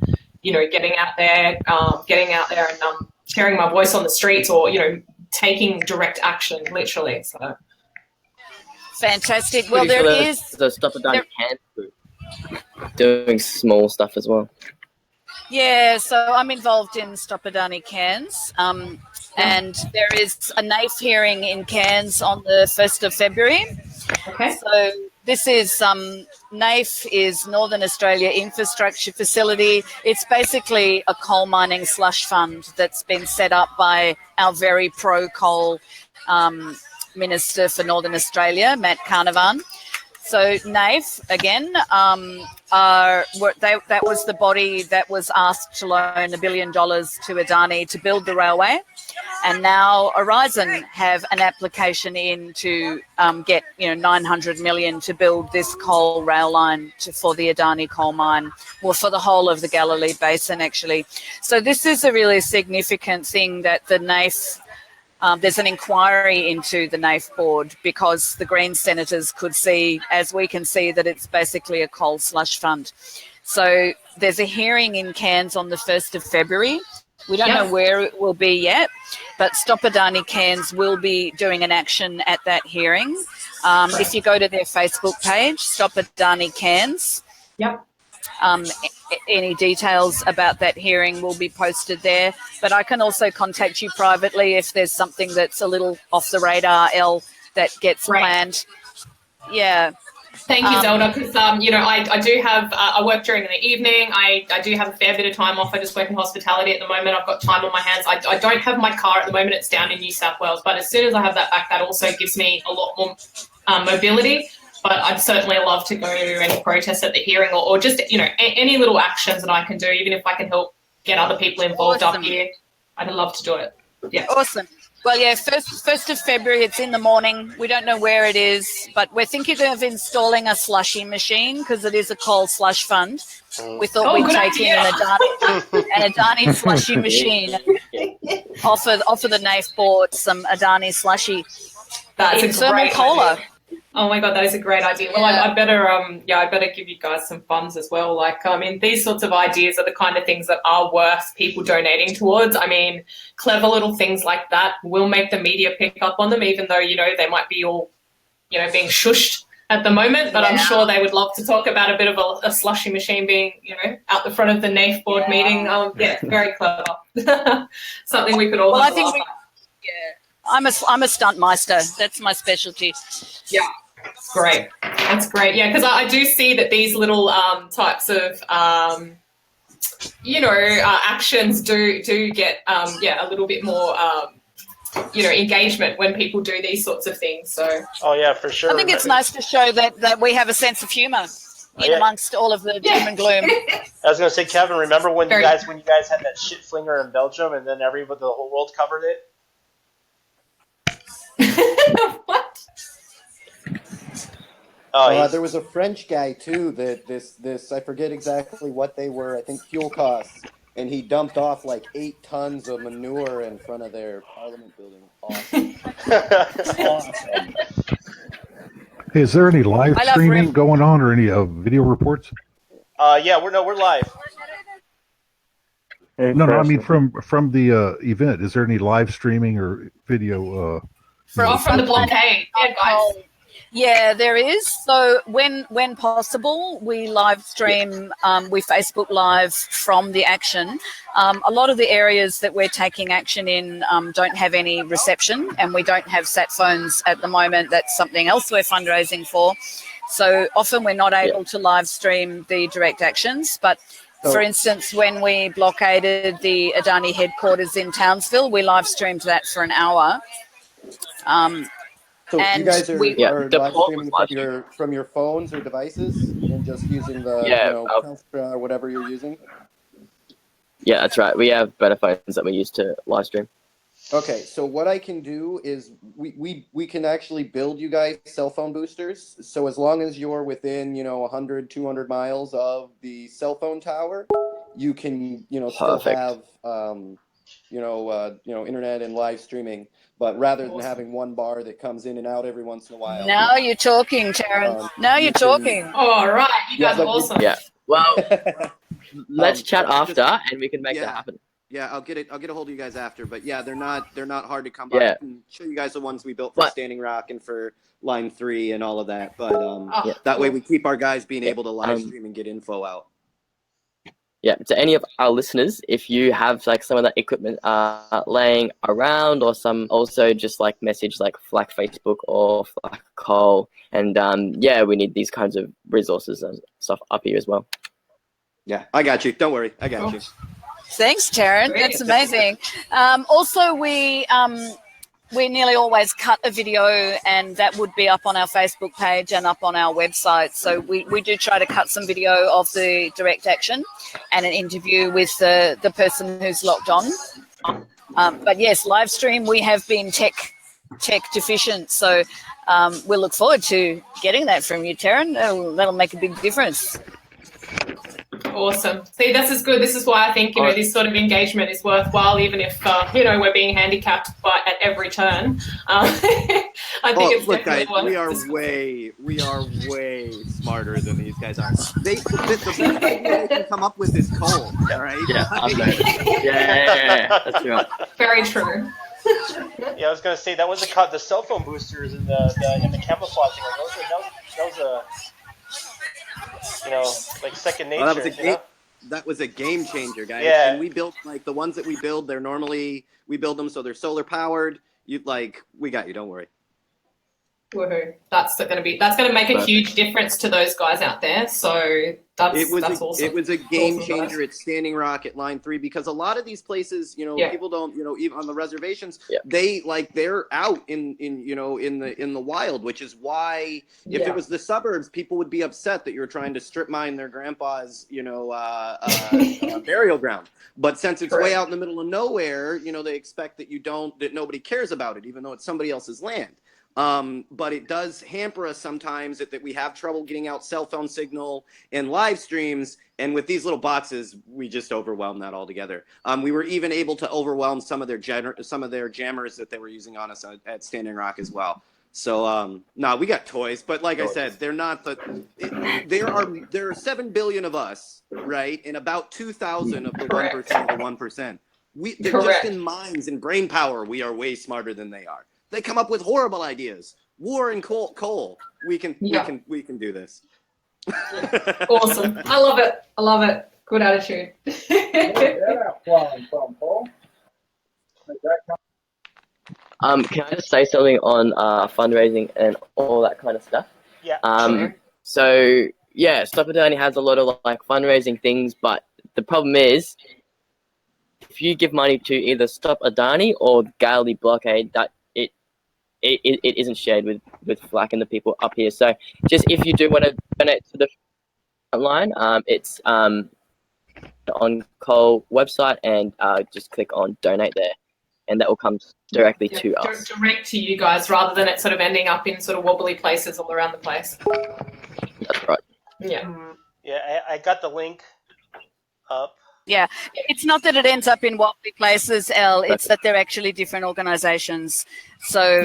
getting out there and sharing my voice on the streets, or taking direct action, literally. So fantastic. Well, there is the STOPADANI Cairns group doing small stuff as well. Yeah, so I'm involved in STOPADANI Cairns, and there is a NAIF hearing in Cairns on the 1st of February. Okay. So this is NAIF is Northern Australia Infrastructure Facility. It's basically a coal mining slush fund that's been set up by our very pro-coal Minister for Northern Australia, Matt Carnarvon. So NAIF, again, that was the body that was asked to loan $1 billion to Adani to build the railway. And now Horizon have an application in to get $900 million to build this coal rail line for the Adani coal mine, or for the whole of the Galilee Basin, actually. So this is a really significant thing that the NAIF, there's an inquiry into the NAIF board, because the Greens senators could see, as we can see, that it's basically a coal slush fund. So there's a hearing in Cairns on the 1st of February. We don't know where it will be yet, but STOPADANI Cairns will be doing an action at that hearing. If you go to their Facebook page, STOPADANI Cairns, any details about that hearing will be posted there. But I can also contact you privately if there's something that's a little off the radar, that gets planned. Yeah. Thank you, Zelda, because I do have I work during the evening. I do have a fair bit of time off. I just work in hospitality at the moment. I've got time on my hands. I don't have my car at the moment. It's down in New South Wales. But as soon as I have that back, that also gives me a lot more mobility. But I'd certainly love to go to any protest at the hearing, or just any little actions that I can do, even if I can help get other people involved up here. I'd love to do it. Yeah. Awesome. Well, yeah, 1st of February, it's in the morning. We don't know where it is, but we're thinking of installing a slushy machine, because it is a coal slush fund. We thought we'd take in an Adani slushy machine and offer the NAIF board some Adani slushy. That's in a thermal great cola. idea. Oh my God, that is a great idea. Well, I better give you guys some funds as well. Like, I mean, these sorts of ideas are the kind of things that are worth people donating towards. I mean, clever little things like that will make the media pick up on them, even though, they might be all, being shushed at the moment. But I'm sure they would love to talk about a bit of a slushy machine being, out the front of the NAIF board meeting. Very clever. Something we could all. Well, I think I'm a stunt meister. That's my specialty. Yeah. Great. That's great. Yeah, because I do see that these little types of, actions do get, a little bit more, engagement when people do these sorts of things. So. Oh yeah, for sure. I think it's nice to show that we have a sense of humour amongst all of the doom and gloom. I was going to say, Kevin, remember when you guys had that shit flinger in Belgium, and then the whole world covered it? What? Oh, There was a French guy too that this I forget exactly what they were. I think fuel costs, and he dumped off like 8 tons of manure in front of their Parliament building. Awesome. Awesome. Hey, is there any live I love streaming going on or any video reports? Yeah, we're live. No, I mean Interesting. from the event. Is there any live streaming or video? From the blockade. Yeah, guys. Yeah, there is. So when possible, we live stream, we Facebook Live from the action. A lot of the areas that we're taking action in don't have any reception, and we don't have sat phones at the moment. That's something else we're fundraising for. So often we're not able to live stream the direct actions, but for instance, when we blockaded the Adani headquarters in Townsville, we live streamed that for an hour. So and you guys are, we, are live streaming from your phones or devices and just using the Telstra or whatever you're using? Yeah, that's right. We have better phones that we use to live stream. Okay, so what I can do is we can actually build you guys cell phone boosters. So as long as you're within, 100, 200 miles of the cell phone tower, you can, still have, internet and live streaming. But rather than having one bar that comes in and out every once in a while. now you're talking, Taryn. Now you're talking. All right, you guys are awesome. Yeah. Well, let's chat after, and we can make that happen. Yeah, I'll get a hold of you guys after. But yeah, they're not hard to come by. Yeah. I can show you guys the ones we built for Standing Rock and for Line 3 and all of that. But that way we keep our guys being able to live stream and get info out. Yeah, to any of our listeners, if you have like some of that equipment laying around, or some also just like message like Flack Facebook or Flack Coal, and we need these kinds of resources and stuff up here as well. Yeah, I got you. Don't worry, I got you. Thanks, Taryn. That's amazing. Also, we nearly always cut a video, and that would be up on our Facebook page and up on our website. So we do try to cut some video of the direct action and an interview with the person who's locked on. But yes, live stream, we have been tech deficient. So we'll look forward to getting that from you, Taryn. That'll make a big difference. Awesome. See, this is good. This is why I think, this sort of engagement is worthwhile, even if, we're being handicapped at every turn. I think it's look, definitely guys, we are way smarter than these guys are. The best idea they can come up with is coal, all right? Yeah, that's true. Very true. Yeah, I was gonna say that was the cell phone boosters and the camouflaging. That was a like second nature. That was a game changer, guys. Yeah. And we built the ones that we build. We build them so they're solar powered. We got you. Don't worry. Woohoo! That's gonna make a huge difference to those guys out there. So that's awesome. It was a game changer at Standing Rock at Line 3, because a lot of these places, people don't, even on the reservations, they're out in the wild, which is why if it was the suburbs, people would be upset that you're trying to strip mine their grandpa's, burial ground. But since it's way out in the middle of nowhere, they expect that nobody cares about it, even though it's somebody else's land. But it does hamper us sometimes that we have trouble getting out cell phone signal and live streams. And with these little boxes, we just overwhelm that altogether. We were even able to overwhelm some of their jammers that they were using on us at Standing Rock as well. So, we got toys, but like I said, they're not there are 7 billion of us, right? And about 2,000 of the 1% of the 1%. They're just in minds and brain power. We are way smarter than they are. They come up with horrible ideas. War and coal. We can do this. Awesome. I love it. Good attitude. Can I just say something on fundraising and all that kind of stuff? Yeah. Sure. So yeah, STOPADANI has a lot of fundraising things, but the problem is, if you give money to either STOPADANI or Galilee Blockade, that it isn't shared with Flack and the people up here. So just if you do want to donate to the front line, it's on Coal website, and just click on donate there. and that will come directly to us. Direct to you guys, rather than it sort of ending up in sort of wobbly places all around the place. That's right. Yeah. Yeah, I got the link up. Yeah, it's not that it ends up in wobbly places, Elle. It's that they're actually different organisations. So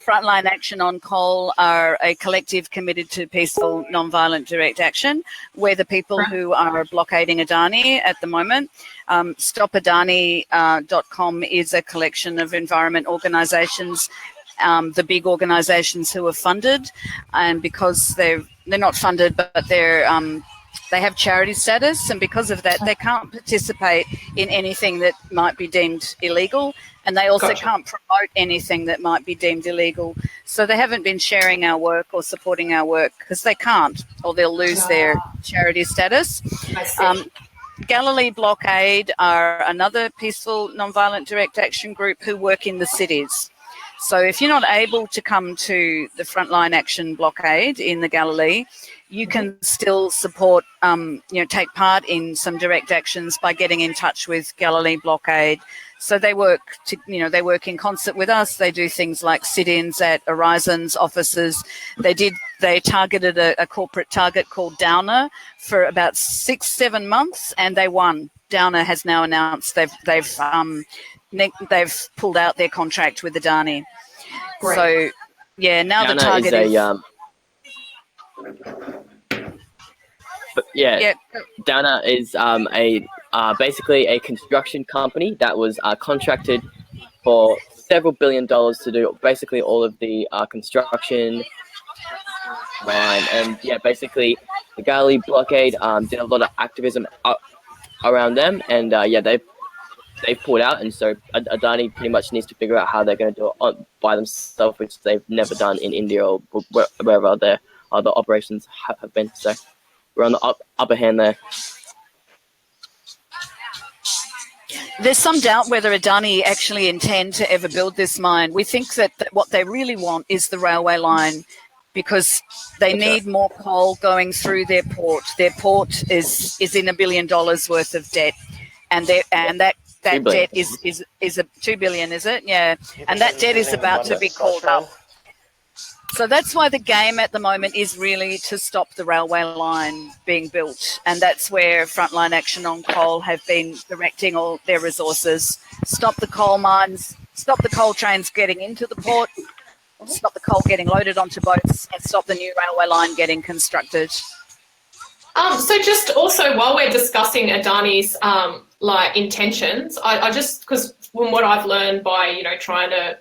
Frontline Action on Coal are a collective committed to peaceful, non-violent direct action. We're the people who are blockading Adani at the moment. STOPADANI.com is a collection of environment organisations, the big organisations who are funded, and because they're not funded, but they have charity status, and because of that, they can't participate in anything that might be deemed illegal, and they also can't promote anything that might be deemed illegal. So they haven't been sharing our work or supporting our work because they can't, or they'll lose their charity status. Galilee Blockade are another peaceful, non-violent direct action group who work in the cities. So if you're not able to come to the Frontline Action Blockade in the Galilee, you can still support, take part in some direct actions by getting in touch with Galilee Blockade. So they work in concert with us. They do things like sit-ins at Horizon's offices. They targeted a corporate target called Downer for about 6-7 months, and they won. Downer has now announced they've pulled out their contract with Adani. Great. So, yeah, now Downer the target Downer is basically a construction company that was contracted for several $1 billion to do basically all of the construction line. And basically the Galilee blockade did a lot of activism around them, and they've pulled out, and so Adani pretty much needs to figure out how they're going to do it by themselves, which they've never done in India or wherever their other operations have been. So we're on the upper hand there. There's some doubt whether Adani actually intend to ever build this mine. We think that what they really want is the railway line, because they need more coal going through their port. Their port is in $1 billion worth of debt, and that debt is a $2 billion, is it? Yeah, and that debt is about to be called up. So that's why the game at the moment is really to stop the railway line being built, and that's where Frontline Action on Coal have been directing all their resources. Stop the coal mines, stop the coal trains getting into the port, stop the coal getting loaded onto boats, and stop the new railway line getting constructed. So just also while we're discussing Adani's intentions, I just, because from what I've learned by trying to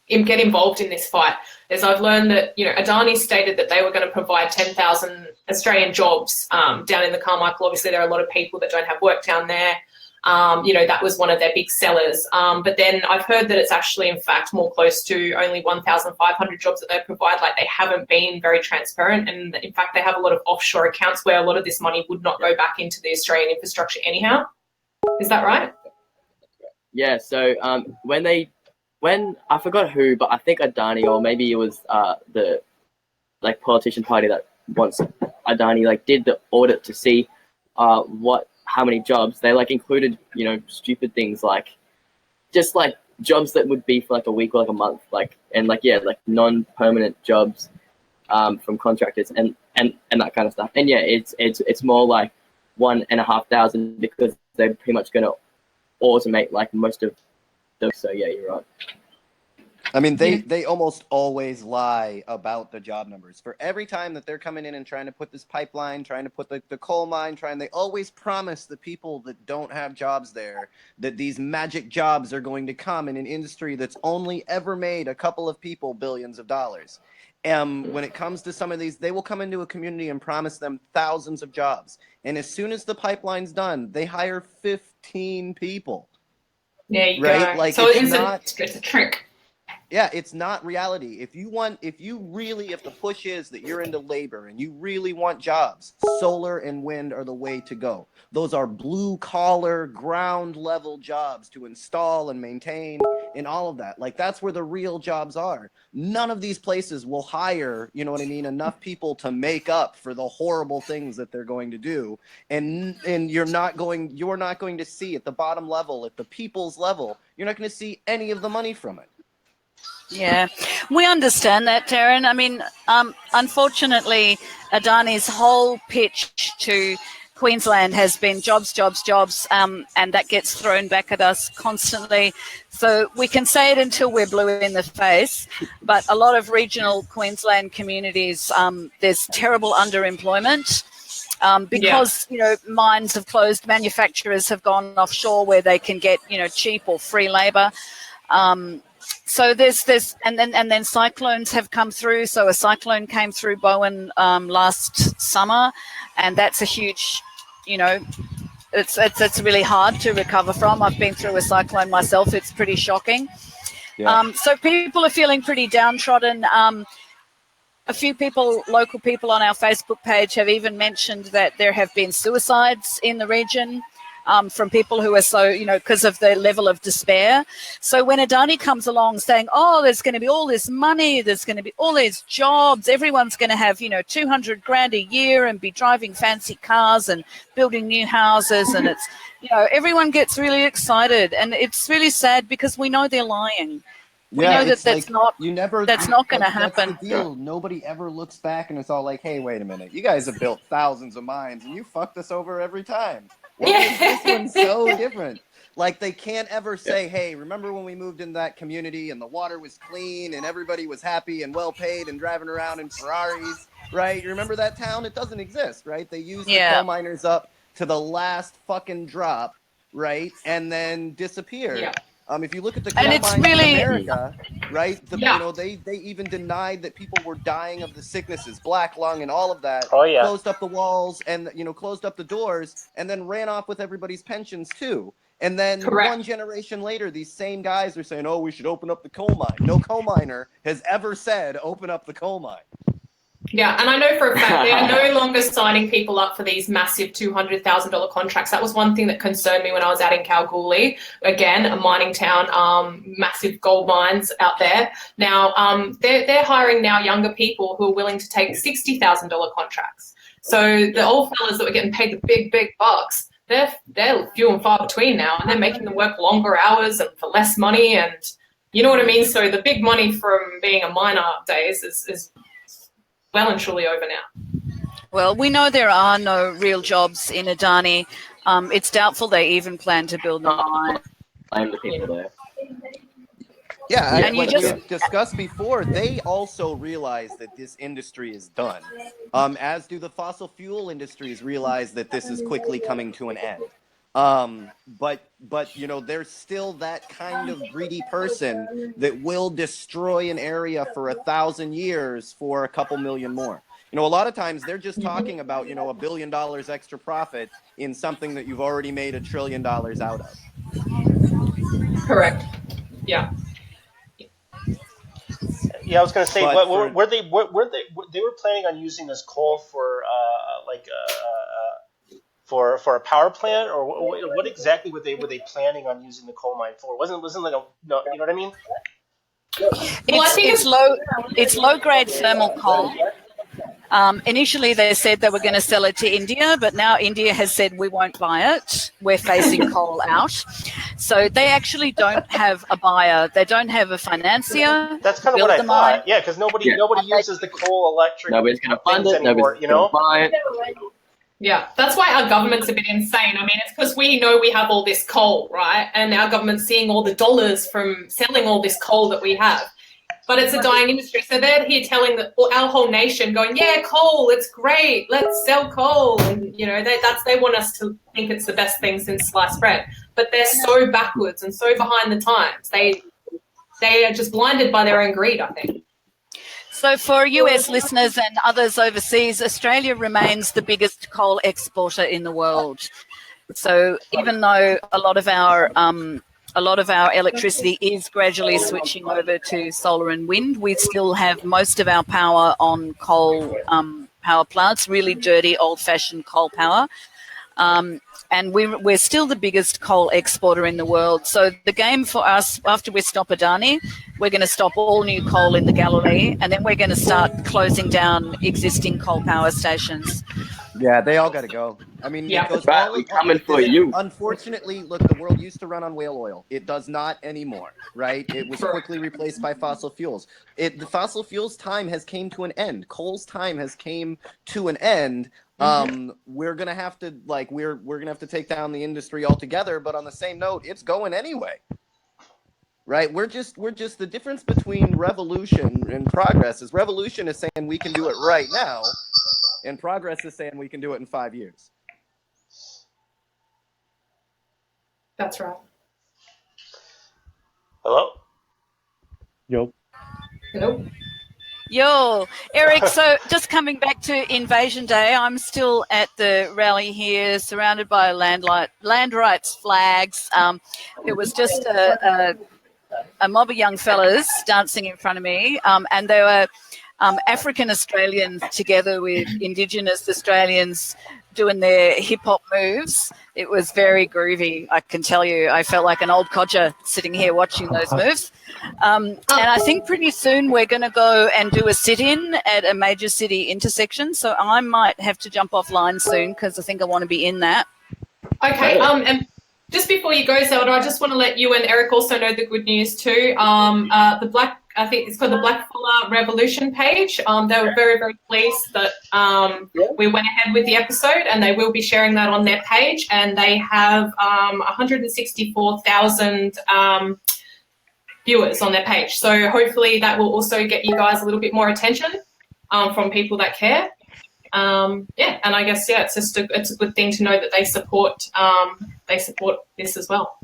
get involved in this fight, is I've learned that Adani stated that they were going to provide 10,000 Australian jobs down in the Carmichael. Obviously, there are a lot of people that don't have work down there. That was one of their big sellers. But then I've heard that it's actually, in fact, more close to only 1,500 jobs that they provide. Like, they haven't been very transparent. And in fact, they have a lot of offshore accounts where a lot of this money would not go back into the Australian infrastructure anyhow. Is that right? Yeah, so when I forgot who, but I think Adani, or maybe it was the politician party that once Adani did the audit to see how many jobs they included, stupid things just jobs that would be for a week or a month, non-permanent jobs from contractors and that kind of stuff. And it's more like 1,500 because they're pretty much going to automate most of those. So yeah, you're right. I mean, they almost always lie about the job numbers. For every time that they're coming in and trying to put this pipeline, trying to put the coal mine, they always promise the people that don't have jobs there that these magic jobs are going to come in an industry that's only ever made a couple of people billions of dollars. When it comes to some of these, they will come into a community and promise them thousands of jobs. And as soon as the pipeline's done, they hire 15 people. There you right? go. So it's a trick. Yeah, it's not reality. If the push is that you're into labor and you really want jobs, solar and wind are the way to go. Those are blue collar, ground level jobs to install and maintain and all of that. Like, that's where the real jobs are. None of these places will hire, you know what I mean, enough people to make up for the horrible things that they're going to do. And you're not going to see at the bottom level, at the people's level, you're not going to see any of the money from it. Yeah, we understand that, Darren. I mean, unfortunately, Adani's whole pitch to Queensland has been jobs, jobs, jobs, and that gets thrown back at us constantly. So we can say it until we're blue in the face, but a lot of regional Queensland communities, there's terrible underemployment. Because, you know, mines have closed, manufacturers have gone offshore where they can get, you know, cheap or free labour. So there's and then cyclones have come through. So a cyclone came through Bowen last summer, and that's a huge, you know, it's really hard to recover from. I've been through a cyclone myself. It's pretty shocking. Yeah. So people are feeling pretty downtrodden. A few people, local people on our Facebook page, have even mentioned that there have been suicides in the region. From people who are so, you know, because of the level of despair. So when Adani comes along saying, oh, there's going to be all this money, there's going to be all these jobs, everyone's going to have, you know, 200 grand a year and be driving fancy cars and building new houses. And it's, you know, everyone gets really excited. And it's really sad because we know they're lying. We know that that's not going to happen. That's the deal. Nobody ever looks back and it's all like, hey, wait a minute. You guys have built thousands of mines and you fucked us over every time. What makes this one so different? Like, they can't ever say, hey, remember when we moved in that community and the water was clean and everybody was happy and well paid and driving around in Ferraris, right? You remember that town? It doesn't exist, right? They used the coal miners up to the last fucking drop, right? And then disappeared. Yeah. If you look at the coal mines in America, right? You know, they even denied that people were dying of the sicknesses, black lung and all of that. Oh, yeah. Closed up the walls and, you know, closed up the doors and then ran off with everybody's pensions too. And then one generation later, these same guys are saying, oh, we should open up the coal mine. No coal miner has ever said, open up the coal mine. Yeah, and I know for a fact they are no longer signing people up for these massive $200,000 contracts. That was one thing that concerned me when I was out in Kalgoorlie. Again, a mining town, massive gold mines out there. Now, they're hiring now younger people who are willing to take $60,000 contracts. So the old fellas that were getting paid the big, big bucks, they're few and far between now, and they're making them work longer hours and for less money, and you know what I mean? So the big money from being a miner days is well and truly over now. Well, we know there are no real jobs in Adani. It's doubtful they even plan to build a mine. Blame the people there. Yeah, and like we discussed before, they also realize that this industry is done, as do the fossil fuel industries realize that this is quickly coming to an end. But you know, there's still that kind of greedy person that will destroy an area for 1,000 years for a couple million more. You know, a lot of times they're just talking about, you know, $1 billion extra profit in something that you've already made $1 trillion out of. Correct. Yeah. Yeah, I was going to say, they were planning on using this coal for for a power plant, or what exactly were they planning on using the coal mine for? Wasn't like a, no, you know what I mean? It's low grade thermal coal. Initially, they said they were going to sell it to India, but now India has said we won't buy it. We're phasing coal out. So they actually don't have a buyer. They don't have a financier. That's kind of what I thought. Yeah, because nobody uses the coal electric. Nobody's going to fund it. Anymore, Nobody's going to buy it. Yeah, that's why our government's a bit insane. I mean, it's because we know we have all this coal, right? And our government's seeing all the dollars from selling all this coal that we have. But it's a dying industry. So they're here telling our whole nation, going, yeah, coal, it's great. Let's sell coal. And, you know, they want us to think it's the best thing since sliced bread. But they're so backwards and so behind the times. They are just blinded by their own greed, I think. So for US listeners and others overseas, Australia remains the biggest coal exporter in the world. So even though a lot of our a lot of our electricity is gradually switching over to solar and wind. We still have most of our power on coal power plants, really dirty, old-fashioned coal power. And we're still the biggest coal exporter in the world. So the game for us, after we stop Adani, we're going to stop all new coal in the Galilee, and then we're going to start closing down existing coal power stations. Yeah, they all got to go. I mean, Yeah, because right, all we of coming for you. Unfortunately, look, the world used to run on whale oil. It does not anymore, right? It was quickly replaced by fossil fuels. The fossil fuels time has came to an end. Coal's time has came to an end. We're gonna have to we're gonna have to take down the industry altogether. But on the same note, it's going anyway. Right, we're just the difference between revolution and progress is revolution is saying we can do it right now, and progress is saying we can do it in 5 years. That's right. Hello? Yo. Hello? Yo, Eric, so just coming back to Invasion Day, I'm still at the rally here, surrounded by land rights flags. There was just a mob of young fellas dancing in front of me, and they were African Australians together with Indigenous Australians doing their hip-hop moves. It was very groovy, I can tell you. I felt like an old codger sitting here watching those moves. And I think pretty soon we're going to go and do a sit-in at a major city intersection, so I might have to jump offline soon because I think I want to be in that. Okay, and just before you go, Zelda, I just want to let you and Eric also know the good news too. I think it's called the Black Fuller Revolution page. They were very, very pleased that we went ahead with the episode, and they will be sharing that on their page. And they have 164,000 viewers on their page. So hopefully that will also get you guys a little bit more attention from people that care. And I guess it's just it's a good thing to know that they support this as well.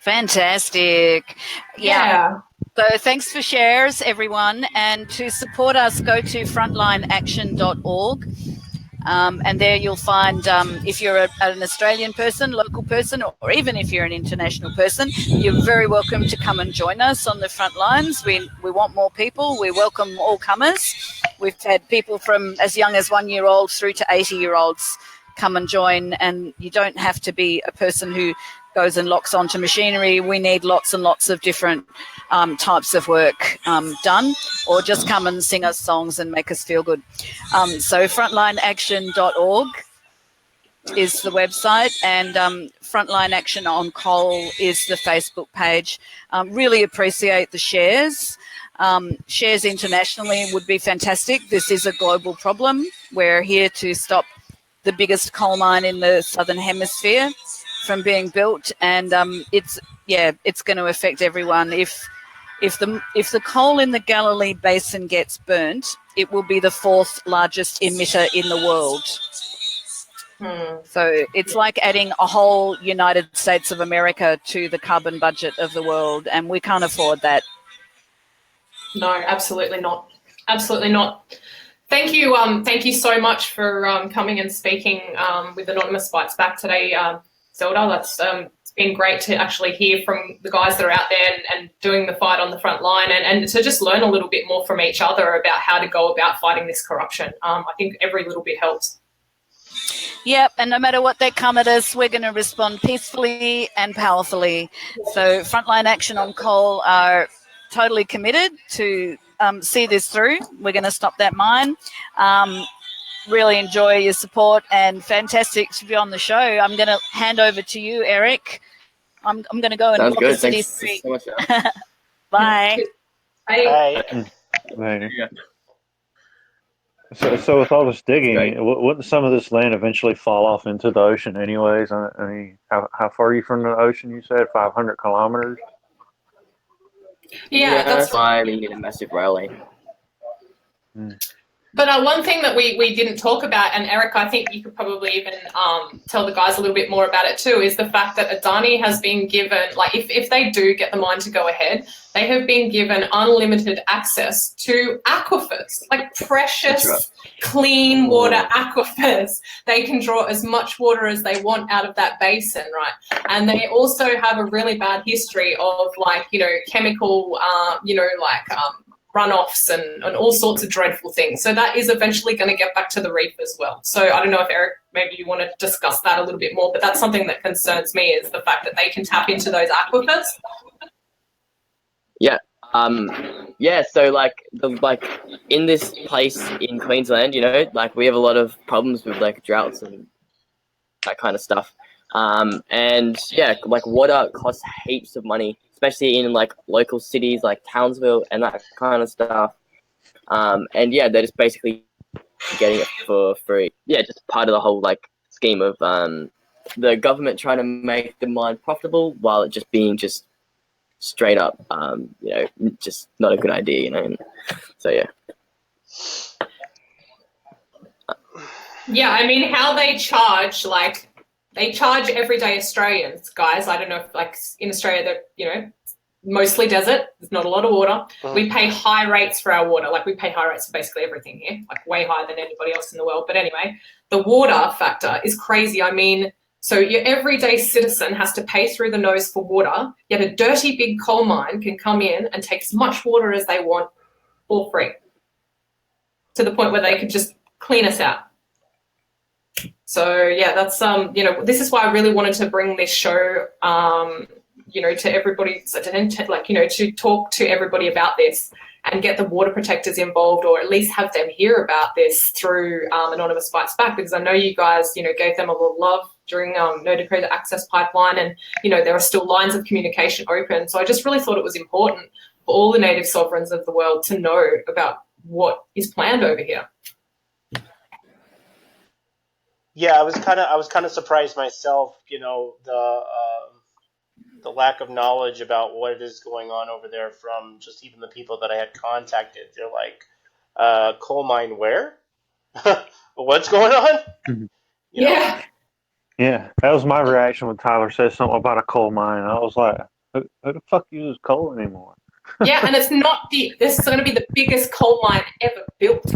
Fantastic. Yeah. So thanks for shares, everyone. And to support us, go to frontlineaction.org. And there you'll find, if you're an Australian person, local person, or even if you're an international person, you're very welcome to come and join us on the front lines. We want more people. We welcome all comers. We've had people from as young as 1 year old through to 80-year-olds come and join, and you don't have to be a person who goes and locks onto machinery. We need lots and lots of different types of work done, or just come and sing us songs and make us feel good. So frontlineaction.org is the website, and Frontline Action on Coal is the Facebook page. Really appreciate the shares. Shares internationally would be fantastic. This is a global problem. We're here to stop the biggest coal mine in the Southern Hemisphere from being built, and it's going to affect everyone. If the coal in the Galilee Basin gets burnt, it will be the 4th largest emitter in the world. So it's like adding a whole United States of America to the carbon budget of the world, and we can't afford that. No, absolutely not. Absolutely not. Thank you so much for coming and speaking with Anonymous Bites Back today, Zelda. That's it's been great to actually hear from the guys that are out there and doing the fight on the front line, and to just learn a little bit more from each other about how to go about fighting this corruption. I think every little bit helps. Yep, and no matter what they come at us, we're going to respond peacefully and powerfully. So Frontline Action on Coal are totally committed to see this through. We're going to stop that mine. Really enjoy your support, and fantastic to be on the show. I'm going to hand over to you, Eric. I'm going to go and walk the city street. So much, Bye. Bye. So with all this digging, wouldn't some of this land eventually fall off into the ocean anyways? I mean, how far are you from the ocean, you said? 500 kilometers? Yeah, that's why we need a massive railway. But one thing that we didn't talk about, and Eric, I think you could probably even tell the guys a little bit more about it too, is the fact that Adani has been given, like if they do get the mine to go ahead, they have been given unlimited access to aquifers, like precious, clean water aquifers. They can draw as much water as they want out of that basin, right? And they also have a really bad history of chemical, runoffs and all sorts of dreadful things. So that is eventually going to get back to the reef as well. So I don't know if Eric, maybe you want to discuss that a little bit more, but that's something that concerns me, is the fact that they can tap into those aquifers. Yeah. So in this place in Queensland, we have a lot of problems with droughts and that kind of stuff. Water costs heaps of money, especially in local cities like Townsville and that kind of stuff. They're just basically getting it for free. Yeah, just part of the whole scheme of the government trying to make the mine profitable while it just being just straight up, just not a good idea, So yeah. Yeah, I mean, how they charge, they charge everyday Australians, guys. I don't know if in Australia they're, mostly desert. There's not a lot of water. We pay high rates for our water. We pay high rates for basically everything here, way higher than anybody else in the world. But anyway, the water factor is crazy. I mean, so your everyday citizen has to pay through the nose for water, yet a dirty big coal mine can come in and take as much water as they want for free, to the point where they could just clean us out. So yeah, that's this is why I really wanted to bring this show, to everybody, to talk to everybody about this and get the water protectors involved, or at least have them hear about this through Anonymous Fights Back, because I know you guys, gave them a lot of love during No Dakota Access Pipeline, and there are still lines of communication open. So I just really thought it was important for all the native sovereigns of the world to know about what is planned over here. Yeah, I was kind of surprised myself, the lack of knowledge about what is going on over there from just even the people that I had contacted. They're like, coal mine where? What's going on? Yeah. Yeah, that was my reaction when Tyler said something about a coal mine. I was like, who the fuck uses coal anymore? Yeah, and it's not this is going to be the biggest coal mine ever built, if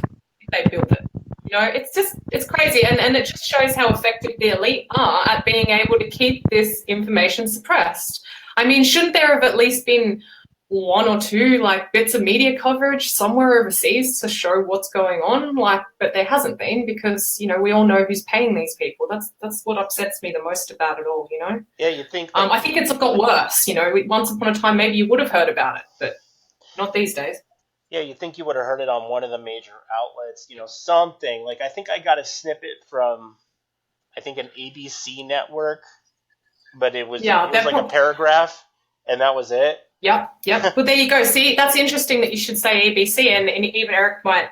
they built it. It's crazy, and it just shows how effective the elite are at being able to keep this information suppressed. I mean, shouldn't there have at least been one or two bits of media coverage somewhere overseas to show what's going on? But there hasn't been, because we all know who's paying these people. That's what upsets me the most about it all. Yeah, you think? I think it's got worse. Once upon a time, maybe you would have heard about it, but not these days. Yeah, you think you would have heard it on one of the major outlets, something. I think I got a snippet from, an ABC network, but it was a paragraph, and that was it. Yep. Well, there you go. See, that's interesting that you should say ABC, and even Eric might,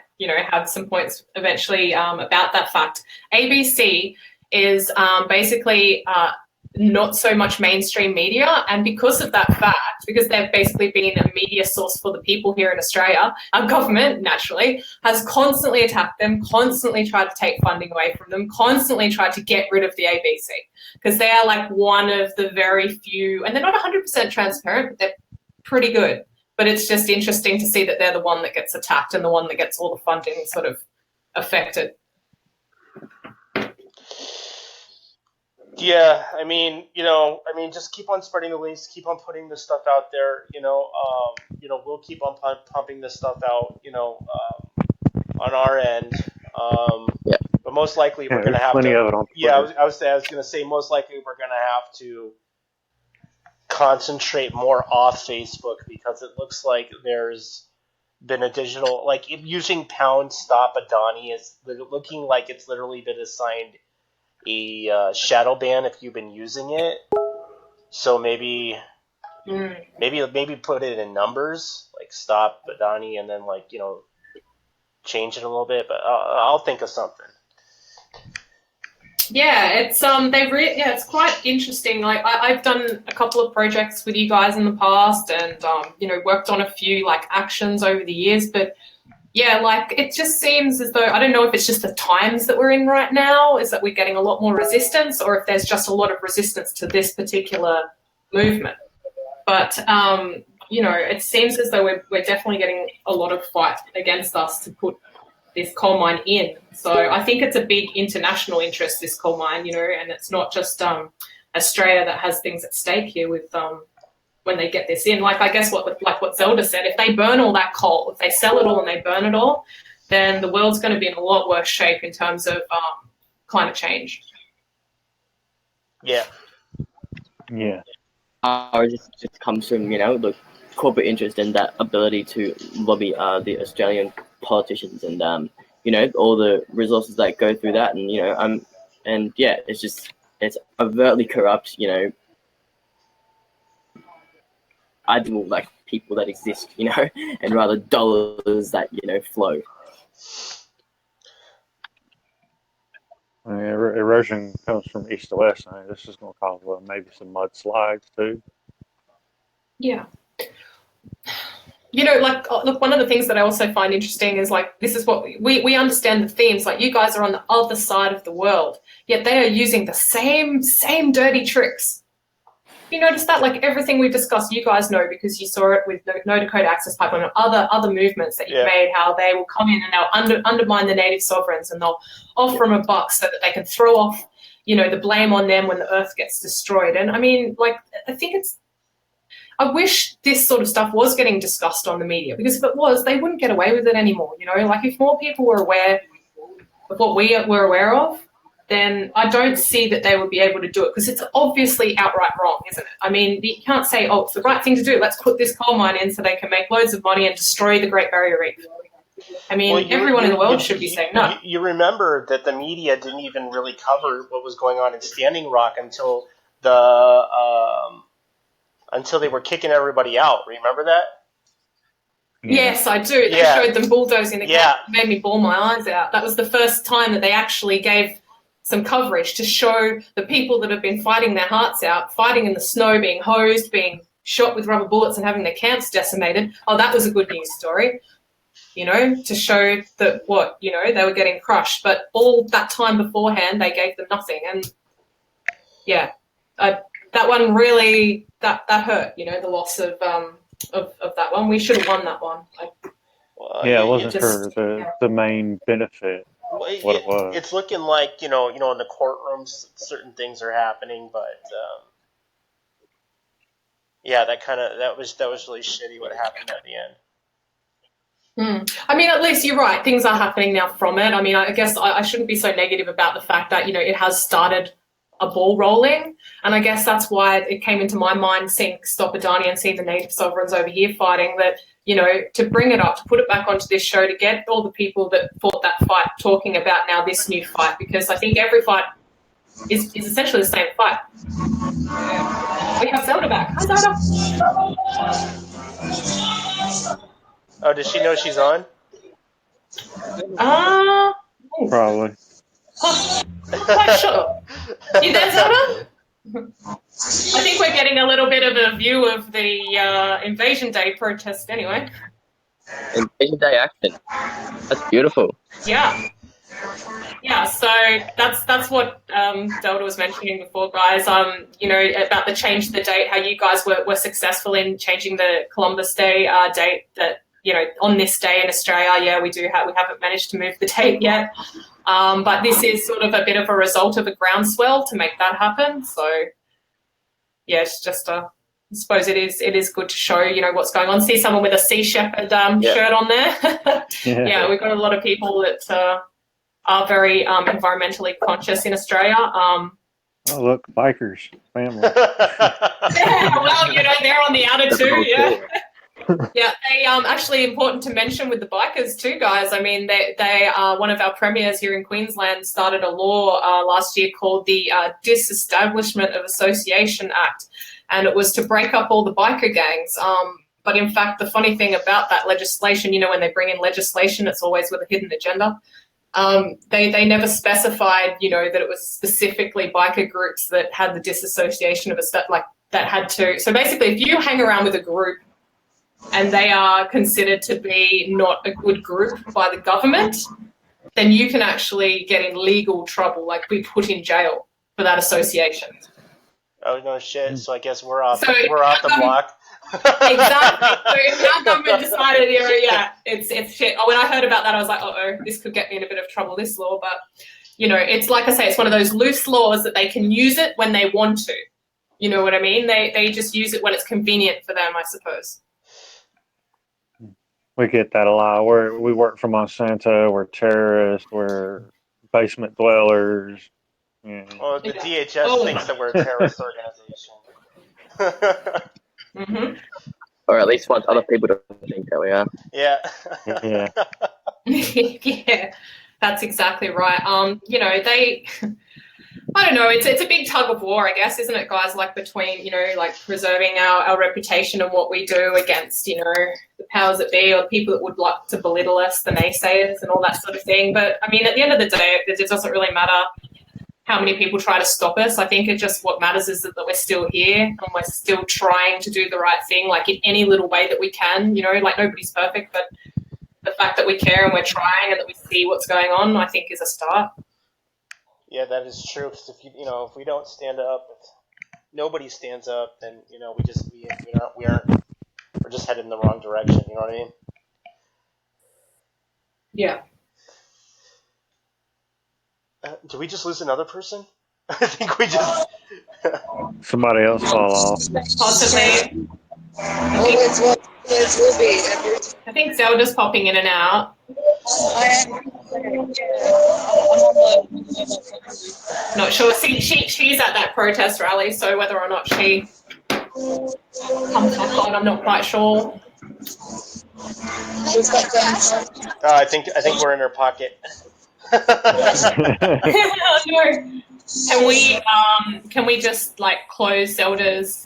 have some points eventually about that fact. ABC is basically not so much mainstream media, and because of that fact, because they've basically been a media source for the people here in Australia, our government naturally has constantly attacked them, constantly tried to take funding away from them, constantly tried to get rid of the ABC, because they are one of the very few, and they're not 100% transparent, but they're pretty good. But it's just interesting to see that they're the one that gets attacked and the one that gets all the funding sort of affected. Yeah, just keep on spreading the links, keep on putting this stuff out there. We'll keep on pumping this stuff out. On our end. But most likely we're going to have plenty to. Of it on I was going to say most likely we're going to have to concentrate more off Facebook, because it looks like there's been a digital using #StopAdani is looking like it's literally been assigned a shadow ban if you've been using it. So maybe put it in numbers, stop Adani, and then change it a little bit. But I'll think of something. Yeah, it's it's quite interesting. I've done a couple of projects with you guys in the past, and worked on a few actions over the years, but yeah, like it just seems as though, I don't know if it's just the times that we're in right now, is that we're getting a lot more resistance, or if there's just a lot of resistance to this particular movement. But, you know, it seems as though we're definitely getting a lot of fight against us to put this coal mine in. So I think it's a big international interest, this coal mine, you know, and it's not just Australia that has things at stake here with when they get this in. Like, I guess what Zelda said, if they burn all that coal, if they sell it all and they burn it all, then the world's going to be in a lot worse shape in terms of climate change. Yeah. Yeah. It just comes from, you know, the corporate interest and that ability to lobby the Australian politicians and, you know, all the resources that go through that. And, you know, and yeah, it's overtly corrupt, you know, ideal like people that exist, you know, and rather dollars that, you know, flow. I mean, erosion comes from east to west. I mean, this is going to cause maybe some mudslides too. Yeah. You know, like, look, one of the things that I also find interesting is, like, this is what we understand the themes. Like, you guys are on the other side of the world, yet they are using the same dirty tricks. You notice that? Like, everything we discussed, you guys know because you saw it with the No Dakota Access Pipeline and other movements that you've made, how they will come in and they'll undermine the native sovereigns and they'll offer them a buck so that they can throw off, you know, the blame on them when the earth gets destroyed. And, I mean, like, I wish this sort of stuff was getting discussed on the media, because if it was, they wouldn't get away with it anymore. You know, like, if more people were aware of what we were aware of, then I don't see that they would be able to do it, because it's obviously outright wrong, isn't it? I mean, you can't say, oh, it's the right thing to do. Let's put this coal mine in so they can make loads of money and destroy the Great Barrier Reef. I mean, everyone in the world should be saying no. You remember that the media didn't even really cover what was going on in Standing Rock until they were kicking everybody out. Remember that? Yes, I do. They showed them bulldozing the camp. It made me bawl my eyes out. That was the first time that they actually gave some coverage to show the people that have been fighting their hearts out, fighting in the snow, being hosed, being shot with rubber bullets and having their camps decimated. Oh, that was a good news story, you know, to show that they were getting crushed. But all that time beforehand, they gave them nothing. And, yeah, that one really, that hurt, you know, the loss of that one. We should have won that one. Yeah, it wasn't for the main benefit. What it was. It's looking like, you know, in the courtrooms, certain things are happening, but yeah, that was really shitty what happened at the end. I mean, at least you're right. Things are happening now from it. I mean, I guess I shouldn't be so negative about the fact that, you know, it has started a ball rolling. And I guess that's why it came into my mind, seeing STOPADANI and seeing the native sovereigns over here fighting, that, you know, to bring it up, to put it back onto this show, to get all the people that fought that fight talking about now this new fight, because I think every fight is essentially the same fight. We have Zelda back. Hi, Zelda. Oh, does she know she's on? Probably. Sure. You there, Zelda? I think we're getting a little bit of a view of the Invasion Day protest anyway. Invasion Day action. That's beautiful. Yeah. Yeah, so that's what Zelda was mentioning before, guys. You know, about the change of the date, how you guys were successful in changing the Columbus Day date, that, you know, on this day in Australia, yeah, we haven't managed to move the date yet. But this is sort of a bit of a result of a groundswell to make that happen. So, yeah, it's just I suppose it is good to show, you know, what's going on. See someone with a Sea Shepherd shirt on there. Yeah, we've got a lot of people that are very environmentally conscious in Australia. Oh, look, bikers, family. Yeah, well, you know, they're on the outer too, yeah. Yeah, they actually important to mention with the bikers too, guys. I mean, they are one of our premiers here in Queensland started a law last year called the Disestablishment of Association Act, and it was to break up all the biker gangs. But in fact, the funny thing about that legislation, you know, when they bring in legislation, it's always with a hidden agenda. They never specified, you know, that it was specifically biker groups that had the disassociation of a that had to. So basically, if you hang around with a group and they are considered to be not a good group by the government, then you can actually get in legal trouble, like be put in jail for that association. Oh no shit! So I guess we're off. So We're off the block. Exactly. So if our government decided, yeah, it's shit. Oh, when I heard about that, I was like, this could get me in a bit of trouble, this law. But, it's like I say, it's one of those loose laws that they can use it when they want to. You know what I mean? They just use it when it's convenient for them, I suppose. We get that a lot. We work for Monsanto. We're terrorists. We're basement dwellers. Yeah. Well, the DHS thinks that we're a terrorist organization. Mm-hmm. Or at least want other people to think that we are. Yeah. Yeah. Yeah, that's exactly right. I don't know, it's a big tug of war, I guess, isn't it, guys? Like between, like preserving our reputation and what we do against, the powers that be or the people that would like to belittle us, the naysayers and all that sort of thing. But I mean, at the end of the day, it doesn't really matter how many people try to stop us. I think what matters is that we're still here and we're still trying to do the right thing, like in any little way that we can, like nobody's perfect, but the fact that we care and we're trying and that we see what's going on, I think is a start. Yeah, that is true. Because if we don't stand up, if nobody stands up, then we're just headed in the wrong direction. You know what I mean? Yeah. Did we just lose another person? I think we just Somebody else fall off. Possibly. I think Zelda's popping in and out. Not sure. See, she's at that protest rally, so whether or not she comes back on, I'm not quite sure. I think we're in her pocket. Oh, no. Can we just close Zelda's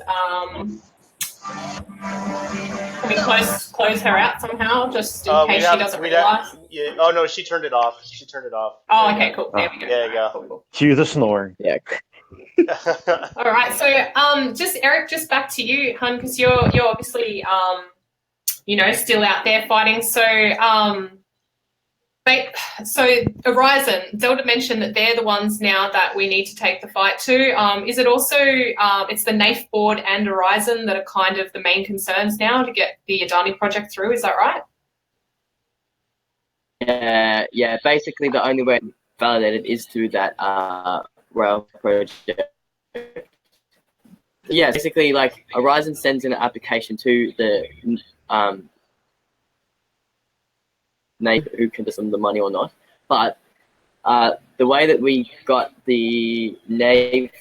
can we close her out somehow, just in case she doesn't realize? Yeah. Oh no, she turned it off. Oh, okay, cool. There we go. There you go. Cool. Cue the snoring. Yeah. All right. So, just Eric, just back to you, hun, because you're obviously still out there fighting. So, Horizon, Zelda mentioned that they're the ones now that we need to take the fight to. Is it also, it's the NAIF board and Horizon that are kind of the main concerns now to get the Adani project through, is that right? Yeah, basically the only way validated is through that rail project. Yeah, basically Horizon sends in an application to the who can give them the money or not. But the way that we got the NAIF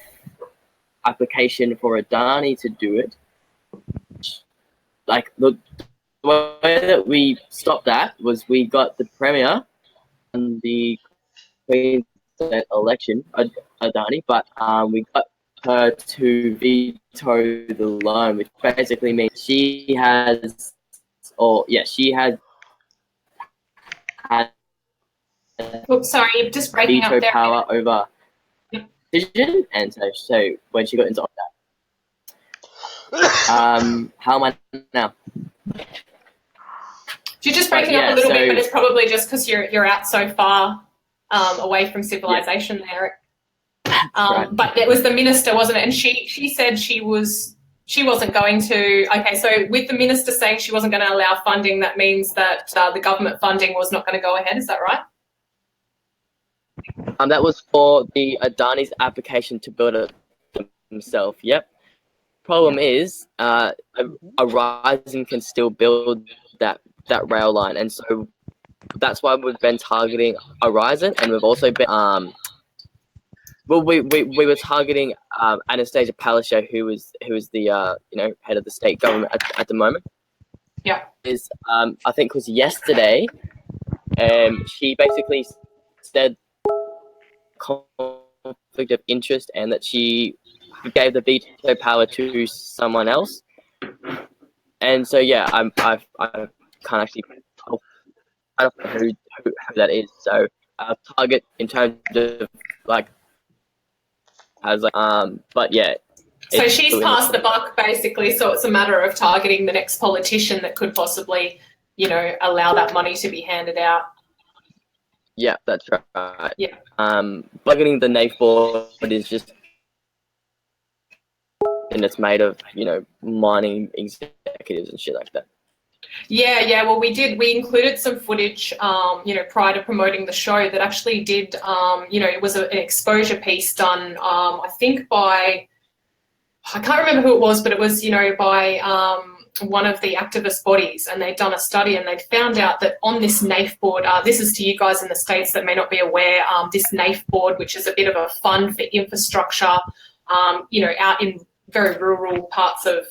application for Adani to do it, the way that we stopped that was we got the Premier and the Queensland election, Adani, but we got her to veto the loan, which basically means she has Oops, sorry, you're just breaking up veto there. power over decision, and so when she got into that, how am I now? You're just breaking up a little bit, but it's probably just because you're out so far away from civilization there. Right. But it was the minister, wasn't it? And she said she wasn't going to. Okay, so with the minister saying she wasn't going to allow funding, that means that the government funding was not going to go ahead. Is that right? That was for the Adani's application to build it himself. Yep. Problem is, Horizon can still build that rail line, and so that's why we've been targeting Horizon, and we've also been we were targeting Anastasia Palaszczuk, who is the head of the state government at the moment. Yeah. I think it was yesterday. She basically said conflict of interest and that she gave the veto power to someone else. And so yeah, I can't actually tell. I don't know who that is. So our target in terms of but yeah, So she's passed the buck, basically. So it's a matter of targeting the next politician that could possibly, you know, allow that money to be handed out. Yeah, that's right. Yeah. Bugging the NAIF board is just, and it's made of, you know, mining executives and shit like that. Yeah. Well, we included some footage, you know, prior to promoting the show that actually did, you know, it was an exposure piece done, I think by, I can't remember who it was, but it was, you know, by one of the activist bodies, and they'd done a study and they'd found out that on this NAIF board, this is to you guys in the States that may not be aware, this NAIF board, which is a bit of a fund for infrastructure, you know, out in very rural parts of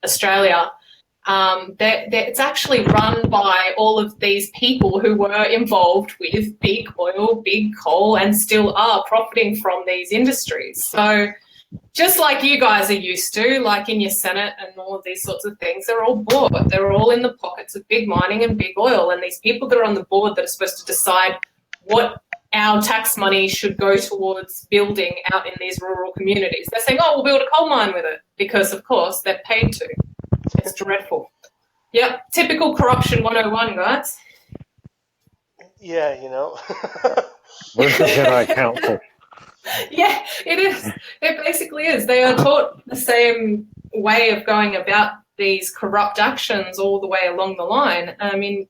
Australia, it's actually run by all of these people who were involved with big oil, big coal, and still are profiting from these industries. So just like you guys are used to, like in your Senate and all of these sorts of things, they're all bought. They're all in the pockets of big mining and big oil. And these people that are on the board that are supposed to decide what our tax money should go towards building out in these rural communities, they're saying, oh, we'll build a coal mine with it because, of course, they're paid to. It's dreadful. Yep, typical corruption 101, guys. Yeah, you know. Where's the Jedi Council? Yeah, it is. It basically is. They are taught the same way of going about these corrupt actions all the way along the line. I mean,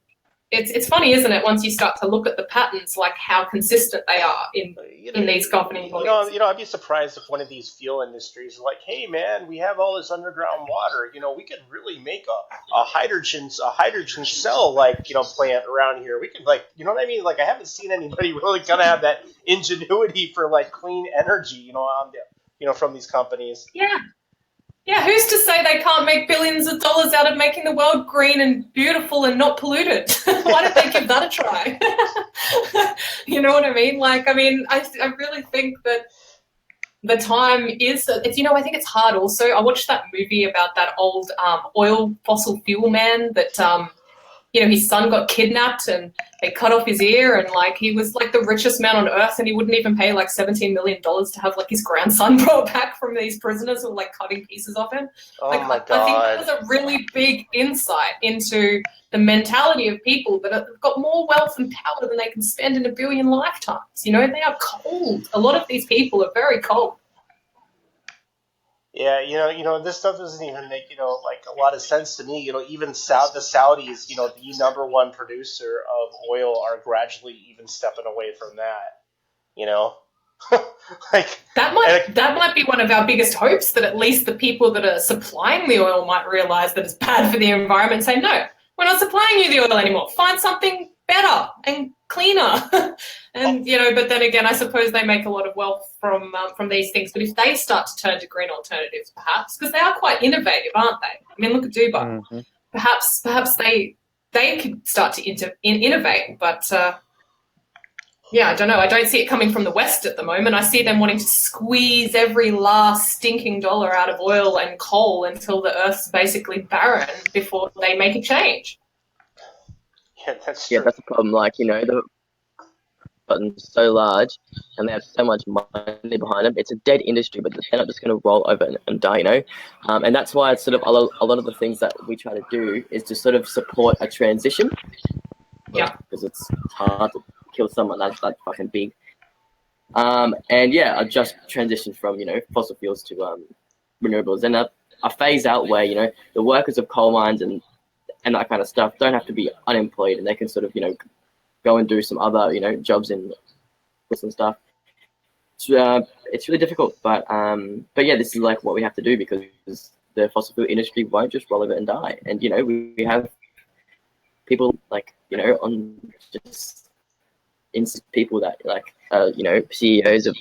it's funny, isn't it, once you start to look at the patterns, like how consistent they are in these governing bodies. You know, I'd be surprised if one of these fuel industries is like, hey man, we have all this underground water. You know, we could really make a hydrogen cell, like, you know, plant around here. We could, like, you know what I mean? Like, I haven't seen anybody really gonna have that ingenuity for like clean energy, you know, on the, you know, from these companies. Yeah. Yeah, who's to say they can't make billions of dollars out of making the world green and beautiful and not polluted? Why don't they give that a try? You know what I mean? Like, I mean, I really think that the time is, it's, you know, I think it's hard also. I watched that movie about that old oil fossil fuel man that, you know, his son got kidnapped and they cut off his ear, and like he was like the richest man on earth, and he wouldn't even pay like $17 million to have like his grandson brought back from these prisoners who were like cutting pieces off him. Oh like, my I think God. that was a really big insight into the mentality of people that have got more wealth and power than they can spend in a billion lifetimes. You know, they are cold. A lot of these people are very cold. Yeah, you know, this stuff doesn't even make, you know, like a lot of sense to me. You know, even the Saudis, you know, the number one producer of oil, are gradually even stepping away from that. You know, like that might be one of our biggest hopes, that at least the people that are supplying the oil might realize that it's bad for the environment and say, no, we're not supplying you the oil anymore. Find something better and cleaner. And, you know, but then again, I suppose they make a lot of wealth from these things. But if they start to turn to green alternatives, perhaps, because they are quite innovative, aren't they? I mean, look at Dubai. Mm-hmm. Perhaps they could start to innovate. But, yeah, I don't know. I don't see it coming from the West at the moment. I see them wanting to squeeze every last stinking dollar out of oil and coal until the Earth's basically barren before they make a change. Yeah, that's true. Yeah, that's the problem. Like, you know, the button's so large and they have so much money behind them. It's a dead industry, but they're not just going to roll over and die, you know. And that's why it's sort of a lot of the things that we try to do is to sort of support a transition. Yeah. Because it's hard to kill someone that's that fucking big. And yeah, I just transitioned from, you know, fossil fuels to renewables, and a phase out where, you know, the workers of coal mines and that kind of stuff don't have to be unemployed, and they can sort of, you know, go and do some other, you know, jobs in some stuff. It's really difficult, but yeah, this is like what we have to do, because the fossil fuel industry won't just roll over and die. And, you know, we have people like, you know, on just people that like, you know, CEOs of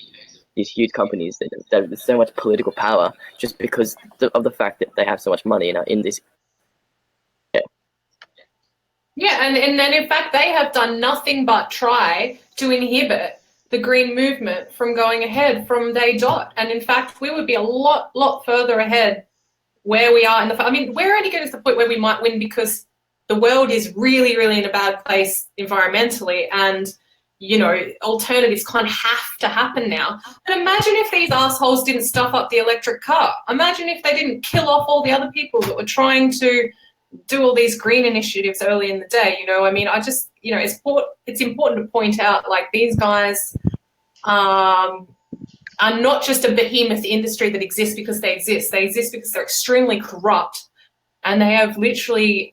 these huge companies that have so much political power just because of the fact that they have so much money in this. Yeah, and in fact, they have done nothing but try to inhibit the green movement from going ahead from day dot. And in fact, we would be a lot further ahead where we are I mean, we're only getting to the point where we might win because the world is really, really in a bad place environmentally. And, alternatives kind of have to happen now. And imagine if these assholes didn't stuff up the electric car. Imagine if they didn't kill off all the other people that were trying to do all these green initiatives early in the day. I mean, I just, it's important to point out, like, these guys are not just a behemoth industry that exists because they exist. They exist because they're extremely corrupt, and they have literally,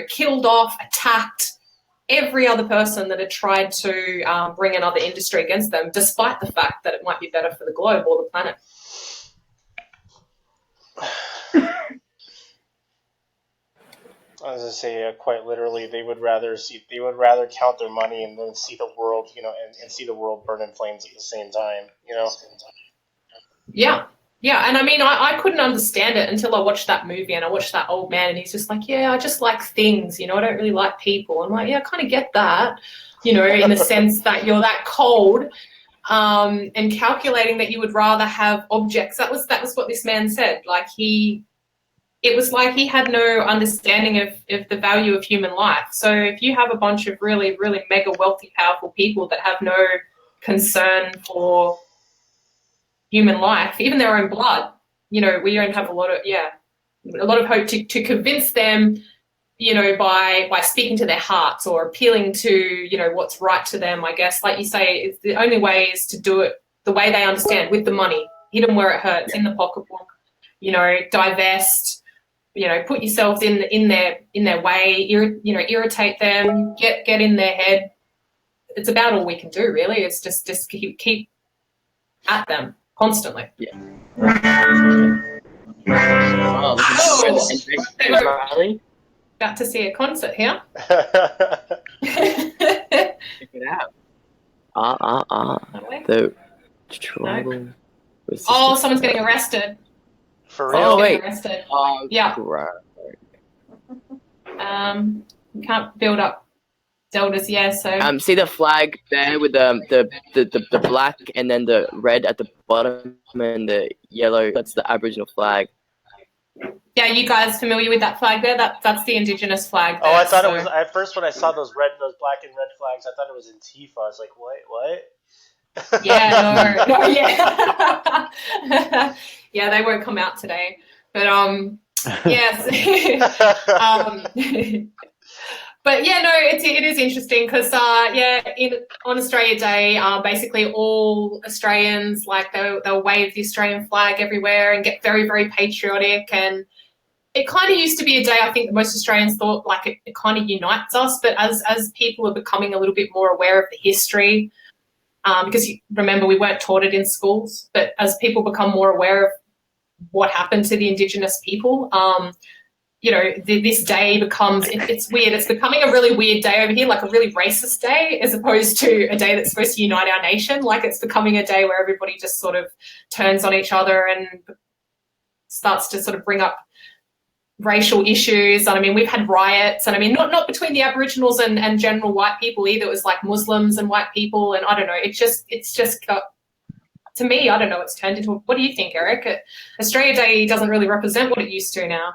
killed off, attacked every other person that had tried to bring another industry against them, despite the fact that it might be better for the globe or the planet. I was gonna say, quite literally, they would rather count their money and then see the world, and see the world burn in flames at the same time, Yeah, and I mean, I couldn't understand it until I watched that movie, and I watched that old man, and he's just like, yeah, I just like things, I don't really like people. I'm like, yeah, I kind of get that, in the sense that you're that cold, and calculating that you would rather have objects. That was what this man said. Like, it was like he had no understanding of the value of human life. So if you have a bunch of really, really mega wealthy, powerful people that have no concern for human life, even their own blood, we don't have a lot of hope to convince them, by speaking to their hearts or appealing to, what's right to them, I guess. Like you say, it's the only way is to do it the way they understand, with the money, hit them where it hurts, in the pocketbook, divest, put yourselves in their way, irritate them, get in their head. It's about all we can do, really. It's just keep at them constantly. Yeah. About to see a concert here. Check it out. The tribal. Oh, someone's getting arrested. For real? Oh, wait. Arrested. Yeah. We can't build up Zeldas, yeah. So see the flag there with the black and then the red at the bottom and the yellow. That's the Aboriginal flag. Yeah, you guys familiar with that flag there? That's the Indigenous flag. There, I thought it was, at first when I saw those black and red flags, I thought it was Antifa. I was like, what? Yeah, no, yeah. Yeah, they won't come out today. But yes. But yeah, no, it is interesting because on Australia Day, basically all Australians, like, they'll wave the Australian flag everywhere and get very, very patriotic. And it kind of used to be a day, I think, that most Australians thought, like, it kind of unites us. But as people are becoming a little bit more aware of the history, because remember, we weren't taught it in schools, but as people become more aware of what happened to the Indigenous people, this day becomes, it's weird. It's becoming a really weird day over here, like a really racist day, as opposed to a day that's supposed to unite our nation. Like, it's becoming a day where everybody just sort of turns on each other and starts to sort of bring up racial issues. And I mean, we've had riots, and I mean, not between the Aboriginals and general white people either. It was like Muslims and white people, and I don't know. It's just got, to me, I don't know. It's turned into. What do you think, Eric? Australia Day doesn't really represent what it used to now.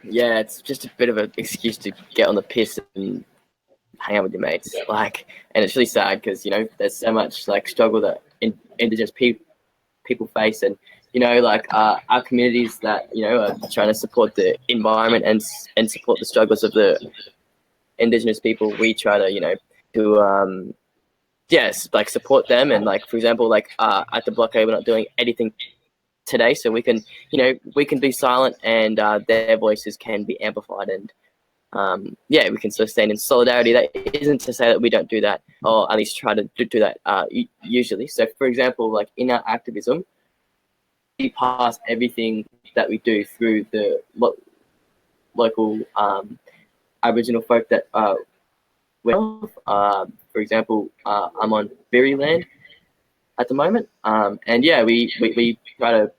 Yeah, it's just a bit of an excuse to get on the piss and hang out with your mates. Like, and it's really sad because there's so much like struggle that Indigenous people face, and our communities that are trying to support the environment and support the struggles of the Indigenous people. We try to like support them, and like, for example, like at the blockade, we're not doing anything today, so we can be silent, and their voices can be amplified, and we can sustain in solidarity. That isn't to say that we don't do that, or at least try to do that usually. So, for example, like in our activism, we pass everything that we do through the local Aboriginal folk that for example, I'm on Berry land at the moment, and we try to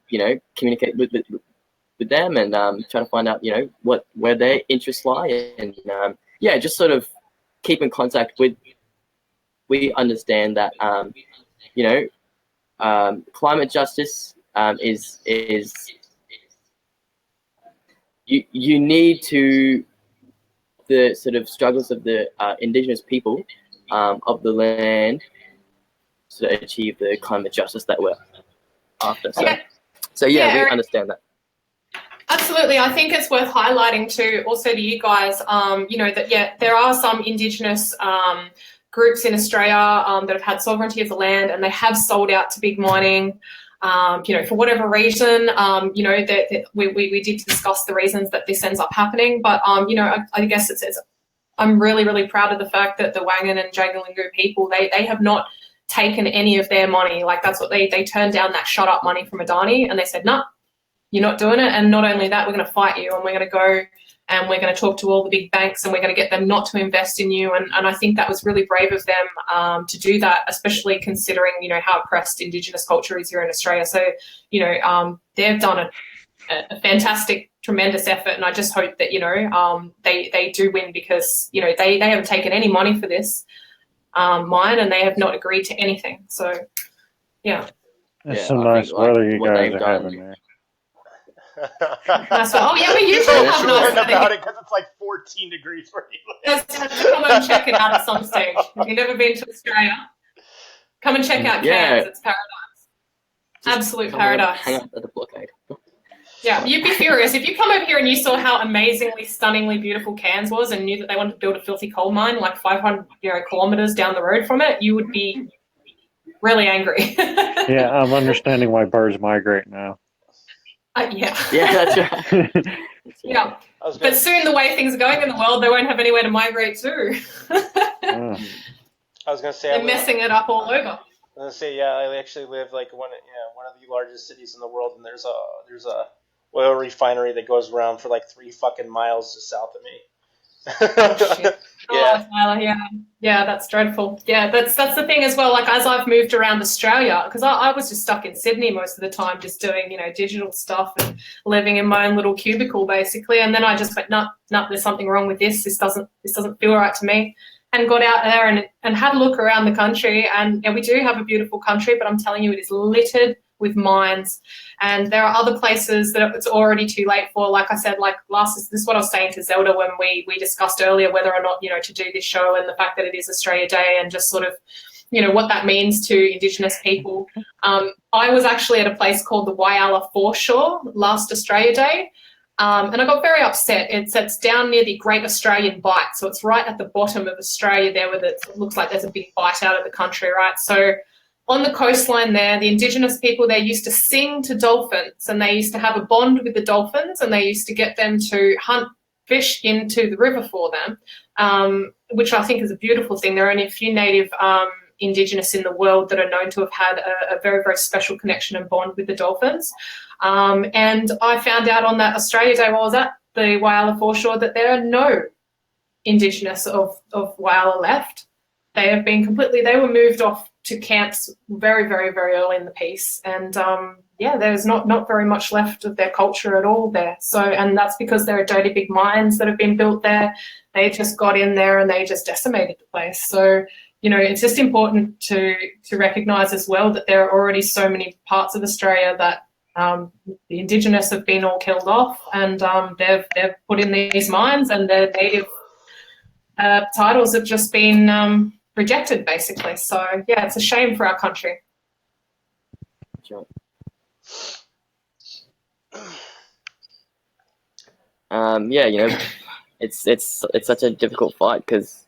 communicate with them, and try to find out where their interests lie, and just sort of keep in contact with. We understand that climate justice is you need to the sort of struggles of the Indigenous people of the land to achieve the climate justice that we're after. So we Eric, understand that. Absolutely. I think it's worth highlighting also to you guys, that, there are some Indigenous groups in Australia that have had sovereignty of the land, and they have sold out to big mining, for whatever reason. We did discuss the reasons that this ends up happening, but, I guess I'm really, really proud of the fact that the Wangan and Jagalingou people, they have not taken any of their money. Like, that's what they turned down, that shut up money from Adani, and they said, no, you're not doing it. And not only that, we're going to fight you, and we're going to go and we're going to talk to all the big banks, and we're going to get them not to invest in you. And I think that was really brave of them to do that, especially considering, how oppressed Indigenous culture is here in Australia. So, they've done a fantastic, tremendous effort, and I just hope that, they do win, because, they haven't taken any money for this mine, and they have not agreed to anything. So, yeah. It's some nice weather you guys are having there. Nice one. Oh, yeah, we usually have nice weather about it because it's like 14 degrees where you live. Come and check it out at some stage. If you've never been to Australia, come and check out Cairns. It's paradise. Absolute paradise. Hang out at the blockade. Yeah, you'd be furious. If you come over here and you saw how amazingly, stunningly beautiful Cairns was, and knew that they wanted to build a filthy coal mine like 500 kilometres down the road from it, you would be really angry. Yeah, I'm understanding why birds migrate now. Yeah. Yeah, that's right. Yeah. But soon, the way things are going in the world, they won't have anywhere to migrate to. I was going to say... They're messing it up all over. I was going to say, I actually live like one of the largest cities in the world, and there's a oil refinery that goes around for like 3 fucking miles just south of me. Oh, shit. Yeah, that's dreadful. Yeah, that's the thing as well. Like, as I've moved around Australia, because I was just stuck in Sydney most of the time, just doing digital stuff and living in my own little cubicle basically. And then I just went, no, there's something wrong with this. This doesn't feel right to me. And got out there and had a look around the country. And we do have a beautiful country, but I'm telling you, it is littered with mines. And there are other places that it's already too late for. Like I said, this is what I was saying to Zelda when we discussed earlier whether or not, to do this show, and the fact that it is Australia Day, and just sort of, what that means to Indigenous people. I was actually at a place called the Whyalla Foreshore last Australia Day. And I got very upset. It's down near the Great Australian Bight. So it's right at the bottom of Australia there, where it looks like there's a big bight out of the country, right? So on the coastline there, the Indigenous people there used to sing to dolphins, and they used to have a bond with the dolphins, and they used to get them to hunt fish into the river for them, which I think is a beautiful thing. There are only a few native Indigenous in the world that are known to have had a very, very special connection and bond with the dolphins. And I found out on that Australia Day while I was at the Whyalla Foreshore that there are no Indigenous of Whyalla left. They were moved off to camps very, very, very early in the piece. And there's not very much left of their culture at all there. So, and that's because there are dirty big mines that have been built there. They just got in there and they just decimated the place. So, it's just important to recognise as well that there are already so many parts of Australia that the Indigenous have been all killed off, and they've put in these mines, and their native titles have just been rejected, basically. So, yeah, it's a shame for our country. Sure. It's such a difficult fight, because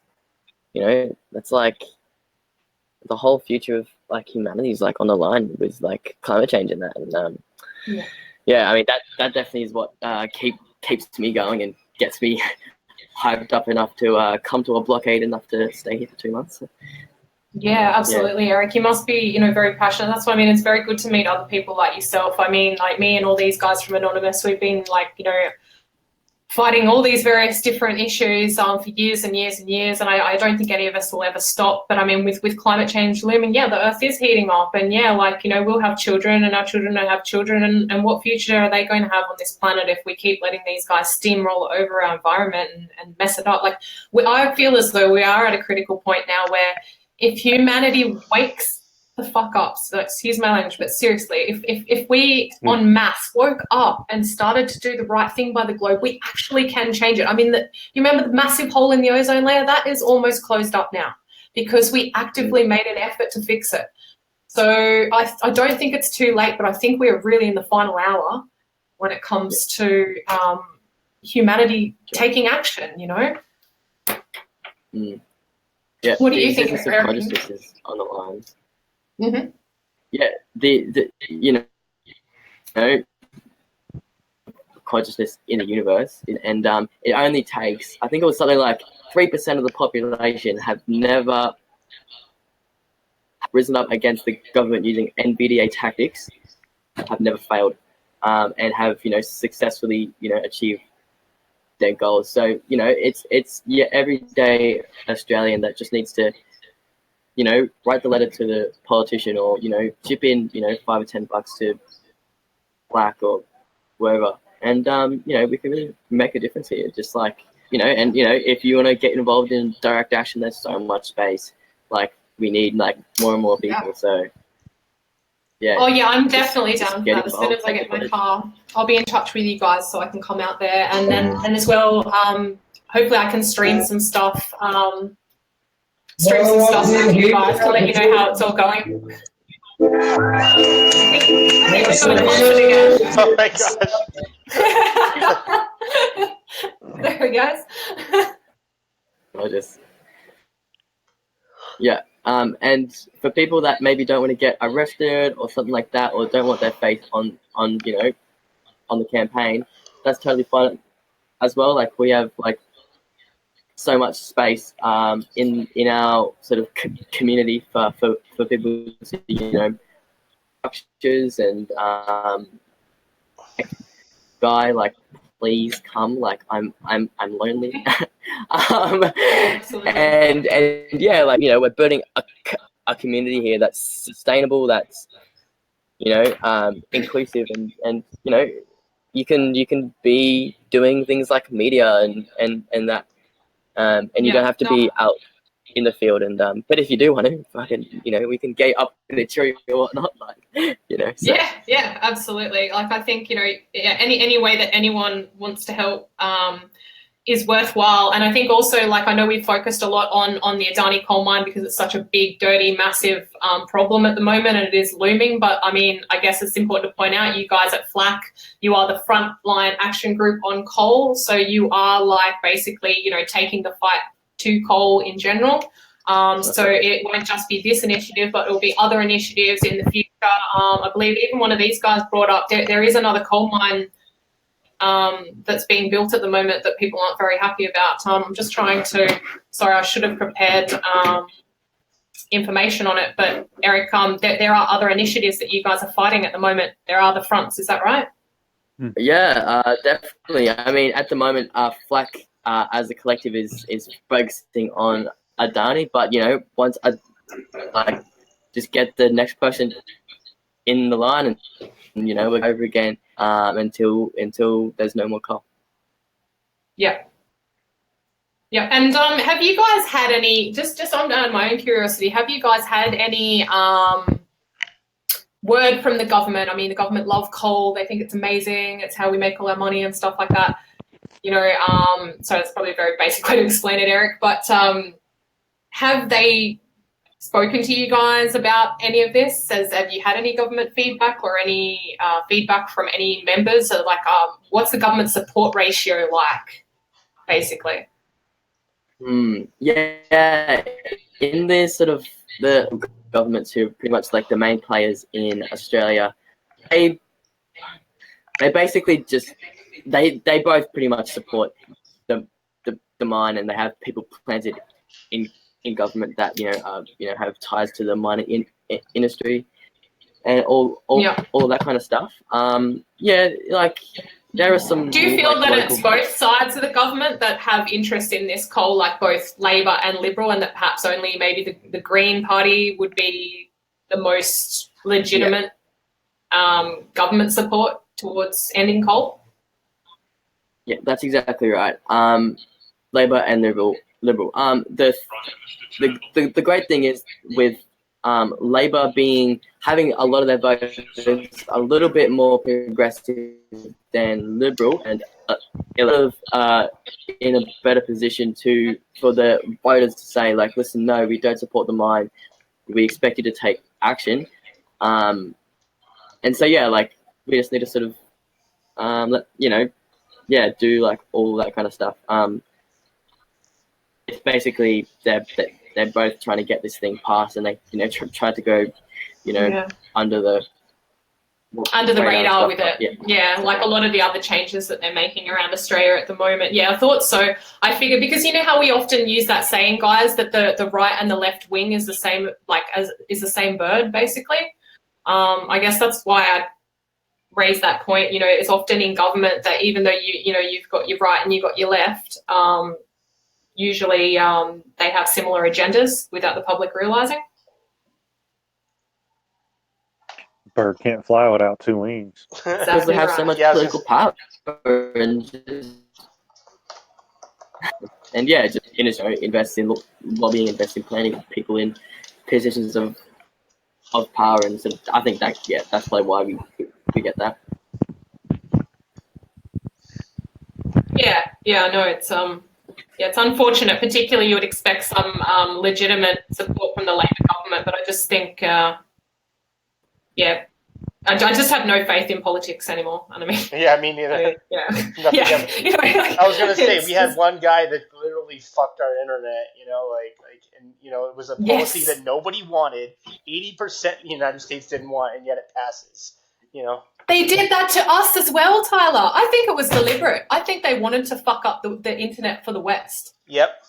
that's like the whole future of humanity is on the line with climate change and that. And I mean that definitely is what keeps me going and gets me hyped up enough to come to a blockade enough to stay here for 2 months. Yeah, absolutely, Eric. You must be, very passionate. That's why, I mean, it's very good to meet other people like yourself. I mean, like me and all these guys from Anonymous, we've been fighting all these various different issues for years and years and years, and I don't think any of us will ever stop. But I mean, with climate change looming, the Earth is heating up, and we'll have children, and our children will have children, and what future are they going to have on this planet if we keep letting these guys steamroll over our environment and mess it up? I feel as though we are at a critical point now where if humanity wakes the fuck up, so excuse my language, but seriously, if we en masse woke up and started to do the right thing by the globe, we actually can change it. I mean, you remember the massive hole in the ozone layer? That is almost closed up now. because we actively made an effort to fix it. So I don't think it's too late, but I think we're really in the final hour when it comes to humanity taking action, you know? Yeah. What do you think, Existence of Eric? consciousness is on the line. Mm-hmm. Yeah, the consciousness in the universe, and it only takes, I think it was something like 3% of the population have never risen up against the government using NVDA tactics, have never failed, and have successfully achieved their goals. So it's everyday Australian that just needs to write the letter to the politician, or chip in $5 or $10 to Black or wherever, and we can really make a difference here. Just like if you want to get involved in direct action, there's so much space. Like we need more and more people. So yeah. Oh yeah, I'm definitely down for that. As soon involved, as I get my car, I'll be in touch with you guys so I can come out there, and as well, hopefully I can stream some stuff. With you guys to let you know how it's all going. I think we've got a question again. Oh my gosh. There we go. And for people that maybe don't want to get arrested or something like that, or don't want their face on the campaign, that's totally fine as well. Like we have so much space in our sort of community for people to structures and guy, please come, I'm lonely. And yeah, we're building a community here that's sustainable, that's inclusive, and you can be doing things like media and that, and you don't have to be out in the field, and but if you do want to, fucking we can get up in the tree or whatnot, so. Yeah, absolutely. I think any way that anyone wants to help is worthwhile. And I think also, I know we've focused a lot on the Adani coal mine because it's such a big, dirty, massive problem at the moment, and it is looming. But I mean, I guess it's important to point out, you guys at FLAC, you are the frontline action group on coal, so you are basically taking the fight to coal in general. So it won't just be this initiative, but it will be other initiatives in the future. I believe even one of these guys brought up there is another coal mine that's being built at the moment that people aren't very happy about. I'm just trying to, sorry, I should have prepared information on it, but Eric, there are other initiatives that you guys are fighting at the moment. There are other fronts, is that right? Yeah, definitely. I mean, at the moment, FLAC as a collective is focusing on Adani, but once I just get the next person in the line, and we'll go over again until there's no more coal. Yeah. And have you guys had any, just on my own curiosity, have you guys had any word from the government? I mean, the government love coal. They think it's amazing. It's how we make all our money and stuff like that. So it's probably a very basic way to explain it, Eric, but have they spoken to you guys about any of this? Have you had any government feedback or any feedback from any members? So what's the government support ratio like, basically? Yeah, in the sort of the governments who are pretty much the main players in Australia, they basically just they both pretty much support the mine, and they have people planted in government that have ties to the mining industry and all that kind of stuff. There are some. Do you feel that it's both sides of the government that have interest in this coal, both Labor and Liberal, and that perhaps only maybe the Green Party would be the most legitimate government support towards ending coal? Yeah, that's exactly right. Labor and Liberal. The great thing is with Labor having a lot of their voters a little bit more progressive than Liberal, and a lot of in a better position for the voters to say, like, listen, no, we don't support the mine. We expect you to take action. And so, yeah, like, we just need to sort of, do like all that kind of stuff. It's basically they're both trying to get this thing passed, and they try to go, under the radar with it. Yeah. Like a lot of the other changes that they're making around Australia at the moment. Yeah, I thought so. I figured, because you know how we often use that saying, guys, that the right and the left wing is the same, is the same bird, basically. I guess that's why I raise that point. You know, it's often in government that even though you've got your right and you've got your left, usually they have similar agendas without the public realizing. Bird can't fly without two wings. Because they have so much political power, and just invest in lobbying, invest in planning people in positions of power, and so I think that's probably why we get that. Yeah, no, it's it's unfortunate. Particularly, you would expect some legitimate support from the Labor government, but I just think, I just have no faith in politics anymore. I mean, yeah, me neither. Yeah. I was gonna say we had one guy that literally fucked our internet. And it was a policy that nobody wanted. 80% in the United States didn't want, and yet it passes. They did that to us as well, Tyler. I think it was deliberate. I think they wanted to fuck up the internet for the West. Yep.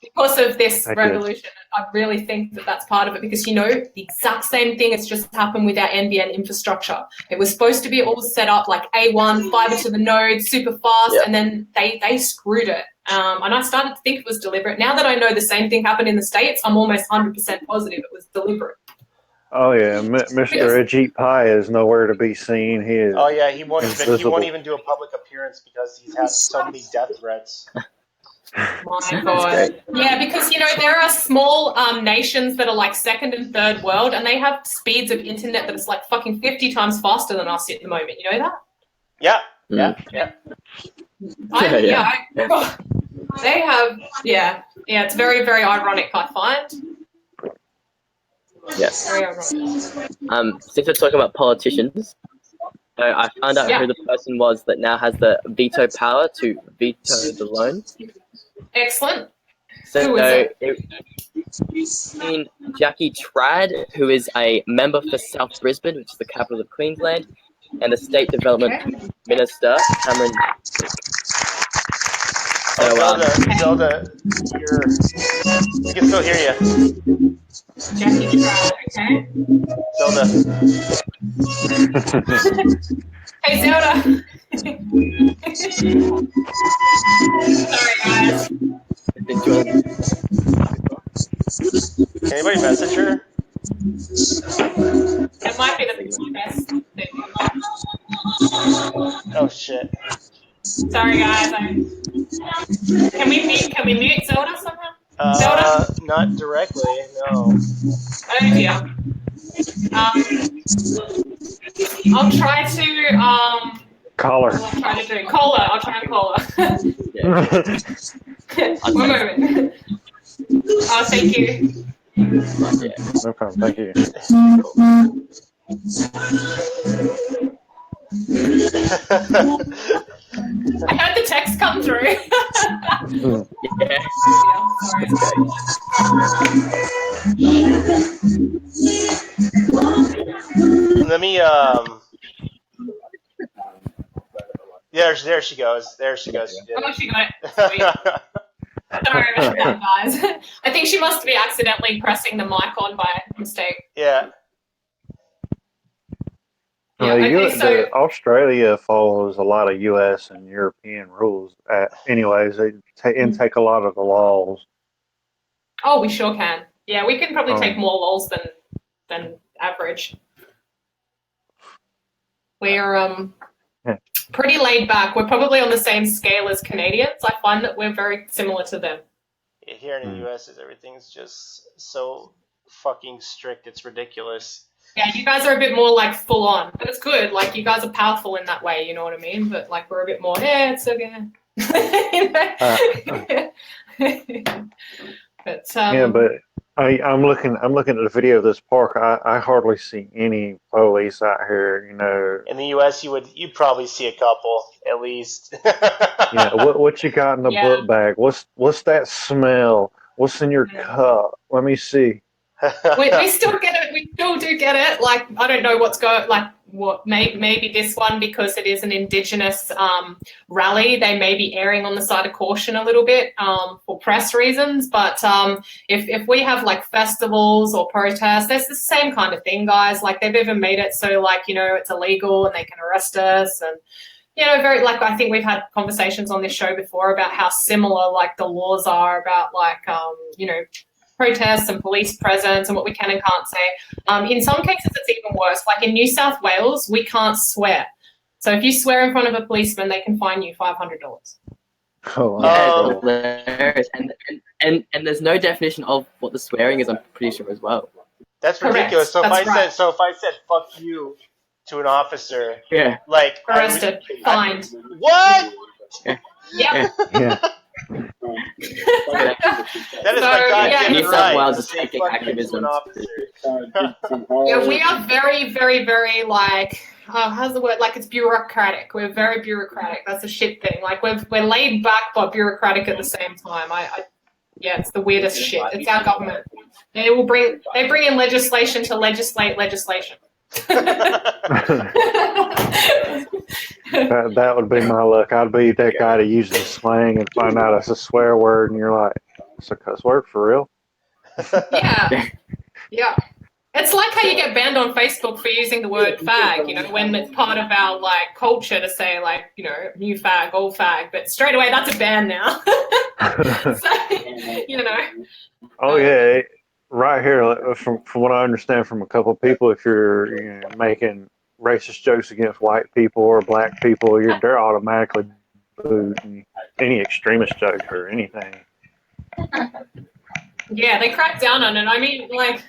Because of this revolution, I really think that that's part of it, because, the exact same thing has just happened with our NBN infrastructure. It was supposed to be all set up like A1, fiber to the node, super fast, and then they screwed it. And I started to think it was deliberate. Now that I know the same thing happened in the States, I'm almost 100% positive it was deliberate. Oh yeah, Mr. Ajit Pai is nowhere to be seen. He is. Oh yeah, he won't even do a public appearance because he's had so many death threats. My God. Yeah, because, there are small nations that are like second and third world, and they have speeds of internet that is like fucking 50 times faster than us at the moment. You know that? Yeah. They have, it's very, very ironic, I find. Yes. Very ironic. Since we're talking about politicians, I found out who the person was that now has the veto power to veto the loan. Excellent. So who is it? Jackie Trad, who is a member for South Brisbane, which is the capital of Queensland, and the State Development Minister, Cameron. Zelda, we can still hear you. Jackie Trad, okay. Zelda. Hey, Zelda. Sorry, guys. Can anybody message her? It might be the best thing. Oh shit. Sorry, guys. Can we mute Zelda somehow? Zelda? Not directly, no. Oh dear. I'll try to call her. I'll try and call her. One moment. Oh, thank you. No problem. Thank you. I heard the text come through. Let me there she goes. There she goes. She did. Oh, she got it. Sweet. Sorry about that, guys. I think she must be accidentally pressing the mic on by mistake. Yeah. Australia follows a lot of U.S. and European rules. Anyways, they intake a lot of the laws. Oh, we sure can. Yeah, we can probably take more laws than average. We're pretty laid back. We're probably on the same scale as Canadians. I find that we're very similar to them. Here in the U.S., everything's just so fucking strict. It's ridiculous. Yeah, you guys are a bit more like full on, but it's good. Like you guys are powerful in that way, you know what I mean? But like we're a bit more, it's okay. But Yeah, but I'm looking at the video of this park. I hardly see any police out here. In the U.S., you'd probably see a couple at least. Yeah. What you got in the Yeah. book bag? What's that smell? What's in your cup? Let me see. we still get it. We still do get it. Like, I don't know what's going. Like, what maybe this one, because it is an Indigenous rally, they may be erring on the side of caution a little bit for press reasons. But if we have like festivals or protests, that's the same kind of thing, guys. Like, they've even made it so like, you know, it's illegal and they can arrest us. And you know, very like, I think we've had conversations on this show before about how similar like the laws are about like you know, protests and police presence and what we can and can't say. In some cases, it's even worse. Like in New South Wales, we can't swear. So if you swear in front of a policeman, they can fine you $500. Oh, hilarious. And there's no definition of what the swearing is, I'm pretty sure, as well. That's ridiculous. So if I said "fuck you" to an officer, Yeah. like arrested, fined. What? Yep. Yeah. That is my goddamn New South right. Wales to is say taking fuck you to activism. an officer. Yeah, we are very, very, very like, how's the word? Like, it's bureaucratic. We're very bureaucratic. That's a shit thing. Like, we're laid back but bureaucratic at the same time. Yeah, it's the weirdest shit. It's our government. They bring in legislation to legislate legislation. that would be my luck. I'd be that guy to use the slang and find out it's a swear word, and you're like, it's a cuss word for real? Yeah. Yeah. It's like how you get banned on Facebook for using the word fag, you know, when it's part of our like culture to say like, you know, new fag, old fag, but straight away that's a ban now. So, you know. Oh yeah, right here, from what I understand from a couple of people, if you're making racist jokes against white people or black people, they're automatically booed. Any extremist joke or anything. Yeah, they crack down on it. I mean, like,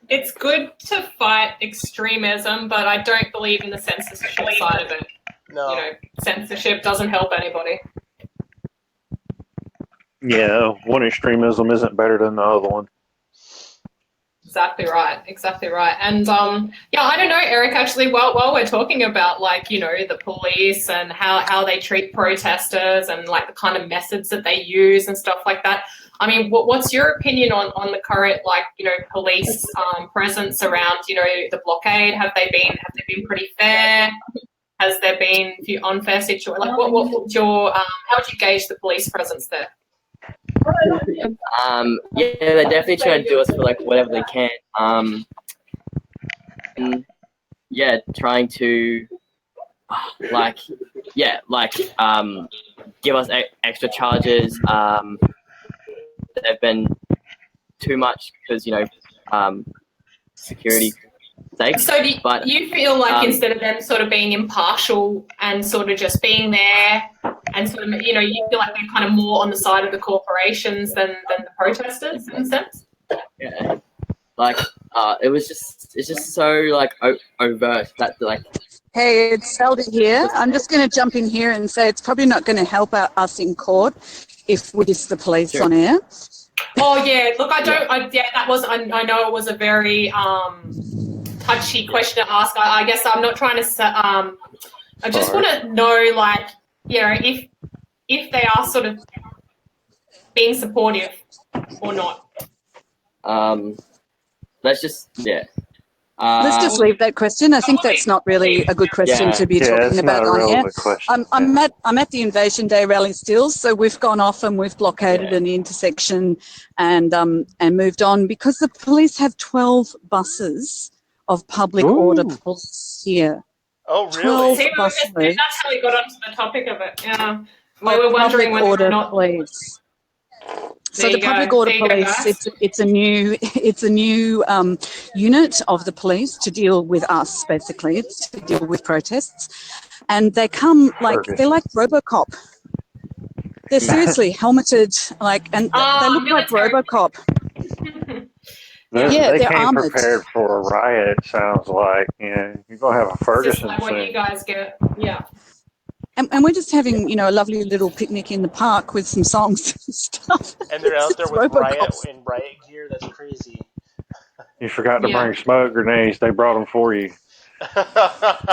it's good to fight extremism, but I don't believe in the censorship side of it. No. You know, censorship doesn't help anybody. Yeah, one extremism isn't better than the other one. Exactly right. Exactly right. And yeah, I don't know, Eric, actually, while we're talking about like, you know, the police and how they treat protesters and like the kind of methods that they use and stuff like that. I mean, what's your opinion on the current, like, you know, police presence around, you know, the blockade? Have they been pretty fair? Has there been a few unfair situations? Like, what's your how would you gauge the police presence there? Yeah, they definitely try to do us for like whatever they can. And, yeah, trying to give us extra charges. They've been too much because, you know, security sake. So do you feel like instead of them sort of being impartial and sort of just being there and sort of, you know, you feel like they're kind of more on the side of the corporations than the protesters in a sense? Yeah. Like, it's just so like overt that like. Hey, it's Zelda here. I'm just going to jump in here and say it's probably not going to help us in court if we diss the police on air. Oh yeah, look, I know it was a very touchy question to ask. I guess I'm not trying to. I just want to know, like, you know, if they are sort of being supportive or not. Let's just Let's just leave that question. I think that's not really a good question to be talking about on air. I'm at the Invasion Day rally still, so we've gone off and we've blockaded an intersection and moved on because the police have 12 buses of public order police here. Oh, really? See, that's how we got onto the topic of it. Yeah, we were wondering whether or not. Police. So the public order police, it's a new unit of the police to deal with us, basically. It's to deal with protests, and they come they're like RoboCop. They're seriously helmeted, and they look like RoboCop. They they're came armored. prepared for a riot. Sounds like you're gonna have a Ferguson Just like what soon. you guys get, yeah. And we're just having, you know, a lovely little picnic in the park with some songs and stuff. And they're out there with Robocalls. riot gear. That's crazy. You forgot to Yeah. bring smoke grenades. They brought them for you.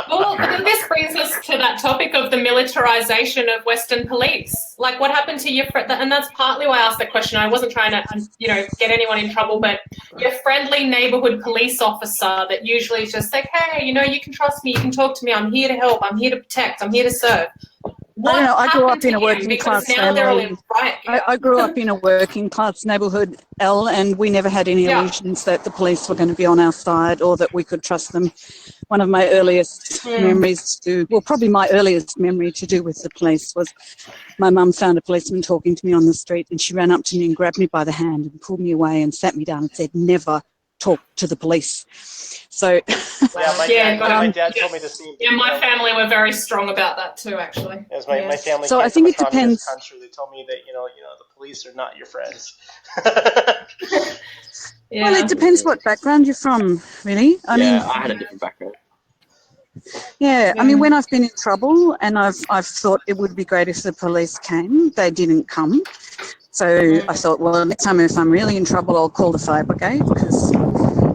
Well, this brings us to that topic of the militarization of Western police. Like, what happened to your friend? And that's partly why I asked that question. I wasn't trying to, you know, get anyone in trouble, but your friendly neighborhood police officer that usually is just like, hey, you know, you can trust me, you can talk to me, I'm here to help, I'm here to protect, I'm here to serve. I don't know. I grew up in a working Because class now they're all in family. riot gear. I grew up in a working class neighbourhood, Elle, and we never had any illusions that the police were going to be on our side or that we could trust them. One of my earliest memories probably my earliest memory to do with the police was my mum found a policeman talking to me on the street, and she ran up to me and grabbed me by the hand and pulled me away and sat me down and said, never talk to the police. So my dad told me the same thing. Yeah, my family were very strong about that too, actually. As my family So came I think from it a communist depends. country, they told me that the police are not your friends. Well, it depends what background you're from, really. I mean, I had a different background. yeah, I mean, when I've been in trouble and I've thought it would be great if the police came, they didn't come. So I thought, well, next time if I'm really in trouble, I'll call the fire brigade, because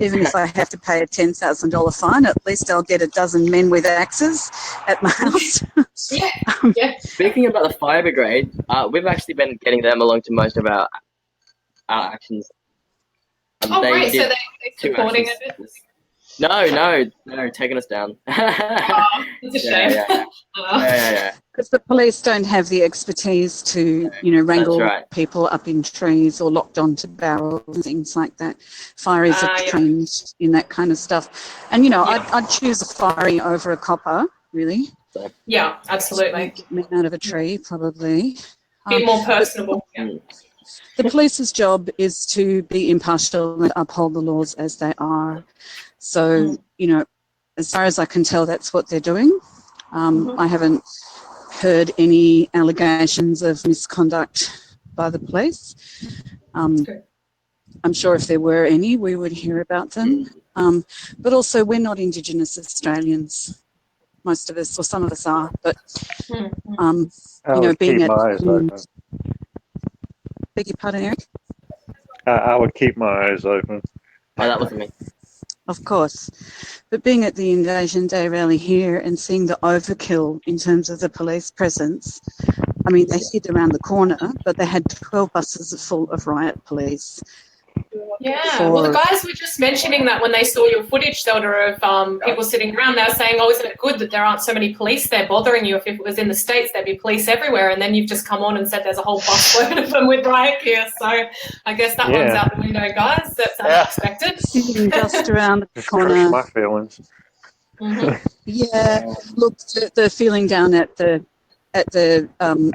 even if I have to pay a $10,000 fine, at least I'll get a dozen men with axes at my house. Speaking about the fire brigade, we've actually been getting them along to most of our actions. Right, so did they're two supporting actions. it. No, taking us down. It's a shame. Yeah. Because the police don't have the expertise to, wrangle right. people up in trees or locked onto barrels and things like that. Fireys are trained in that kind of stuff. And, I'd choose a fiery over a copper, really. Yeah, absolutely. Get men out of a tree, probably. Be more personable. The police's job is to be impartial and uphold the laws as they are. So, as far as I can tell, that's what they're doing. I haven't heard any allegations of misconduct by the police. I'm sure if there were any, we would hear about them. But also, we're not Indigenous Australians. Most of us, or some of us are. But, being at... Beg your pardon, Eric? I would keep my eyes open. Oh, that wasn't me. Of course. But being at the Invasion Day rally here and seeing the overkill in terms of the police presence, I mean, they hid around the corner, but they had 12 buses full of riot police. Yeah, well, the guys were just mentioning that when they saw your footage, Zelda, of people sitting around, they were saying, oh, isn't it good that there aren't so many police there bothering you? If it was in the States, there'd be police everywhere, and then you've just come on and said there's a whole busload of them with riot gear, so I guess that one's out the window, guys. That's unexpected. Sitting just around the corner. Crushed my feelings. Yeah, look, the feeling down at the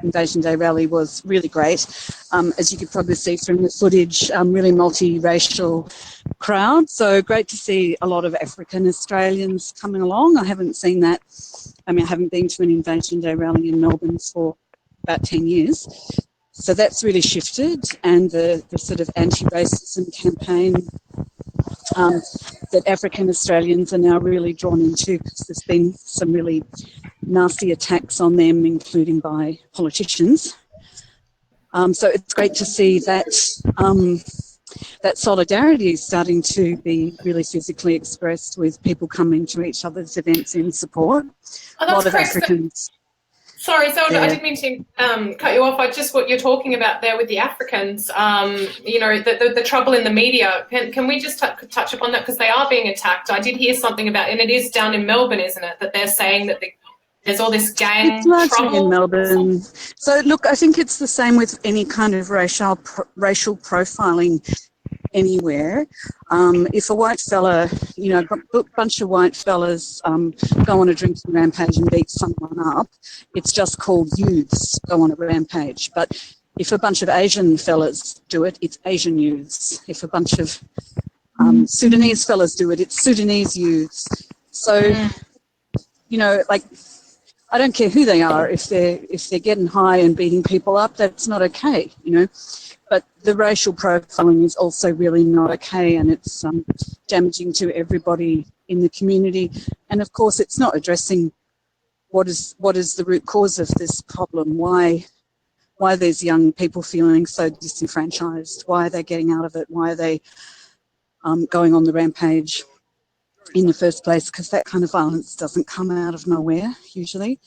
Invasion Day rally was really great. As you could probably see from the footage, really multiracial crowd. So great to see a lot of African Australians coming along. I haven't seen that. I mean, I haven't been to an Invasion Day rally in Melbourne for about 10 years. So that's really shifted, and the sort of anti-racism campaign that African Australians are now really drawn into, because there's been some really nasty attacks on them, including by politicians. So it's great to see that that solidarity is starting to be really physically expressed, with people coming to each other's events in support. Oh, a lot of correct. Africans. Sorry, Zelda, I didn't mean to cut you off. Just what you're talking about there with the Africans, the trouble in the media. Can we just touch upon that, because they are being attacked? I did hear something about, and it is down in Melbourne, isn't it, that they're saying that there's all this gang It's largely trouble in Melbourne. So, look, I think it's the same with any kind of racial profiling anywhere. If a white fella, a bunch of white fellas go on a drinking rampage and beat someone up, it's just called youths go on a rampage. But if a bunch of Asian fellas do it, it's Asian youths. If a bunch of Sudanese fellas do it, it's Sudanese youths. So, I don't care who they are. If they're getting high and beating people up, that's not okay, But the racial profiling is also really not okay, and it's damaging to everybody in the community. And of course, it's not addressing what is the root cause of this problem? Why are these young people feeling so disenfranchised? Why are they getting out of it? Why are they going on the rampage in the first place? Because that kind of violence doesn't come out of nowhere usually.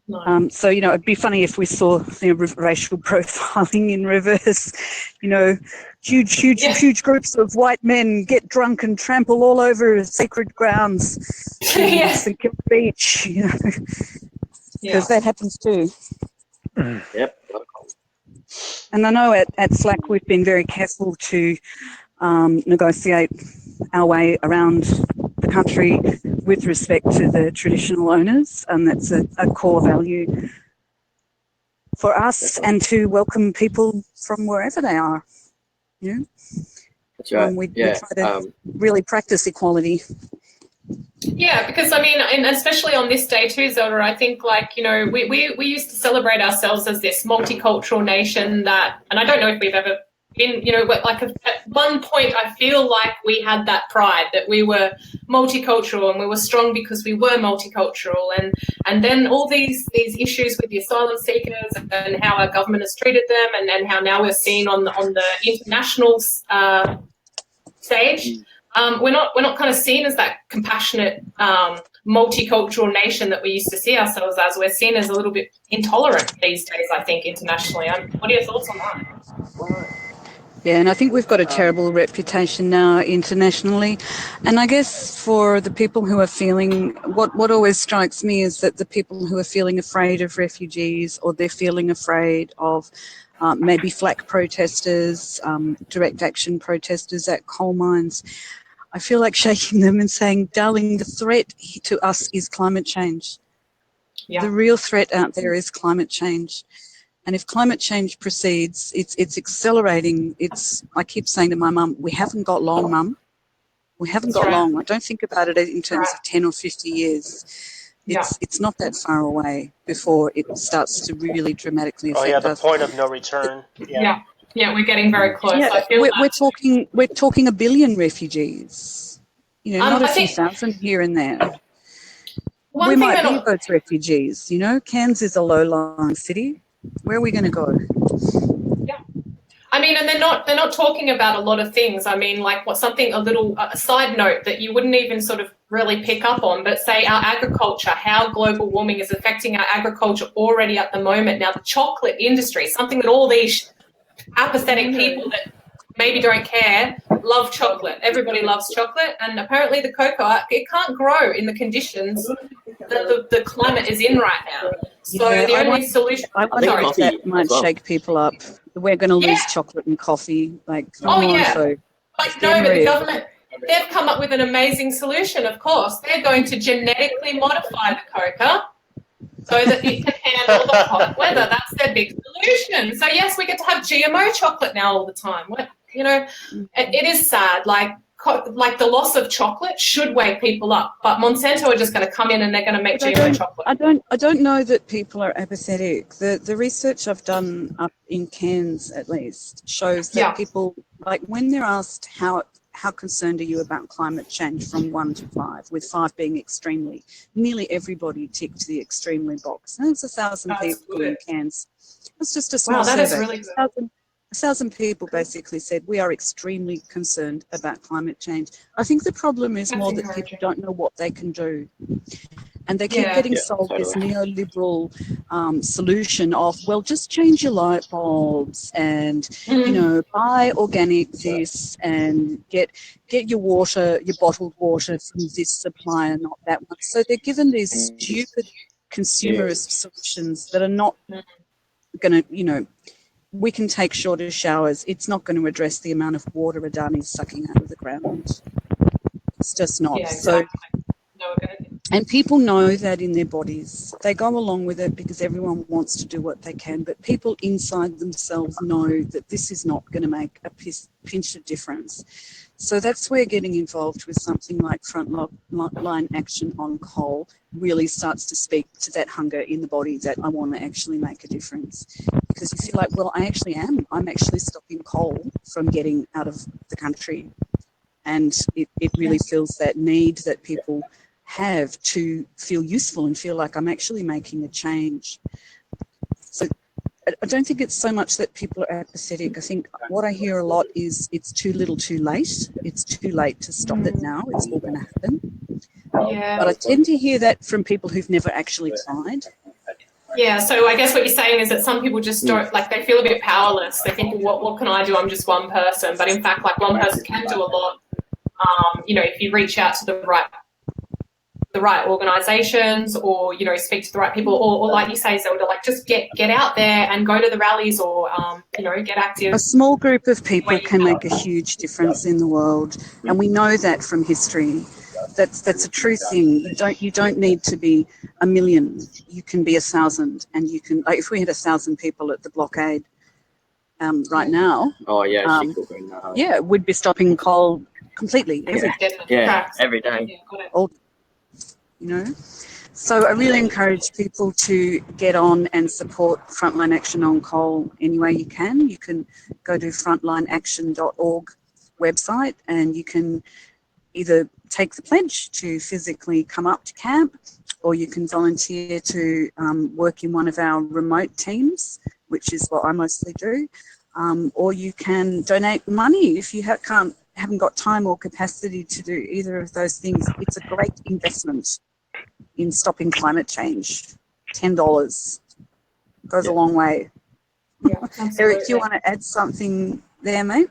No. So, you know, it'd be funny if we saw racial profiling in reverse. You know, huge groups of white men get drunk and trample all over sacred grounds in St Kilda Beach, you know, because that happens too. Yep. And I know at SLAC we've been very careful to negotiate our way around the country with respect to the traditional owners, and that's a core value for us, and to welcome people from wherever they are. You know? That's right. We try to really practice equality. Yeah, because I mean, and especially on this day too, Zelda, I think, like, you know, we used to celebrate ourselves as this multicultural nation that, and I don't know if we've ever been, you know, like at one point I feel like we had that pride that we were multicultural and we were strong because we were multicultural, and then all these issues with the asylum seekers and how our government has treated them, and how now we're seen on the international stage. We're not kind of seen as that compassionate, multicultural nation that we used to see ourselves as. We're seen as a little bit intolerant these days, I think, internationally. What are your thoughts on that? Yeah, and I think we've got a terrible reputation now internationally. And I guess for the people who are feeling, what always strikes me is that the people who are feeling afraid of refugees, or they're feeling afraid of maybe FLAC protesters, direct action protesters at coal mines, I feel like shaking them and saying, darling, the threat to us is climate change. Yeah. The real threat out there is climate change. And if climate change proceeds, it's accelerating. I keep saying to my mum, we haven't got long, Mum. We haven't got long. I don't think about it in terms of 10 or 50 years. It's not that far away before it starts to really dramatically affect the us. point of no return. Yeah, we're getting very close. Yeah, I feel we're talking 1 billion refugees. You know, not a few think thousand here and there. one We thing might that be those refugees. You know, Cairns is a low-lying city. Where are we going to go? I mean, and they're not talking about a lot of things. I mean, like a side note that you wouldn't even sort of really pick up on, but say our agriculture, how global warming is affecting our agriculture already at the moment. Now, the chocolate industry, something that all these apathetic people that maybe don't care love chocolate. Everybody loves chocolate, and apparently the cocoa, it can't grow in the conditions that the climate is in right now. So Yeah, the only solution. I wonder if that might shake people up. We're going to lose chocolate and coffee. Like, come on, folks. But the government, they've come up with an amazing solution, of course. They're going to genetically modify the cocoa so that it can handle the hot weather. That's their big solution. So, yes, we get to have GMO chocolate now all the time. You know, it is sad. Like the loss of chocolate should wake people up, but Monsanto are just going to come in and they're going to make GMO chocolate. I don't know that people are apathetic. The research I've done up in Cairns, at least, shows that people, like, when they're asked how concerned are you about climate change from 1 to 5, with 5 being extremely, nearly everybody ticked the extremely box. And there's 1,000 people in Cairns. It's just a small survey. That is really good. 1,000 people basically said we are extremely concerned about climate change. I think the problem is more that people don't know what they can do. And they keep getting sold this neoliberal solution of, well, just change your light bulbs and, you know, buy organic this and get your water, your bottled water from this supplier, not that one. So they're given these stupid consumerist solutions that are not going to, you know, we can take shorter showers. It's not going to address the amount of water Adani's sucking out of the ground. It's just not. Yeah, exactly. And people know that in their bodies. They go along with it because everyone wants to do what they can, but people inside themselves know that this is not going to make a pinch of difference. So that's where getting involved with something like frontline action on coal really starts to speak to that hunger in the body that I want to actually make a difference. Because you feel like, well, I actually am. I'm actually stopping coal from getting out of the country. And it really feels that need that people have to feel useful and feel like I'm actually making a change. So I don't think it's so much that people are apathetic. I think what I hear a lot is it's too little too late. It's too late to stop it now. It's all going to happen. Yeah. But I tend to hear that from people who've never actually tried. Yeah, so I guess what you're saying is that some people just don't, like, they feel a bit powerless. They think, well, what can I do? I'm just one person. But in fact, like, one person can do a lot. If you reach out to the right organisations, or speak to the right people, or like you say, Zelda, like just get out there and go to the rallies, or get active. A small group of people can make a huge difference in the world, and we know that from history. That's a true thing. You don't need to be 1 million. You can be 1,000, and you can. Like if we had 1,000 people at the blockade right now. Oh yeah, she could bring that up. Yeah, we'd be stopping coal completely every every day. All, So I really encourage people to get on and support Frontline Action on Coal any way you can. You can go to frontlineaction.org website, and you can either take the pledge to physically come up to camp, or you can volunteer to work in one of our remote teams, which is what I mostly do, or you can donate money if you haven't got time or capacity to do either of those things. It's a great investment in stopping climate change. $10 goes a long way. Yeah, Eric, do you want to add something there, mate?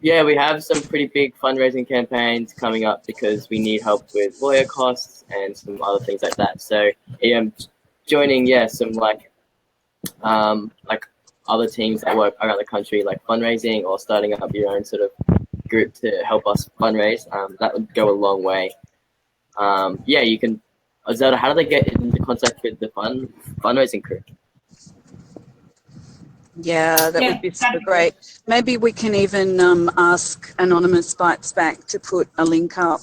Yeah, we have some pretty big fundraising campaigns coming up because we need help with lawyer costs and some other things like that. So joining, some like other teams that work around the country, like fundraising, or starting up your own sort of group to help us fundraise. That would go a long way. You can. Zelda, how do they get into contact with the fundraising crew? Yeah, that would be super great. Maybe we can even ask Anonymous Bites Back to put a link up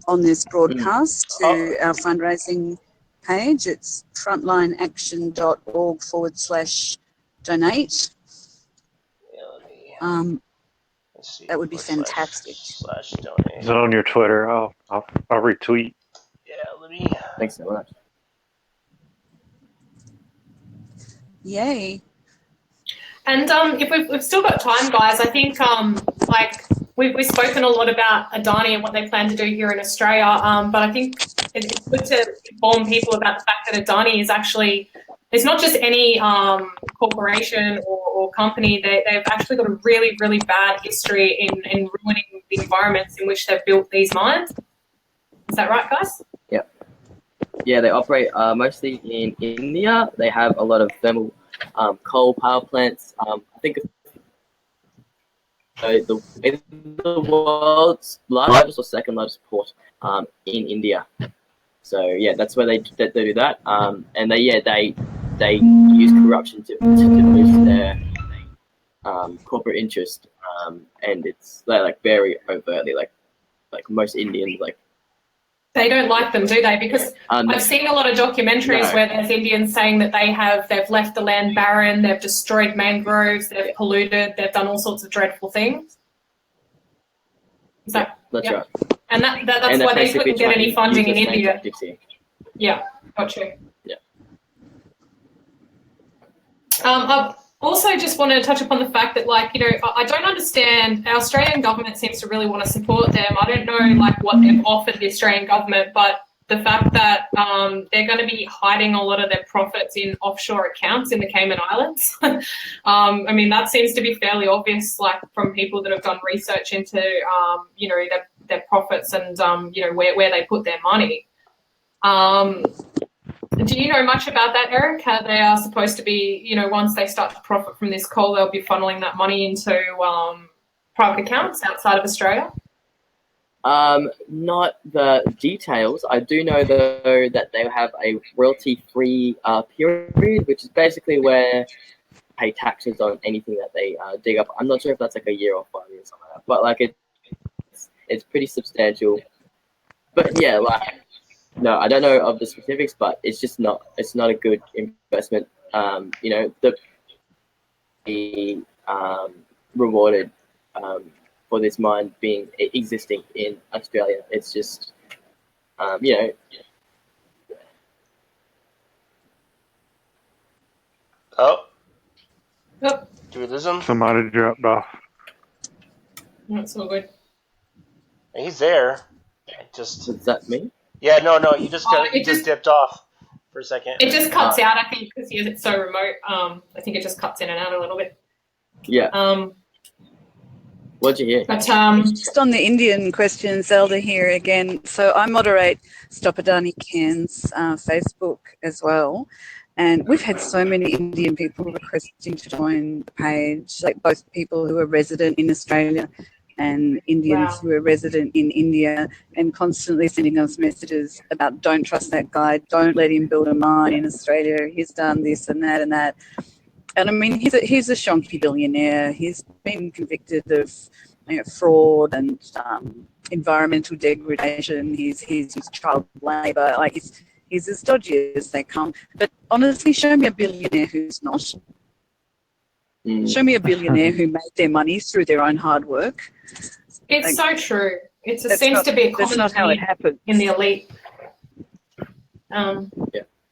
on this broadcast to our fundraising page. It's frontlineaction.org/donate. That would be fantastic. /donate. Is it on your Twitter? I'll retweet. Yeah, let me. Thanks so much. Yay. And if we've still got time, guys, I think we've spoken a lot about Adani and what they plan to do here in Australia, but I think it's good to inform people about the fact that Adani is actually, it's not just any corporation or company. They've actually got a really, really bad history in ruining the environments in which they've built these mines. Is that right, guys? Yeah, they operate mostly in India. They have a lot of thermal coal power plants. I think the world's largest or second largest port in India. So yeah, that's where they do that. And they use corruption to boost their corporate interest. And it's like very overtly like most Indians like. They don't like them, do they? Because I've seen a lot of documentaries where there's Indians saying that they've left the land barren, they've destroyed mangroves, they've polluted, they've done all sorts of dreadful things. Is that that's right? And that's why they couldn't get any funding in India. Yeah, got you. Yeah. I've also just wanted to touch upon the fact that, I don't understand. Our Australian government seems to really want to support them. I don't know, what they've offered the Australian government, but the fact that they're going to be hiding a lot of their profits in offshore accounts in the Cayman Islands. I mean, that seems to be fairly obvious, from people that have done research into, their profits and, where they put their money. Do you know much about that, Eric? How they are supposed to be, once they start to profit from this coal, they'll be funneling that money into private accounts outside of Australia? Not the details. I do know, though, that they have a royalty-free period, which is basically where they pay taxes on anything that they dig up. I'm not sure if that's a year or 5 years or something like that, but it's pretty substantial. But yeah, no, I don't know of the specifics, but it's just not a good investment. The rewarded for this mine existing in Australia. It's just You know. Oh. Yep. Do we lose him? Somebody dropped off. That's all good. He's there. I just. Is that me? Yeah, no, you just It just dipped off for a second. It just cuts out, I think, because it's so remote. I think it just cuts in and out a little bit. Yeah. What'd you hear? But just on the Indian question, Zelda here again. So I moderate STOPADANI Cairns Facebook as well. And we've had so many Indian people requesting to join the page, like both people who are resident in Australia and Indians who are resident in India, and constantly sending us messages about don't trust that guy, don't let him build a mine in Australia, he's done this and that and that. And I mean, he's a shonky billionaire. He's been convicted of fraud and environmental degradation. He's used child labour. Like he's as dodgy as they come. But honestly, show me a billionaire who's not. Show me a billionaire who made their money through their own hard work. It's so true. It seems to be a common that's not how it theme happens in the elite.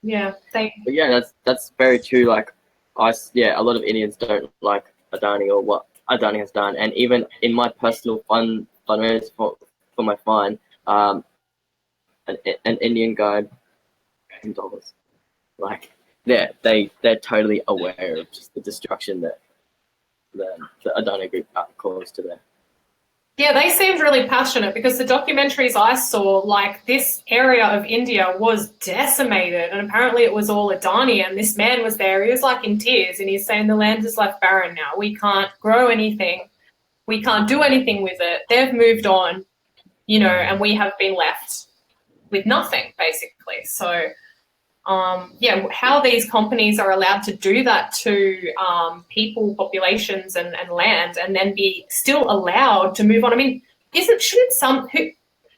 Yeah. But yeah, that's very true. Like, a lot of Indians don't like Adani or what Adani has done, and even in my personal fundraise for my fine, an Indian guy, $10. Like, they're totally aware of just the destruction that the Adani group caused to them. yeah, they seemed really passionate because the documentaries I saw, like this area of India was decimated, and apparently it was all Adani, and this man was there. He was like in tears, and he's saying the land is left barren now. We can't grow anything. We can't do anything with it. They've moved on, and we have been left with nothing, basically. So, how these companies are allowed to do that to people, populations, and land, and then be still allowed to move on. I mean,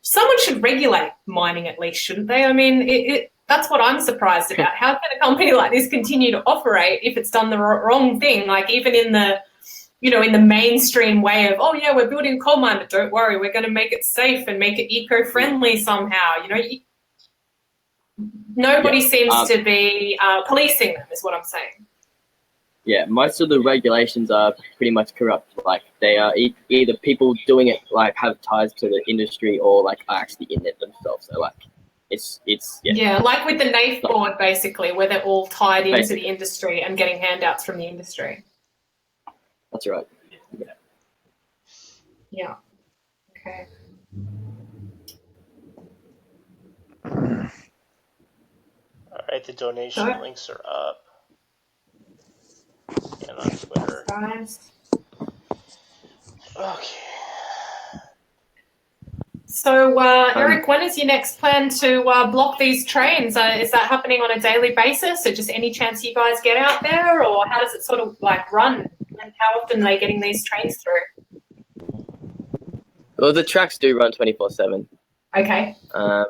someone should regulate mining at least, shouldn't they? I mean, that's what I'm surprised about. How can a company like this continue to operate if it's done the wrong thing? Like even in the, in the mainstream way of, we're building a coal mine, but don't worry, we're going to make it safe and make it eco-friendly somehow. Nobody seems to be policing them, is what I'm saying. Yeah, most of the regulations are pretty much corrupt. Like they are either people doing it like have ties to the industry or like are actually in it themselves. So like it's yeah, like with the NAIF board basically, where they're all tied into the industry and getting handouts from the industry. That's right. Yeah. Yeah. Okay. All right, the donation links are up. And on Twitter. Guys. Okay. So, Eric, when is your next plan to block these trains? Is that happening on a daily basis, or just any chance you guys get out there, or how does it sort of like run? And how often are they getting these trains through? Well, the tracks do run 24/7. Okay. But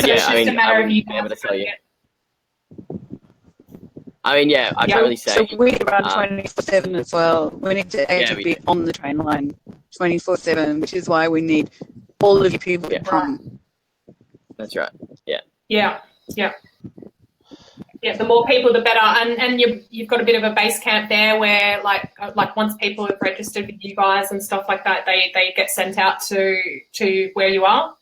so yeah, it's just a matter of you be able to tell you. I can't really say. So we run 24/7 as well. We need to actually be on the train line 24/7, which is why we need all of you people to come. That's right. Yeah. Yeah. The more people, the better. And you've got a bit of a base camp there where like once people have registered with you guys and stuff like that, they get sent out to where you are.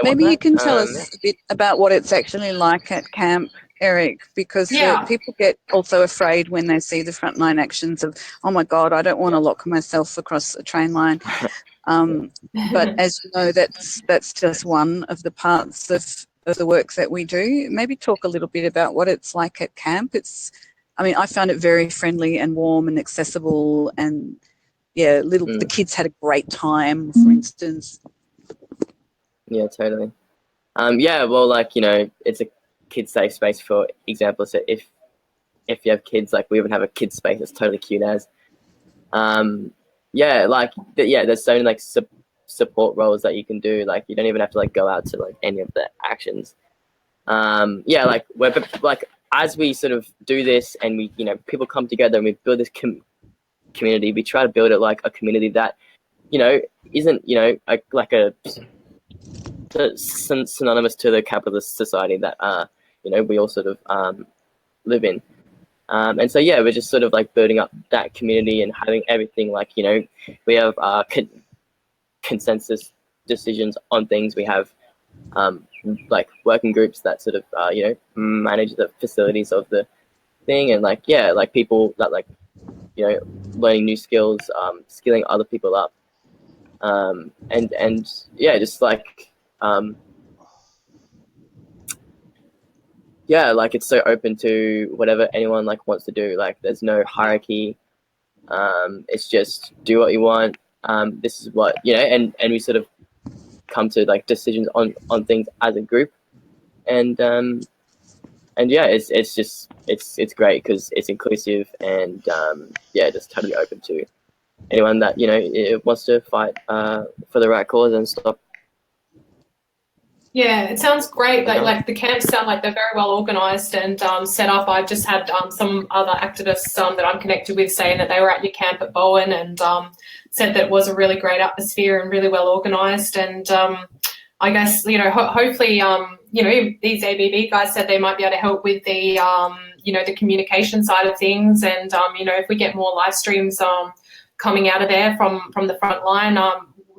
Maybe you can tell us a bit about what it's actually like at camp, Eric, because people get also afraid when they see the frontline actions of, oh my God, I don't want to lock myself across a train line. But as you know, that's just one of the parts of the work that we do. Maybe talk a little bit about what it's like at camp. I found it very friendly and warm and accessible, and the kids had a great time, for instance. Yeah, totally. Well, it's a kid safe space, for example. So if you have kids, like we even have a kids space that's totally cute as. There's so many support roles that you can do. Like you don't even have to go out to any of the actions. We're as we sort of do this and we people come together and we build this community. We try to build it like a community that isn't like a synonymous to the capitalist society that we all sort of live in. And so we're just sort of like building up that community and having everything like we have consensus decisions on things. We have like working groups that sort of manage the facilities of the thing, and like people that like learning new skills, skilling other people up, and just like like it's so open to whatever anyone like wants to do. Like there's no hierarchy. It's just do what you want. This is what and we sort of come to like decisions on things as a group, and it's great because it's inclusive and just totally open to anyone that wants to fight for the right cause and stop. Yeah, it sounds great. Like the camps sound like they're very well organised and set up. I've just had some other activists that I'm connected with saying that they were at your camp at Bowen and said that it was a really great atmosphere and really well organised. And I guess hopefully these ABB guys said they might be able to help with the the communication side of things. And if we get more live streams coming out of there from the front line,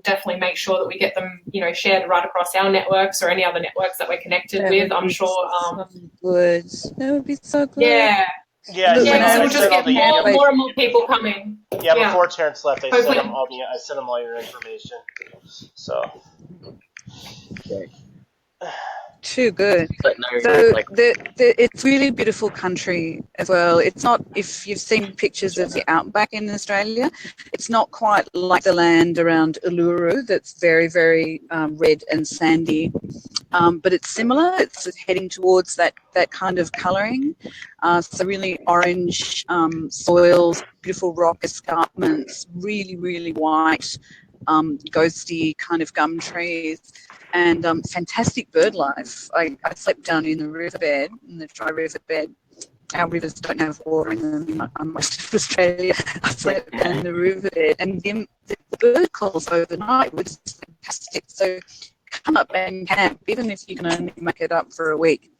definitely make sure that we get them, shared right across our networks or any other networks that we're connected with. I'm sure. So good. That would be so good. Yeah. Yeah, so we'll just get more and more people coming. Yeah, before Terrence left, I sent him all your information. So. Okay. Too good. So it's really beautiful country as well. It's not, if you've seen pictures of the outback in Australia, it's not quite like the land around Uluru that's very, very red and sandy, but it's similar. It's heading towards that kind of colouring. So really orange soils, beautiful rock escarpments, really, really white, ghosty kind of gum trees. And fantastic bird life. I slept down in the riverbed, in the dry riverbed. Our rivers don't have water in them. I'm most of Australia. I slept down in the riverbed, and the bird calls overnight was fantastic. So come up and camp, even if you can only make it up for a week.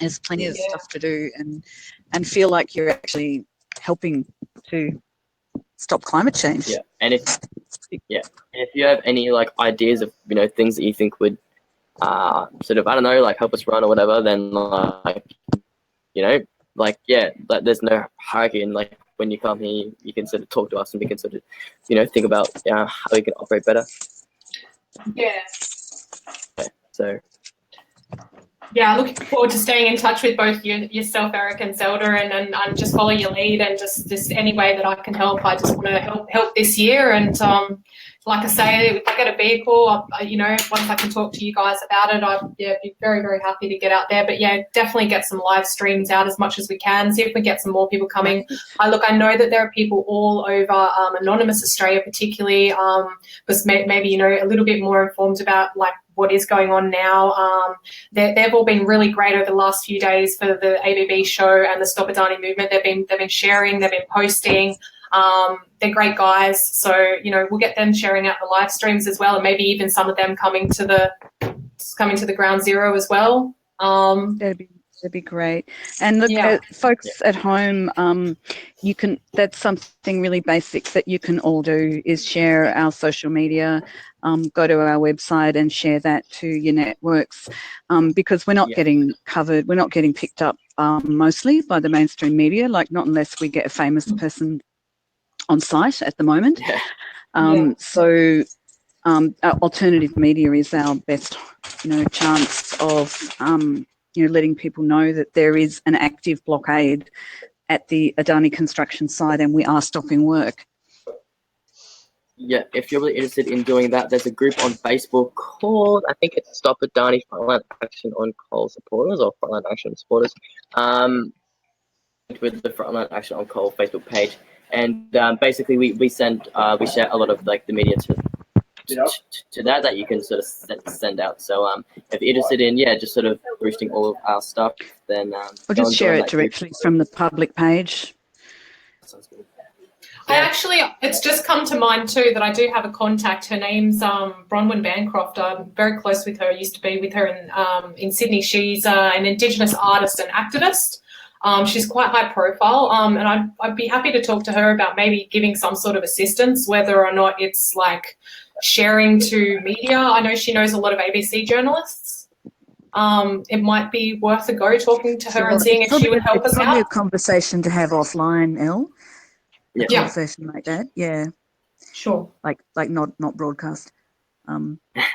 There's plenty of stuff to do, and feel like you're actually helping to stop climate change. Yeah, and if you have any like ideas of things that you think would sort of like help us run or whatever, then there's no hierarchy, and like when you come here you can sort of talk to us and we can sort of think about how we can operate better. Yeah. So. Yeah, looking forward to staying in touch with both yourself, Eric, and Zelda, and just follow your lead, and just any way that I can help. I just want to help this year, and like I say, if I get a vehicle, once I can talk to you guys about it, I'd be very, very happy to get out there. But definitely get some live streams out as much as we can. See if we get some more people coming. I know that there are people all over Anonymous Australia, particularly, because maybe a little bit more informed about like what is going on now. They've all been really great over the last few days for the ABB show and the STOPADANI movement. They've been sharing, they've been posting. They're great guys, so we'll get them sharing out the live streams as well, and maybe even some of them coming to the ground zero as well. That'd be great. And look, folks at home, that's something really basic that you can all do is share our social media, go to our website and share that to your networks, because we're not getting covered, we're not getting picked up mostly by the mainstream media, like not unless we get a famous person on site at the moment. So alternative media is our best chance of letting people know that there is an active blockade at the Adani construction site and we are stopping work. Yeah, if you're really interested in doing that, there's a group on Facebook called, I think it's Stop Adani Frontline Action on Coal Supporters, or Frontline Action Supporters, with the Frontline Action on Coal Facebook page. And basically we share a lot of like the media to that you can sort of send out. So if you're interested in just sort of boosting all of our stuff, then or just share it directly from the public page. Sounds good. It's just come to mind too that I do have a contact. Her name's Bronwyn Bancroft. I'm very close with her. I used to be with her in Sydney. She's an Indigenous artist and activist. She's quite high profile, and I'd be happy to talk to her about maybe giving some sort of assistance, whether or not it's like sharing to media. I know she knows a lot of ABC journalists. It might be worth a go talking to her and seeing if she would help us It's probably a out. conversation to have offline, Elle. Yeah. A conversation like that, yeah. Sure. Like not broadcast.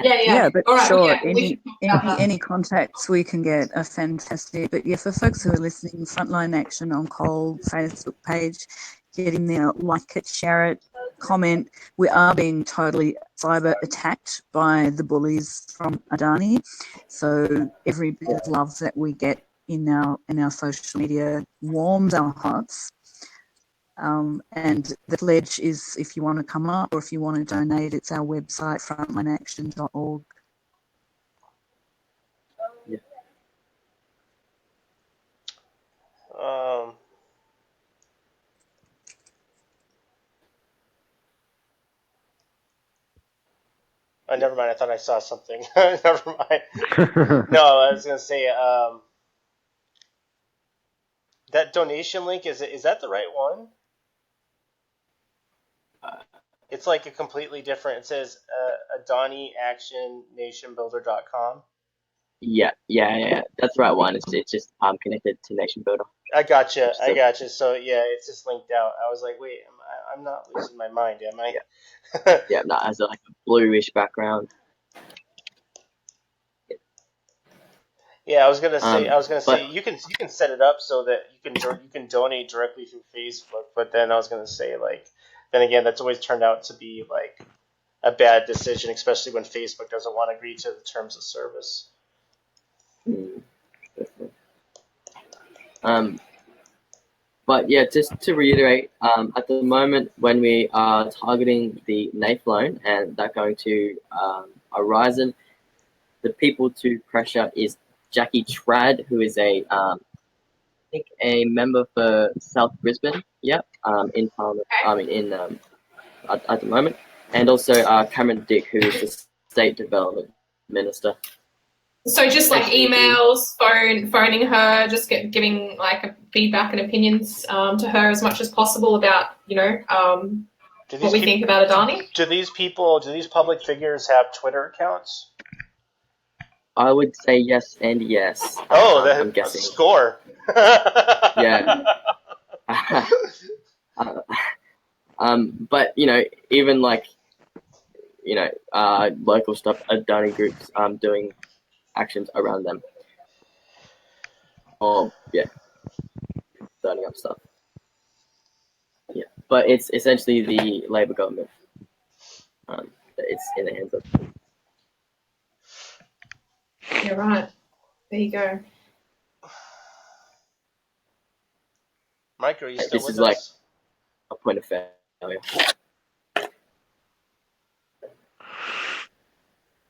Yeah. But All right, sure, yeah, we should talk about that. any contacts we can get are fantastic. But yeah, for folks who are listening, Frontline Action on Coal Facebook page, get in there, like it, share it, comment. We are being totally cyber attacked by the bullies from Adani, so every bit of love that we get in our social media warms our hearts. And the pledge is, if you want to come up or if you want to donate, it's our website, frontlineaction.org. Yeah. Never mind. I thought I saw something. Never mind. No, I was gonna say that donation link is that the right one? It's like a completely different. It says AdaniActionNationBuilder.com. Yeah. That's the right one. It's just connected to Nation Builder. I gotcha. So yeah, it's just linked out. I was like, wait, I'm not losing my mind, am I? Yeah, no, it has like a bluish background. Yeah, I was gonna say you can set it up so that you can donate directly through Facebook, but then I was gonna say then again that's always turned out to be like a bad decision, especially when Facebook doesn't want to agree to the terms of service. But yeah, just to reiterate, at the moment when we are targeting the NAIF loan and that going to Horizon, the people to pressure is Jackie Trad, who is I think a member for South Brisbane. Yep. In Parliament. At the moment, and also Cameron Dick, who is the State Development Minister. So just like emails, phoning her, just giving like a feedback and opinions to her as much as possible about what we think about Adani. Do these public figures have Twitter accounts? I would say yes and yes. Oh, I'm guessing. Score. Yeah. But even like local stuff, Adani groups doing actions around them. Oh yeah, starting up stuff. Yeah, but it's essentially the Labor government. It's in the hands of. You're right. There you go. Mike, are you still This with is us? like a point of failure.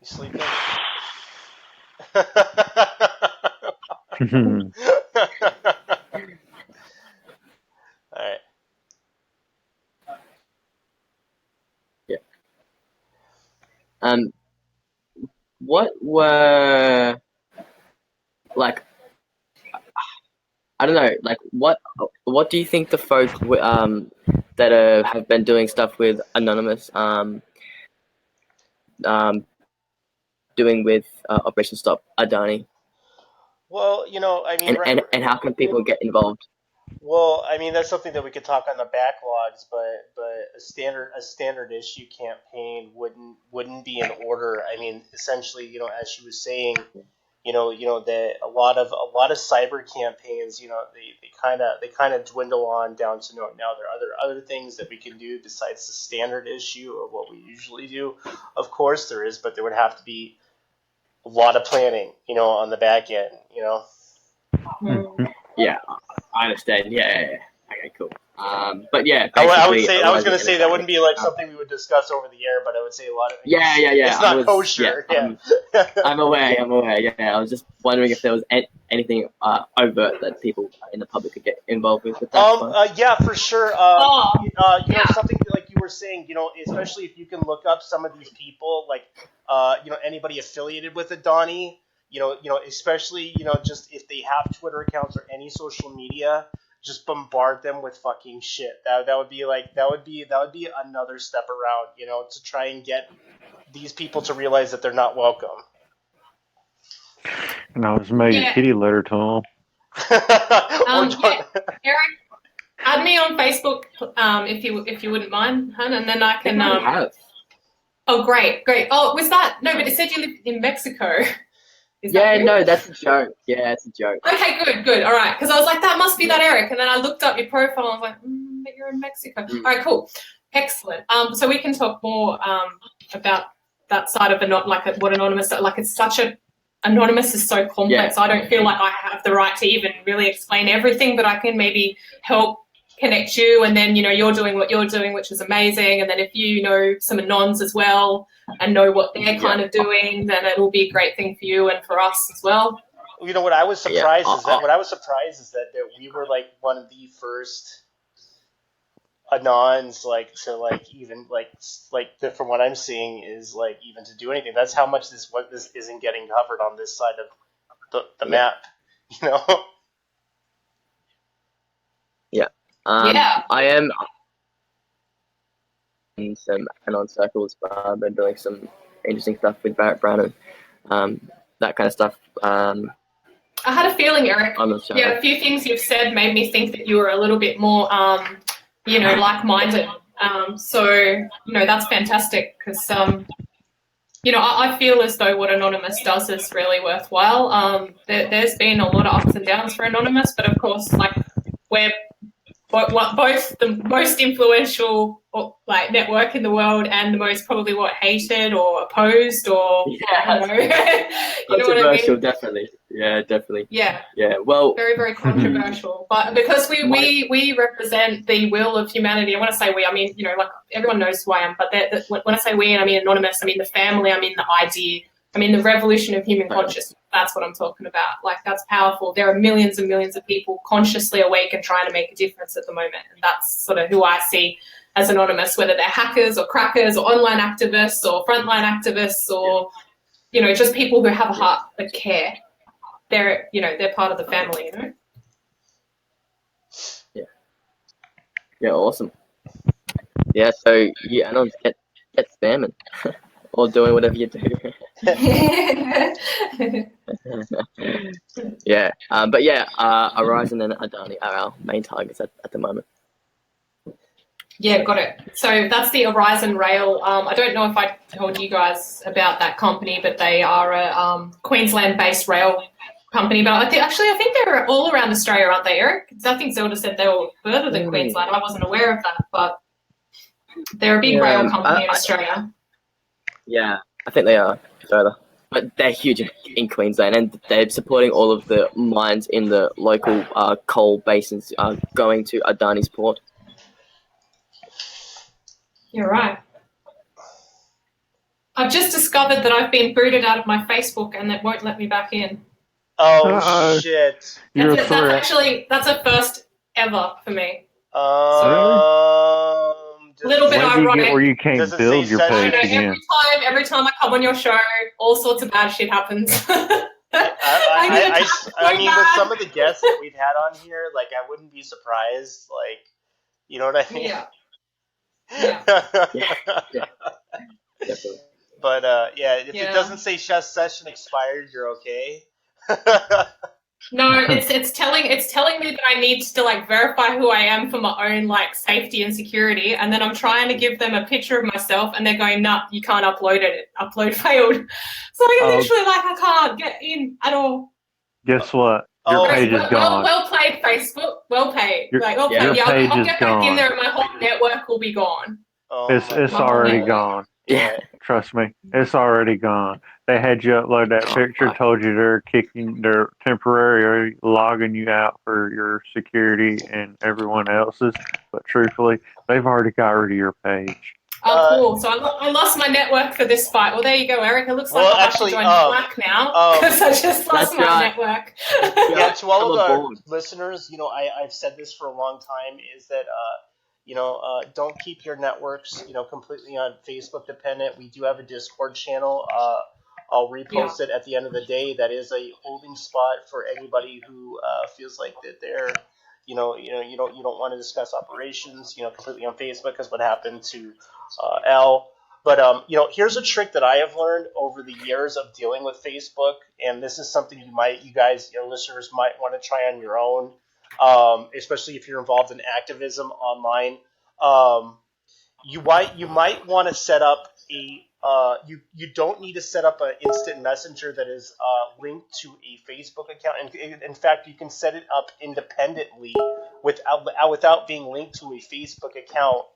You sleeping? All right. Yeah. What were like? I don't know. Like, what do you think the folk that have been doing stuff with Anonymous doing with Operation Stop Adani? Well, I mean, and how can people get involved? Well, I mean, that's something that we could talk on the backlogs, but a standard issue campaign wouldn't be in order. I mean, essentially, as she was saying, that a lot of cyber campaigns, they kind of dwindle on down to now there are other things that we can do besides the standard issue of what we usually do. Of course there is, but there would have to be a lot of planning, on the back end, Yeah, I understand. Yeah. Okay, cool. But yeah, I would basically, say I was going to Arising say and that Adani. wouldn't be like something we would discuss over the air, but I would say a lot of Yeah. It's not kosher. Yeah. I'm aware. Yeah, I was just wondering if there was anything overt that people in the public could get involved with that. Yeah, for sure. You know, something like you were saying, you know, especially if you can look up some of these people, like, you know, anybody affiliated with Adani, you know, especially, you know, just if they have Twitter accounts or any social media, just bombard them with fucking shit. That would be like that would be another step around, you know, to try and get these people to realize that they're not welcome. And I was made a kitty letter to them. Eric, add me on Facebook if you wouldn't mind, hun, and then I can. Oh, great. Oh, was that? No, but it said you lived in Mexico. No, that's a joke. Yeah, it's a joke. Okay, good. All right, because I was like, that must be that Eric, and then I looked up your profile. And I was like, but you're in Mexico. All right, cool, excellent. So we can talk more about that side of what anonymous. Like, it's such a anonymous is so complex. I don't feel like I have the right to even really explain everything, but I can maybe help connect you, and then, you know, you're doing what you're doing, which is amazing, and then if you know some anons as well and know what they're kind of doing, then it'll be a great thing for you and for us as well. You know what I was surprised is that we were like one of the first anons, like, to like even like from what I'm seeing is like even to do anything. That's how much this isn't getting covered on this side of the map, you know. I am in some anon circles. Been doing some interesting stuff with Barrett Brown and that kind of stuff. I had a feeling, Eric. Yeah, a few things you've said made me think that you were a little bit more, you know, like-minded. So, you know, that's fantastic because, you know, I feel as though what Anonymous does is really worthwhile. There's been a lot of ups and downs for Anonymous, but of course, like, we're both the most influential like network in the world and the most probably hated or opposed or you know, you know what I mean? Definitely. Yeah, definitely. Yeah. Well, very, very controversial, but because we represent the will of humanity. And when I say we, I mean, you know, like, everyone knows who I am, but when I say we, I mean Anonymous, I mean the family, I mean the idea, I mean the revolution of human consciousness. That's what I'm talking about. Like, that's powerful. There are millions and millions of people consciously awake and trying to make a difference at the moment. And that's sort of who I see as Anonymous, whether they're hackers or crackers or online activists or frontline activists or, you know, just people who have a heart that care. They're, you know, they're part of the family, you know? Yeah, awesome. Yeah, so you Anons get spamming or doing whatever you do. But Horizon and Adani are our main targets at the moment. Yeah, got it. So that's the Horizon Rail. I don't know if I told you guys about that company, but they are a Queensland-based rail company. But I think they're all around Australia, aren't they, Eric? I think Zelda said they were further than Queensland. I wasn't aware of that, but they're a big rail company in Australia. Yeah, I think they are further. But they're huge in Queensland, and they're supporting all of the mines in the local coal basins going to Adani's port. You're right. I've just discovered that I've been booted out of my Facebook and it won't let me back in. Oh, shit. That's a first ever for me. A little bit ironic. Where you can't build your page again. Every time I come on your show, all sorts of bad shit happens. I mean, with some of the guests that we've had on here, like, I wouldn't be surprised. Like, you know what I mean? Yeah. But if it doesn't say session expired, you're okay. No, it's telling me that I need to like verify who I am for my own like safety and security, and then I'm trying to give them a picture of myself, and they're going, "Nah, you can't upload it. Upload failed." So I'm literally like, I can't get in at all. Guess what? Your page is gone. Well played, Facebook. Well played. Your played. I'll get back in there, and my whole network will be gone. It's already gone. Yeah, trust me, it's already gone. they had you upload that picture, told you they're temporarily logging you out for your security and everyone else's, but truthfully, they've already got rid of your page. Oh, cool. So I lost my network for this fight. Well, there you go, Eric. It looks like I'll have to join Slack now because I just lost my network. Yeah, to all of our listeners, I've said this for a long time, is that, don't keep your networks, completely on Facebook dependent. We do have a Discord channel. I'll repost it at the end of the day. That is a holding spot for anybody who feels like that they're, you don't want to discuss operations, completely on Facebook, because what happened to L. But here's a trick that I have learned over the years of dealing with Facebook, and this is something you guys, listeners, might want to try on your own, especially if you're involved in activism online. You might want to set up a you don't need to set up an instant messenger that is linked to a Facebook account. And in fact, you can set it up independently without being linked to a Facebook account.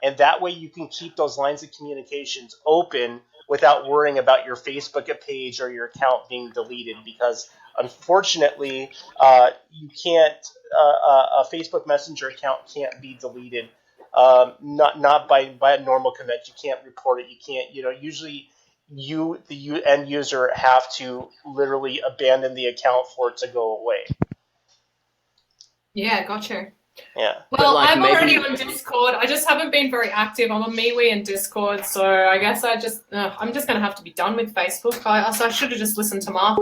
And that way you can keep those lines of communications open without worrying about your Facebook page or your account being deleted. Because unfortunately, you can't. A Facebook Messenger account can't be deleted. Not by a normal command. You can't report it. You can't. Usually the end user, have to literally abandon the account for it to go away. Yeah, gotcha. Yeah. Well, I'm already on Discord. I just haven't been very active. I'm on MeWe and Discord, so I guess I'm just going to have to be done with Facebook. So I should have just listened to Mark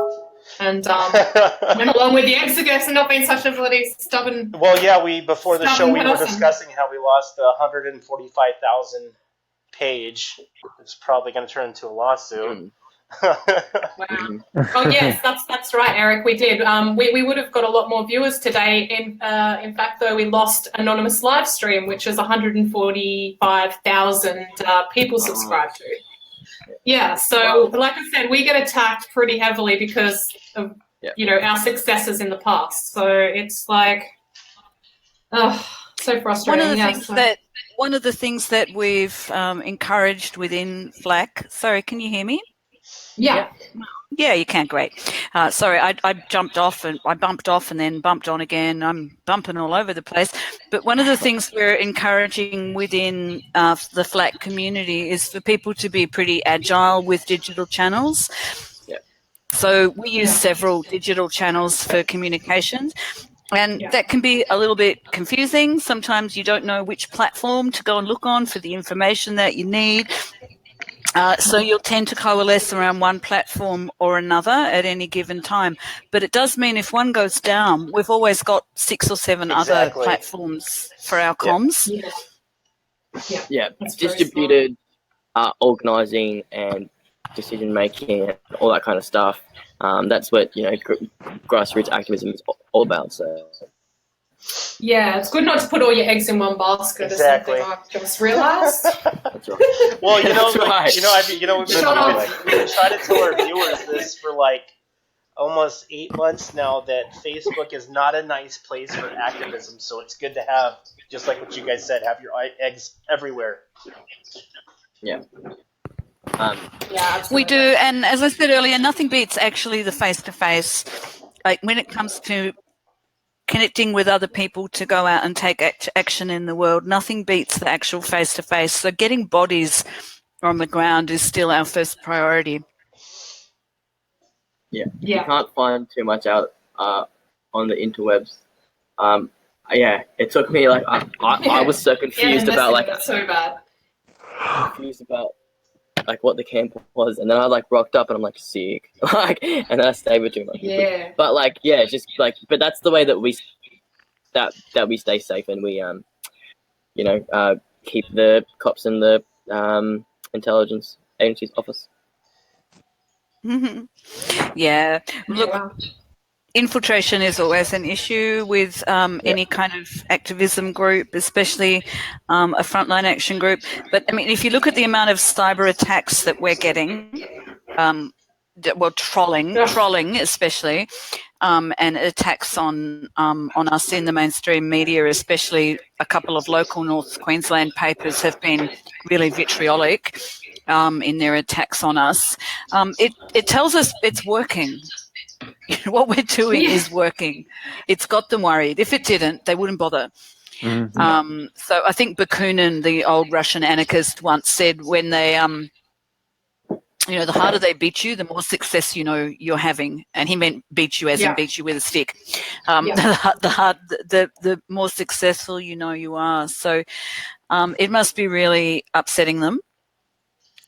and went along with the Exodus and not been such a bloody stubborn. Well, yeah, before the show we were discussing how we lost the 145,000 page. It's probably going to turn into a lawsuit. Wow. Oh yes, that's right, Eric. We did. We would have got a lot more viewers today. In fact, though, we lost anonymous live stream, which is 145,000 people subscribed to. Yeah. So, like I said, we get attacked pretty heavily because of our successes in the past. So it's like, so frustrating. One of the things that we've encouraged within FLAC. Sorry, can you hear me? Yeah. Yeah, you can. Great. Sorry, I jumped off and I bumped off and then bumped on again. I'm bumping all over the place. But one of the things we're encouraging within the FLAC community is for people to be pretty agile with digital channels. Yeah. So we use several digital channels for communications. And that can be a little bit confusing. Sometimes you don't know which platform to go and look on for the information that you need. So you'll tend to coalesce around one platform or another at any given time. But it does mean if one goes down, we've always got 6 or 7 other platforms for our comms. Yeah, distributed organising and decision-making and all that kind of stuff. That's what, grassroots activism is all about. So. Yeah, it's good not to put all your eggs in one basket. Exactly. Or something. I just realised. That's right. Well, we've been trying to tell our viewers this for almost 8 months now, that Facebook is not a nice place for activism. So it's good to have, just like what you guys said, have your eggs everywhere. Yeah. We do, and as I said earlier, nothing beats actually the face-to-face. Like when it comes to connecting with other people to go out and take action in the world, nothing beats the actual face-to-face. So getting bodies on the ground is still our first priority. Yeah. You can't find too much out on the interwebs. It took me I was so confused about that's so bad. Confused about what the camp was, and then I rocked up and I'm sick, and then I stayed with too much. Yeah. But but that's the way that we stay safe, and we keep the cops and the intelligence agencies off us. Yeah. Look, infiltration is always an issue with any kind of activism group, especially a frontline action group. But I mean, if you look at the amount of cyber attacks that we're getting, trolling especially, and attacks on us in the mainstream media, especially a couple of local North Queensland papers have been really vitriolic. in their attacks on us, it tells us it's working. What we're doing is working. It's got them worried. If it didn't, they wouldn't bother. So I think Bakunin, the old Russian anarchist, once said when they the harder they beat you, the more success you know you're having. And he meant beat you as in beat you with a stick. The more successful you know you are. So it must be really upsetting them,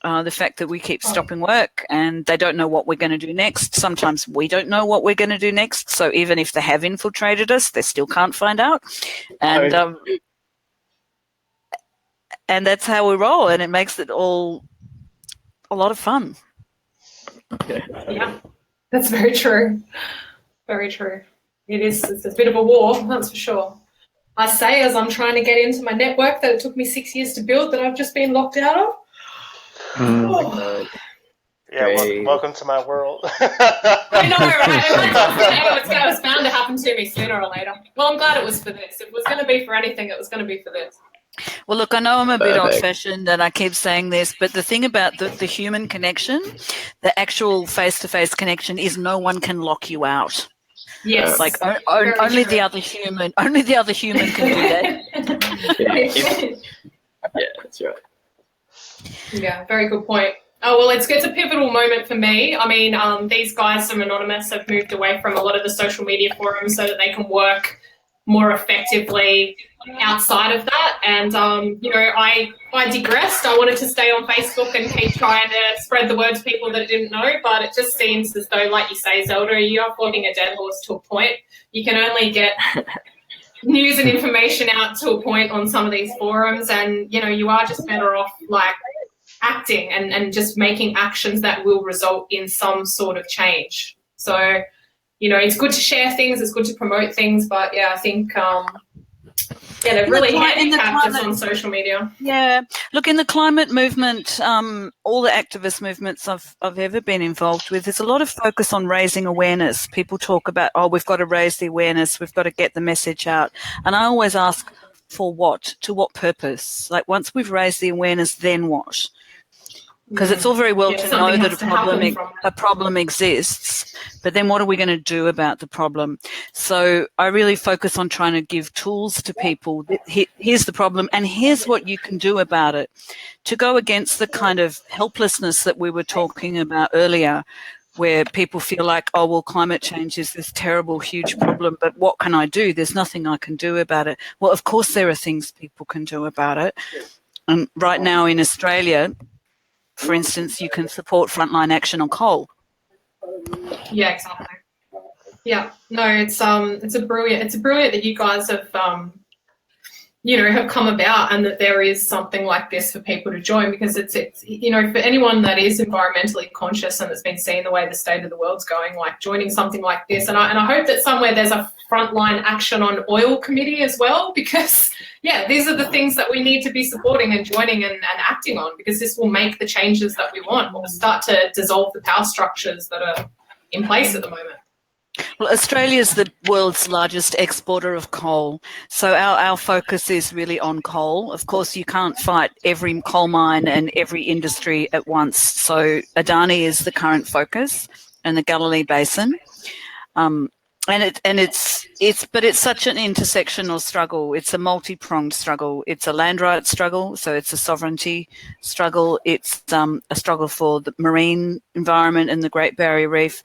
the fact that we keep stopping work and they don't know what we're going to do next. Sometimes we don't know what we're going to do next. So even if they have infiltrated us, they still can't find out. And that's how we roll. And it makes it all a lot of fun. Yeah, that's very true. Very true. It's a bit of a war, that's for sure. I say as I'm trying to get into my network that it took me 6 years to build that I've just been locked out of. Yeah, welcome to my world. I know, right? It was bound to happen to me sooner or later. Well, I'm glad it was for this. If it was going to be for anything, it was going to be for this. Well, look, I know I'm a bit old-fashioned and I keep saying this, but the thing about the human connection, the actual face-to-face connection, is no one can lock you out. Yes, like only the other human can do that. Yeah, that's right. Yeah, very good point. Oh, well, it's a pivotal moment for me. I mean, these guys from Anonymous have moved away from a lot of the social media forums so that they can work more effectively outside of that. And, I digressed. I wanted to stay on Facebook and keep trying to spread the word to people that I didn't know, but it just seems as though, like you say, Zelda, you are flogging a dead horse to a point. You can only get news and information out to a point on some of these forums, and, you are just better off, acting and just making actions that will result in some sort of change. So, it's good to share things, it's good to promote things, but yeah, I think they've really handicapped us on social media. Yeah, look, in the climate movement, all the activist movements I've ever been involved with, there's a lot of focus on raising awareness. People talk about, we've got to raise the awareness, we've got to get the message out, and I always ask, for what? To what purpose? Like, once we've raised the awareness, then what? Because it's all very well to know that a problem exists, but then what are we going to do about the problem? So I really focus on trying to give tools to people. Here's the problem, and here's what you can do about it. To go against the kind of helplessness that we were talking about earlier, where people feel like, climate change is this terrible, huge problem, but what can I do? There's nothing I can do about it. Well, of course there are things people can do about it. And right now in Australia, for instance, you can support frontline action on coal. Yeah, exactly. Yeah, no, it's brilliant that you guys have have come about, and that there is something like this for people to join, because it's for anyone that is environmentally conscious and that's been seeing the way the state of the world's going, like joining something like this, and I hope that somewhere there's a frontline action on oil committee as well, because these are the things that we need to be supporting and joining and acting on, because this will make the changes that we want. We'll start to dissolve the power structures that are in place at the moment. Well, Australia is the world's largest exporter of coal, so our focus is really on coal. Of course, you can't fight every coal mine and every industry at once, so Adani is the current focus, and the Galilee Basin. But it's such an intersectional struggle. It's a multi-pronged struggle. It's a land rights struggle, so it's a sovereignty struggle. It's a struggle for the marine environment and the Great Barrier Reef.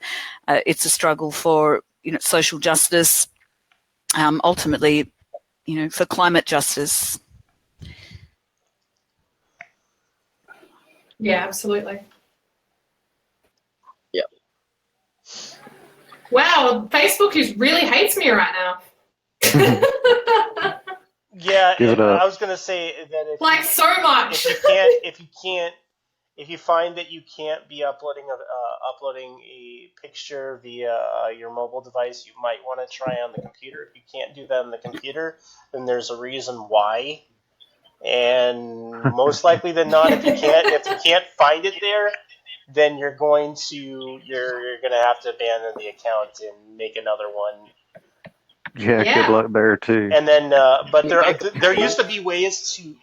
It's a struggle for social justice. Ultimately, for climate justice. Yeah, absolutely. Yep. Wow, Facebook really hates me right now. Yeah, I was gonna say that so much. If you find that you can't be uploading a picture via your mobile device, you might want to try on the computer. If you can't do that on the computer, then there's a reason why. And most likely than not, if you can't find it there, then you're gonna have to abandon the account and make another one. Yeah, Yeah. good luck there too. And then, but there used to be ways to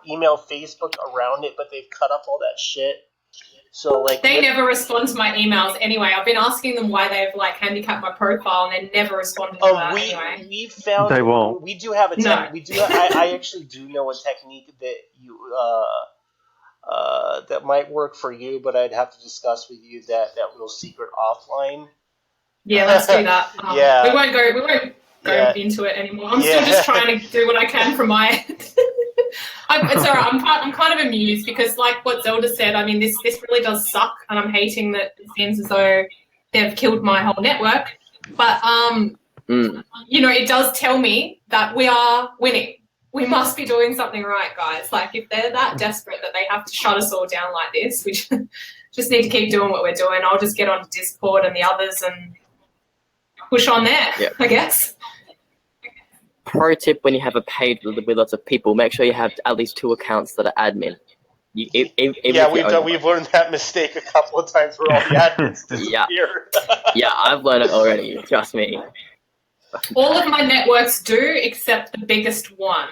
email Facebook around it, but they've cut up all that shit. So like They never respond to my emails anyway. I've been asking them why they've like handicapped my profile, and they never responded to that anyway. we found They won't. we do have a No. I actually do know a technique that you that might work for you, but I'd have to discuss with you that little secret offline. Yeah, let's do that. Yeah. We won't go into it anymore. I'm still just trying to do what I can from my end. It's all right. I'm kind of amused because, like what Zelda said, I mean, this really does suck, and I'm hating that it seems as though they've killed my whole network. But you know, it does tell me that we are winning. We must be doing something right, guys. Like, if they're that desperate that they have to shut us all down like this, we just need to keep doing what we're doing. I'll just get on Discord and the others and push on there, I guess. Pro tip: when you have a page with lots of people, make sure you have at least 2 accounts that are admin. We've learned that mistake a couple of times where all the admins disappear. Yeah, I've learned it already. Trust me. All of my networks do, except the biggest one.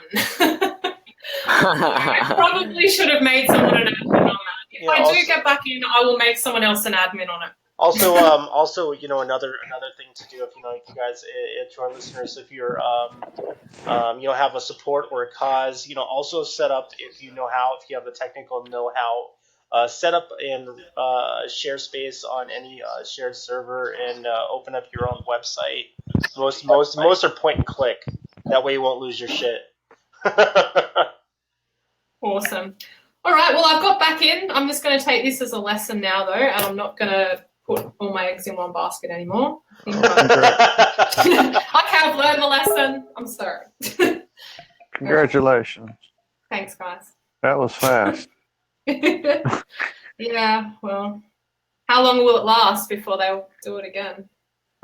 I probably should have made someone an admin on that. If I do get back in, I will make someone else an admin on it. Also, you know, another thing to do if you guys, to our listeners, if you're have a support or a cause, also set up if you have the technical know-how, set up and share space on any shared server and open up your own website. Most are point and click. That way you won't lose your shit. Awesome. All right. Well, I've got back in. I'm just going to take this as a lesson now, though, and I'm not going to put all my eggs in one basket anymore. I have learned the lesson. I'm sorry. Congratulations. Thanks, guys. That was fast. Yeah. Well, how long will it last before they'll do it again?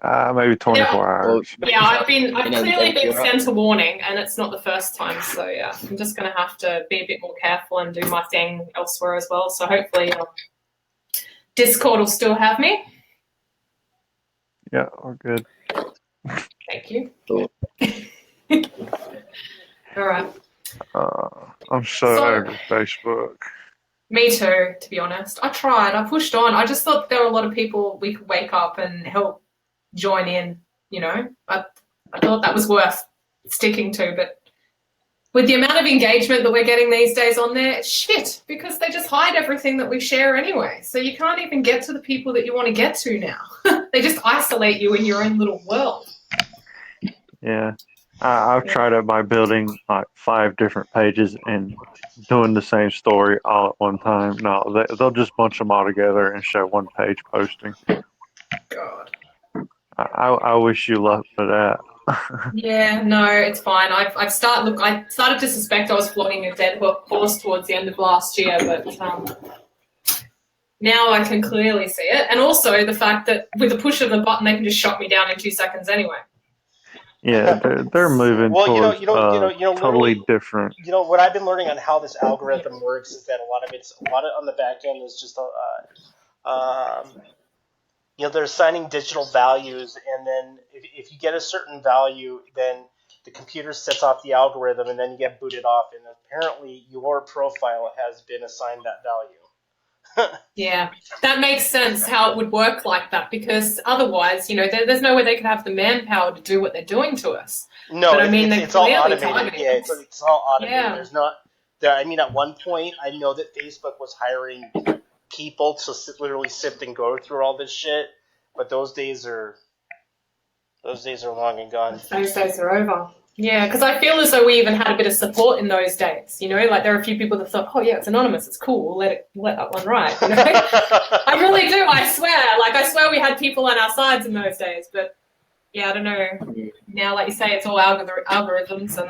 Maybe 24 hours. Yeah, I've clearly been sent a warning, and it's not the first time. So yeah, I'm just going to have to be a bit more careful and do my thing elsewhere as well. So hopefully, Discord will still have me. Yeah, we're good. Thank you. All right. I'm so over Facebook. Me too, to be honest. I tried. I pushed on. I just thought there were a lot of people we could wake up and help join in, I thought that was worth sticking to, but with the amount of engagement that we're getting these days on there, it's shit, because they just hide everything that we share anyway, so you can't even get to the people that you want to get to now. They just isolate you in your own little world. Yeah, I've tried it by building like 5 different pages and doing the same story all at one time. No, they'll just bunch them all together and show one page posting. God. I wish you luck for that. Yeah, no, it's fine. I started to suspect I was flogging a dead horse towards the end of last year, but now I can clearly see it. And also the fact that with the push of the button, they can just shut me down in 2 seconds anyway. Yeah, they're moving towards totally different. What I've been learning on how this algorithm works is that a lot of on the back end is just they're assigning digital values, and then if you get a certain value, then the computer sets off the algorithm, and then you get booted off, and apparently your profile has been assigned that value. Yeah, that makes sense how it would work like that, because otherwise, there's no way they could have the manpower to do what they're doing to us. No, but, I mean, it's all automated. Targeting. Yeah, it's all automated. Yeah. There's not. I mean, at one point, I know that Facebook was hiring people to literally sift and go through all this shit, but those days are long and gone. Those days are over. Yeah, because I feel as though we even had a bit of support in those days. Like there are a few people that thought, oh yeah, it's anonymous, it's cool, let that one ride. I really do. I swear we had people on our sides in those days. But yeah, I don't know. Now, like you say, it's all algorithms and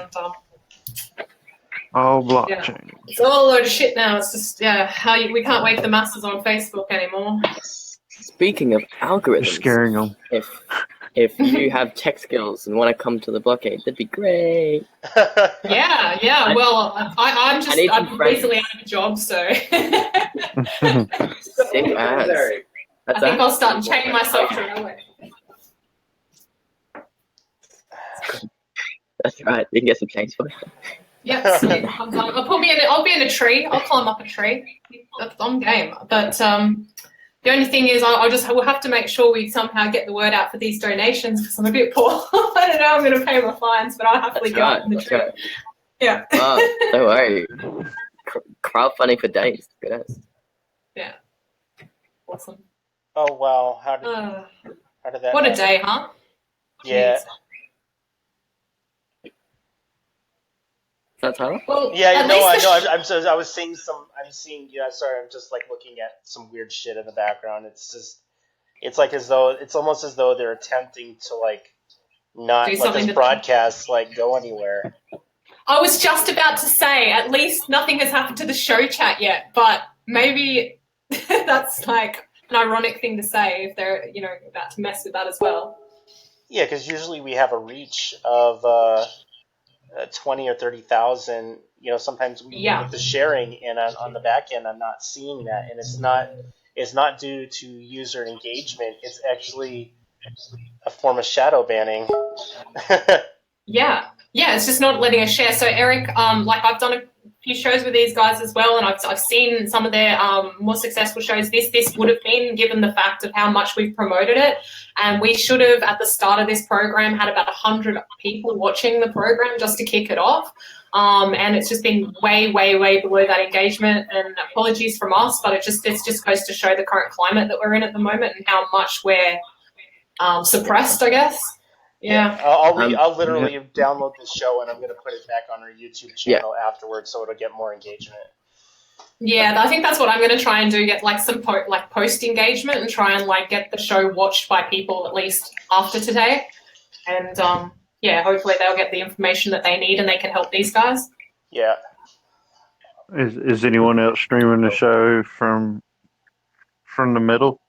all blockchain. Yeah. It's all a load of shit now. It's just we can't wake the masses on Facebook anymore. Speaking of algorithms, you're scaring them. If you have tech skills and want to come to the blockade, that'd be great. Yeah. Well, I'm recently out of a job, so Sick ass. I think I'll start chaining myself to railway. right. We can get some change for you. Yep, sweet. I'll be in a tree. I'll climb up a tree. I'm game. But the only thing is, we'll have to make sure we somehow get the word out for these donations because I'm a bit poor. I don't know. I'm going to pay my fines, but I'll happily go up in the tree. Right. Yeah. Oh, don't worry. Crowdfunding for days. Good ass. Yeah. Awesome. Oh wow! How did that? What happen? a day, huh? Yeah. Jeez. That's Tyler? Well, yeah, at no, I least know. I was seeing some. I'm seeing. Yeah, sorry. I'm just like looking at some weird shit in the background. It's like it's almost as though they're attempting to like not let this broadcast like go anywhere. I was just about to say, at least nothing has happened to the show chat yet, but maybe that's like an ironic thing to say if they're, about to mess with that as well. Yeah, because usually we have a reach of 20 or 30,000. Sometimes we with the sharing, and on the back end, I'm not seeing that, and it's not due to user engagement. It's actually a form of shadow banning. Yeah, it's just not letting us share. So Eric, I've done a few shows with these guys as well, and I've seen some of their more successful shows. This would have been given the fact of how much we've promoted it, and we should have at the start of this program had about 100 people watching the program just to kick it off. And it's just been way, way, way below that engagement. And apologies from us, but it just goes to show the current climate that we're in at the moment and how much we're suppressed, I guess. Yeah. I'll literally download the show and I'm going to put it back on our YouTube channel afterwards so it'll get more engagement. Yeah, I think that's what I'm going to try and do, get like some post engagement and try and like get the show watched by people at least after today. And hopefully they'll get the information that they need and they can help these guys. Yeah. Is anyone else streaming the show from the middle?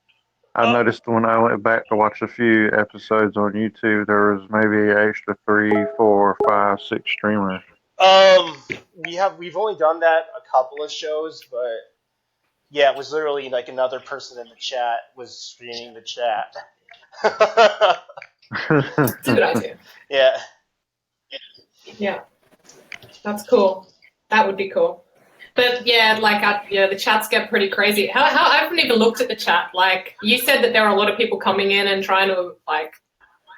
I noticed when I went back to watch a few episodes on YouTube, there was maybe an extra 3, 4, 5, 6 streamers. We've only done that a couple of shows, but yeah, it was literally like another person in the chat was streaming the chat. It's a good idea. Yeah. Yeah. That's cool. That would be cool. But yeah, the chats get pretty crazy. How I haven't even looked at the chat. Like you said that there are a lot of people coming in and trying to like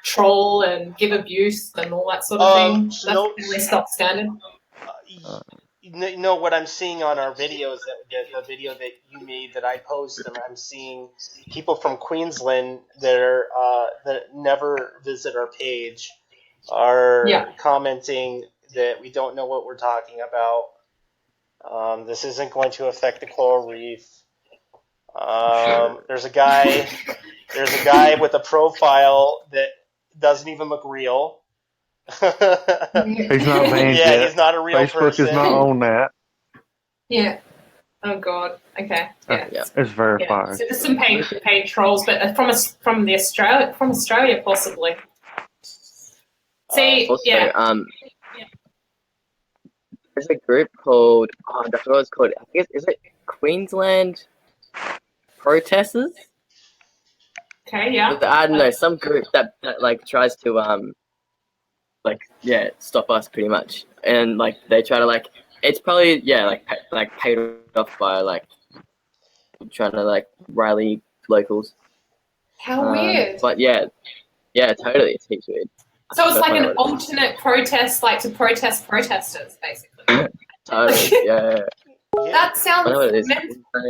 troll and give abuse and all that sort of thing. That's really stock standard. What I'm seeing on our videos, the video that you made that I post, and I'm seeing people from Queensland that never visit our page are commenting that we don't know what we're talking about. This isn't going to affect the coral reef. There's a guy with a profile that doesn't even look real. He's not banned yet. He's not a real Facebook person. is not on that. Yeah. Oh God. Okay. Yeah. It's verified. So there's some paid trolls, but from Australia possibly. See, Also, there's a group called that's what it's called. I guess is it Queensland Protesters? Okay, yeah. I don't know, some group that like tries to stop us pretty much, and like they try to like it's probably paid off by like trying to like rally locals. How weird. But yeah, totally, it's heaps weird. So it's like an alternate protest, like to protest protesters, basically. Totally, yeah. That sounds I know what it is.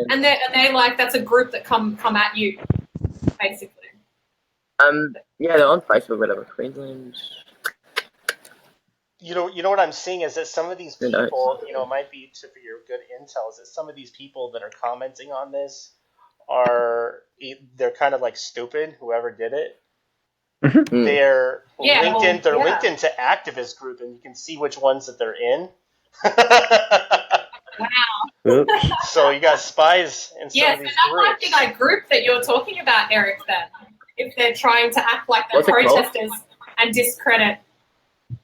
and they like that's a group that come at you, basically. Yeah, they're on Facebook, whatever. Queensland. You know what I'm seeing is that some of these people, it might be for your good intel, is that some of these people that are commenting on this they're kind of like stupid. Whoever did it. They're linked into activist group, and you can see which ones that they're in. Wow. So you got spies in some of these that might be that group that you're talking about, Eric. Then, if they're trying to act like they're protesters and discredit,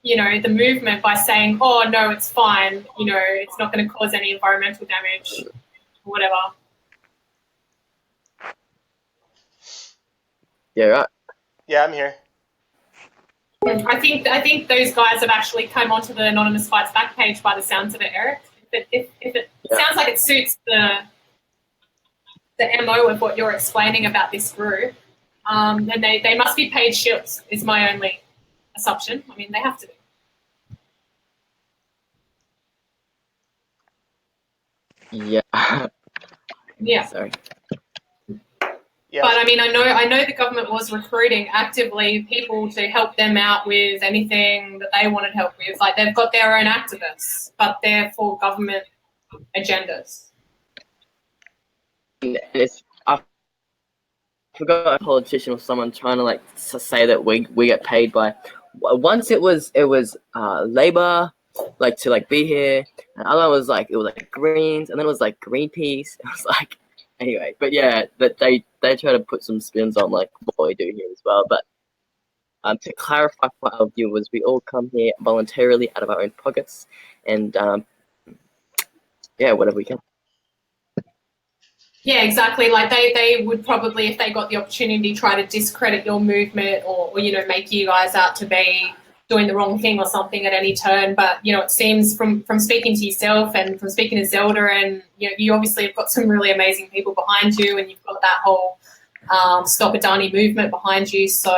the movement by saying, "Oh no, it's fine. It's not going to cause any environmental damage, whatever." Yeah, right. Yeah, I'm here. Yeah. I think those guys have actually come onto the Anonymous Fights back page by the sounds of it, Eric. If it sounds like it suits the MO of what you're explaining about this group, then they must be paid shills, is my only assumption. I mean, they have to be. Yeah. Yeah. Sorry. Yeah. But I mean, I know the government was recruiting actively people to help them out with anything that they wanted help with. Like, they've got their own activists, but they're for government agendas. And I forgot a politician or someone trying to say that we get paid by. Once it was Labour, to be here, and other was it was Greens, and then it was Greenpeace. It was anyway, but yeah, that they try to put some spins on what we do here as well. But to clarify for our viewers, we all come here voluntarily out of our own pockets, and whatever we can. Yeah, exactly. Like they would probably, if they got the opportunity, try to discredit your movement or make you guys out to be doing the wrong thing or something at any turn. But it seems from speaking to yourself and from speaking to Zelda, and you obviously have got some really amazing people behind you, and you've got that whole STOPADANI movement behind you. So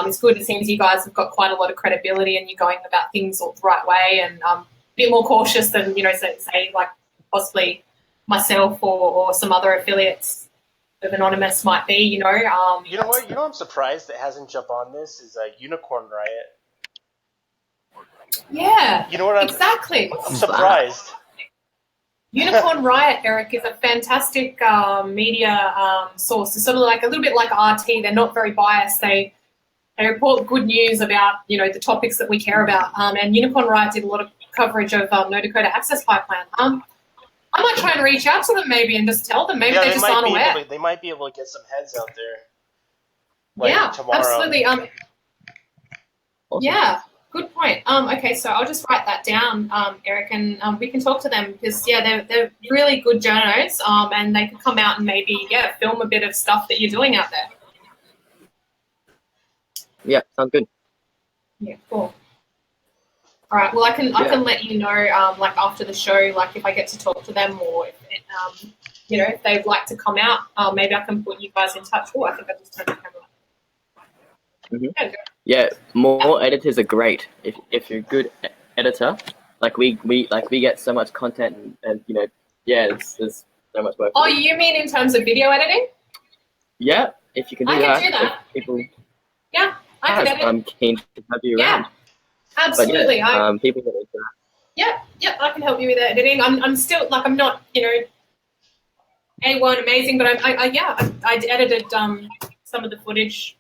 it's good. It seems you guys have got quite a lot of credibility, and you're going about things the right way, and a bit more cautious than say possibly myself or some other affiliates of Anonymous might be. You know what? I'm surprised that hasn't jumped on this is Unicorn Riot. Yeah. You know what? Exactly. I'm surprised. Unicorn Riot, Eric, is a fantastic media source. It's sort of a little bit like RT. They're not very biased. They report good news about the topics that we care about. And Unicorn Riot did a lot of coverage of No Dakota Access Pipeline. I might try and reach out to them maybe and just tell them. Maybe they just aren't aware. They might be able to get some heads out there. Tomorrow. Absolutely. Awesome. Yeah, good point. Okay, so I'll just write that down, Eric, and we can talk to them because they're really good journos, and they could come out and maybe film a bit of stuff that you're doing out there. Yeah, sounds good. Yeah, cool. All right. Well, I can let you know after the show, if I get to talk to them or if they'd like to come out, maybe I can put you guys in touch. Oh, I think I just turned the camera on. Mm-hmm. Yeah, more editors are great. If you're a good editor, we get so much content and there's so much work. Oh, you mean in terms of video editing? Yeah, if you can do that. I can do that. People. Yeah, I can edit. I'm keen to have you around. Absolutely. But people get into that. Yep, I can help you with editing. I'm still I'm not A1 amazing, but I edited some of the footage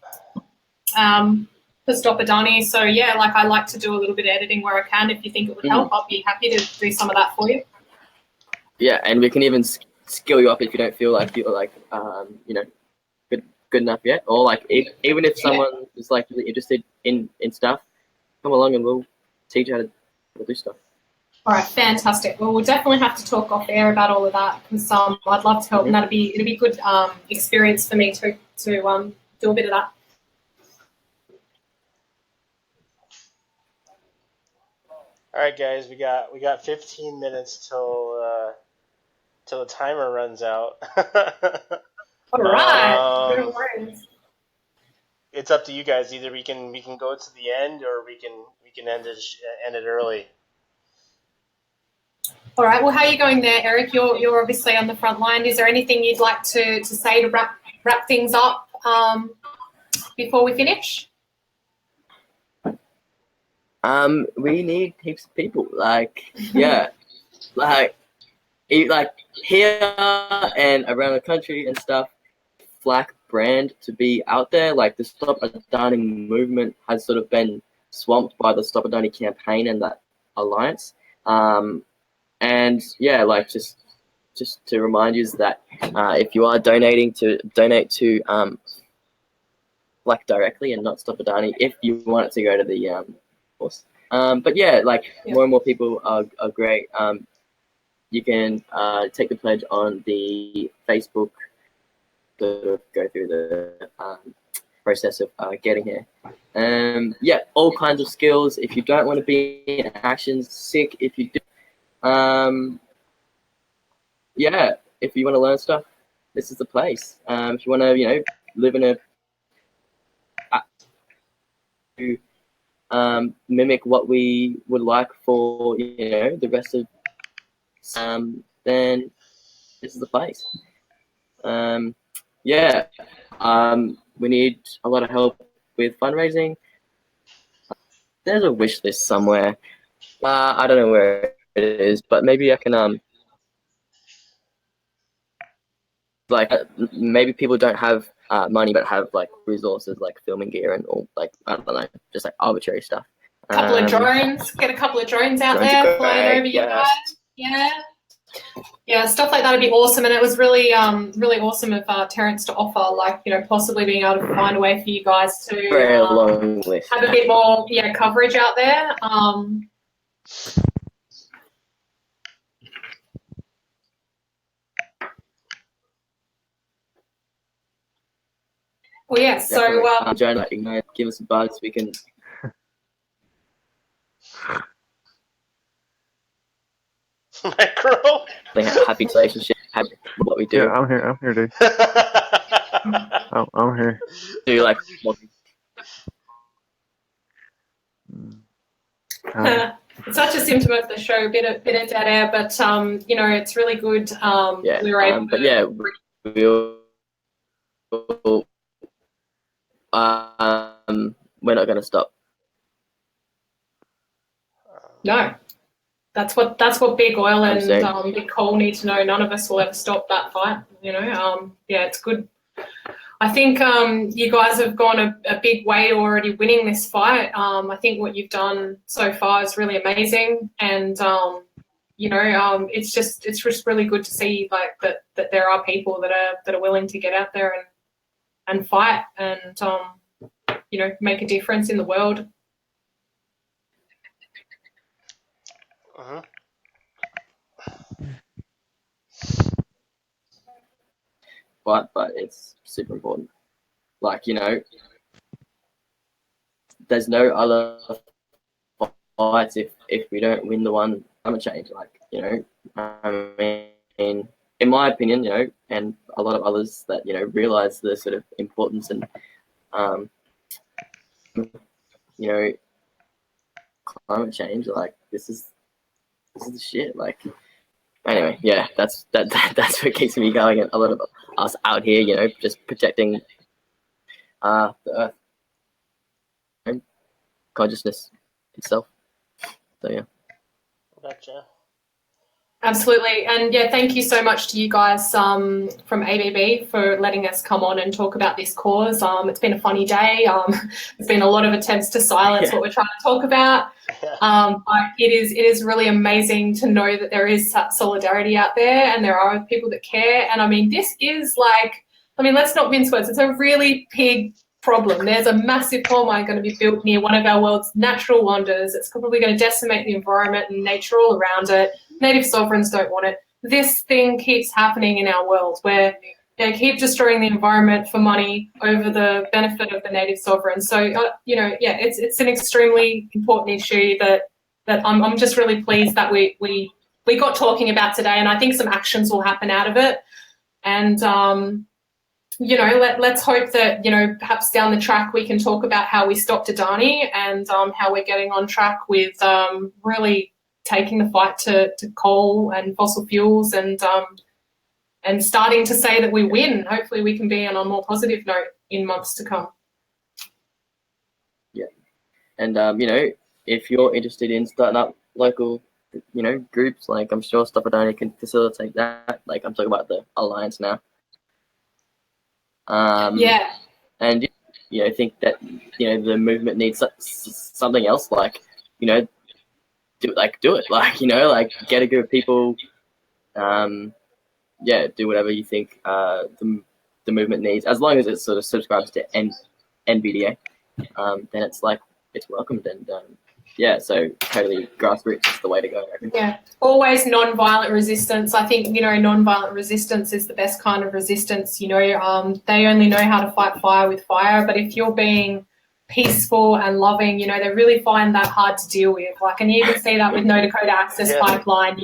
for STOPADANI. So I like to do a little bit of editing where I can. If you think it would help, I'll be happy to do some of that for you. Yeah, and we can even skill you up if you don't feel like you're good enough yet, or even if someone is really interested in stuff, come along and we'll teach you how to do stuff. All right, fantastic. Well, we'll definitely have to talk off air about all of that because I'd love to help, and it'll be good experience for me to do a bit of that. All right, guys, we got 15 minutes till the timer runs out. All right. It's up to you guys. Either we can go to the end, or we can end it early. All right. Well, how are you going there, Eric? You're obviously on the front line. Is there anything you'd like to say to wrap things up before we finish? We need heaps of people. Here and around the country and stuff. Black brand to be out there. The STOPADANI movement has sort of been swamped by the STOPADANI campaign and that alliance. Just to remind you that if you are donating, to donate to directly and not STOPADANI if you want it to go to the course. More and more people are great. You can take the pledge on the Facebook. Go through the process of getting here. Yeah, all kinds of skills. If you don't want to be in actions, sick. If you do, yeah, if you want to learn stuff, this is the place. If you want to, live in mimic what we would like for, the rest of, then this is the place. Yeah, we need a lot of help with fundraising. There's a wish list somewhere. I don't know where it is, but maybe I can, maybe people don't have money but have like resources like filming gear and all, like, I don't know, just like arbitrary stuff. Couple of drones, get a couple of drones out Drones there are flying great, over you yeah. guys. Yeah, stuff like that would be awesome, and it was really really awesome of Terence to offer, like, possibly being able to find a way for you guys to Very long list. have a bit more coverage out there. Well, yeah, so Joan, give us a buzz. We can. Micro. Happy relationship. Happy with what we do. Yeah, I'm here, dude. I'm here. Do you like? Such a symptom of the show, a bit of dead air, but it's really good. Yeah, we were able but to. yeah, we're not going to stop. No, that's what Big Oil and saying. Big Coal need to know. None of us will ever stop that fight. Yeah, it's good. I think you guys have gone a big way already winning this fight. I think what you've done so far is really amazing, and it's just really good to see like that there are people that are willing to get out there and fight and make a difference in the world. But it's super important. Like, there's no other fights if we don't win the one climate change. Like, I mean, in my opinion, and a lot of others that, realize the sort of importance and, climate change, like, this is the shit. Like, anyway, yeah, that's what keeps me going, and a lot of us out here, just protecting the earth and consciousness itself. So yeah. Gotcha. Absolutely, and yeah, thank you so much to you guys from ABB for letting us come on and talk about this cause. It's been a funny day. There's been a lot of attempts to silence what we're trying to talk about. But it is really amazing to know that there is such solidarity out there, and there are people that care. And I mean, this is let's not mince words. It's a really big problem. There's a massive coal mine going to be built near one of our world's natural wonders. It's probably going to decimate the environment and nature all around it. Native sovereigns don't want it. This thing keeps happening in our world where they keep destroying the environment for money over the benefit of the native sovereigns. So, it's an extremely important issue that I'm just really pleased that we got talking about today, and I think some actions will happen out of it. And, let's hope that, perhaps down the track we can talk about how we stopped Adani and how we're getting on track with really taking the fight to coal and fossil fuels and starting to say that we win. Hopefully we can be on a more positive note in months to come. Yeah. And, if you're interested in starting up local, groups, like I'm sure STOPADANI can facilitate that. Like I'm talking about the Alliance now. Yeah. And, think that, the movement needs something else, like, do it, like get a group of people, do whatever you think the movement needs, as long as it sort of subscribes to NVDA, then it's welcomed, and so totally grassroots is the way to go, I reckon. Yeah, always non-violent resistance. I think, non-violent resistance is the best kind of resistance. They only know how to fight fire with fire, but if you're being peaceful and loving, they really find that hard to deal with. And you even see that with No Dakota Access Pipeline,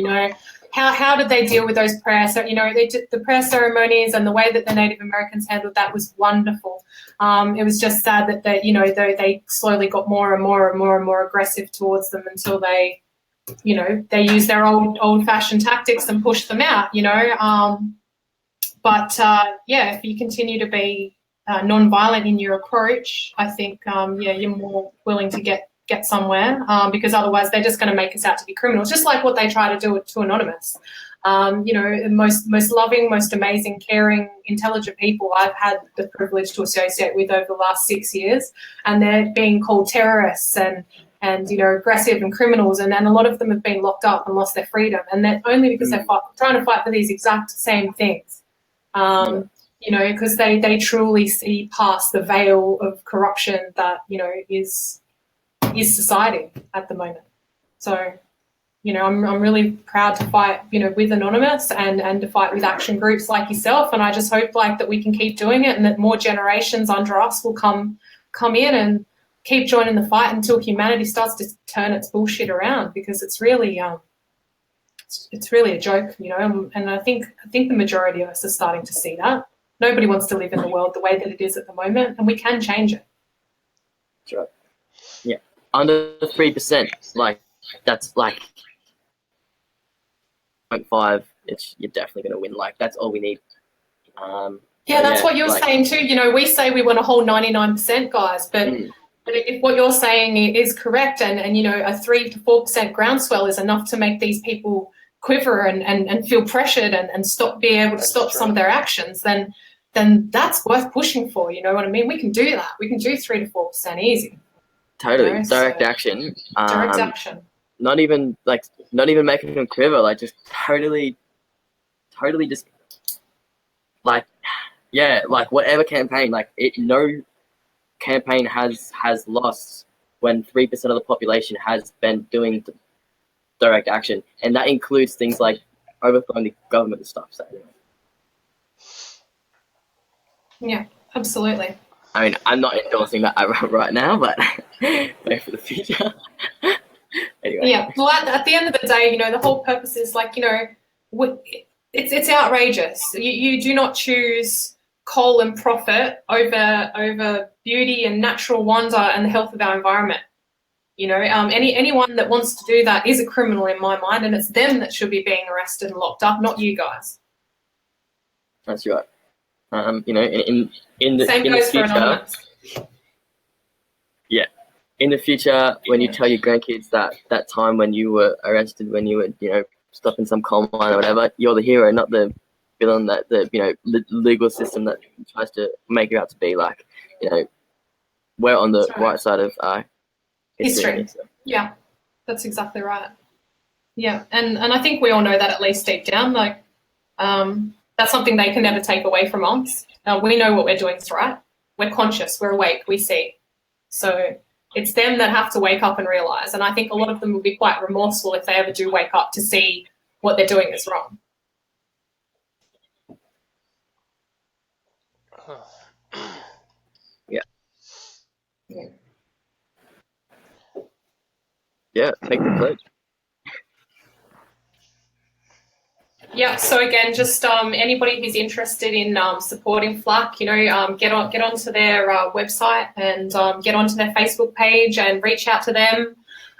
How did they deal with those prayers? So, the prayer ceremonies and the way that the Native Americans handled that was wonderful. It was just sad that they slowly got more and more and more and more aggressive towards them until they used their old-fashioned tactics and pushed them out. If you continue to be non-violent in your approach, I think you're more willing to get somewhere, because otherwise they're just going to make us out to be criminals, just like what they try to do to Anonymous. Most loving, most amazing, caring, intelligent people I've had the privilege to associate with over the last 6 years, and they're being called terrorists and aggressive and criminals, and then a lot of them have been locked up and lost their freedom, and that's only because they're trying to fight for these exact same things. Because they truly see past the veil of corruption that is society at the moment. So, I'm really proud to fight, with Anonymous and to fight with action groups like yourself. And I just hope that we can keep doing it, and that more generations under us will come in and keep joining the fight until humanity starts to turn its bullshit around, because it's really it's really a joke, and I think the majority of us are starting to see that. Nobody wants to live in the world the way that it is at the moment, and we can change it. That's right. Yeah. Under 3%, that's 0.5, you're definitely going to win. That's all we need. That's what you're saying too. We say we want a whole 99%, guys, but if what you're saying is correct, and a 3 to 4% groundswell is enough to make these people quiver and feel pressured and be able to stop some of their actions, then that's worth pushing for. You know what I mean? We can do that. We can do 3 to 4% easy. Totally. Direct action. Direct action. Not even making them quiver, just totally just whatever campaign, no campaign has lost when 3% of the population has been doing direct action, and that includes things like overthrowing the government and stuff. So, yeah, absolutely. I mean, I'm not endorsing that right now, but maybe for the future. Anyway. Yeah. Well, at the end of the day, the whole purpose is it's outrageous. You do not choose coal and profit over beauty and natural wonder and the health of our environment. Anyone that wants to do that is a criminal in my mind, and it's them that should be being arrested and locked up, not you guys. That's right. In the future, yeah, in the future, when you tell your grandkids that time when you were arrested, when you were stopping some coal mine or whatever, you're the hero, not the villain that the legal system that tries to make you out to be. We're on the right side of history. So. Yeah, that's exactly right. Yeah, and I think we all know that, at least deep down. That's something they can never take away from us. We know what we're doing is right. We're conscious. We're awake. We see. So it's them that have to wake up and realise. And I think a lot of them will be quite remorseful if they ever do wake up to see what they're doing is wrong. Yeah. Yeah, take the pledge. Yeah, so again, just anybody who's interested in supporting FLAC, get onto their website and get onto their Facebook page and reach out to them.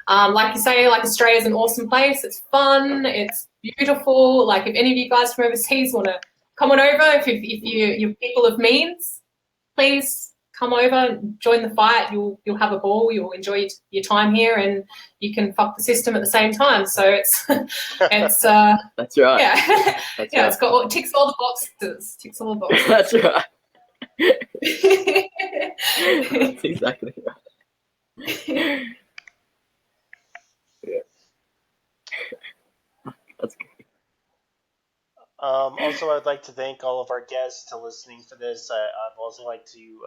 Like you say, Australia's an awesome place. It's fun. It's beautiful. If any of you guys from overseas want to come on over, if you're people of means, please come over, join the fight. You'll have a ball. You'll enjoy your time here, and you can fuck the system at the same time. So it's that's right. Yeah, That's yeah. right. It ticks all the boxes. Ticks all the boxes. That's right. That's exactly right. Yeah. That's good. Also, I'd like to thank all of our guests to listening for this. I'd also like to,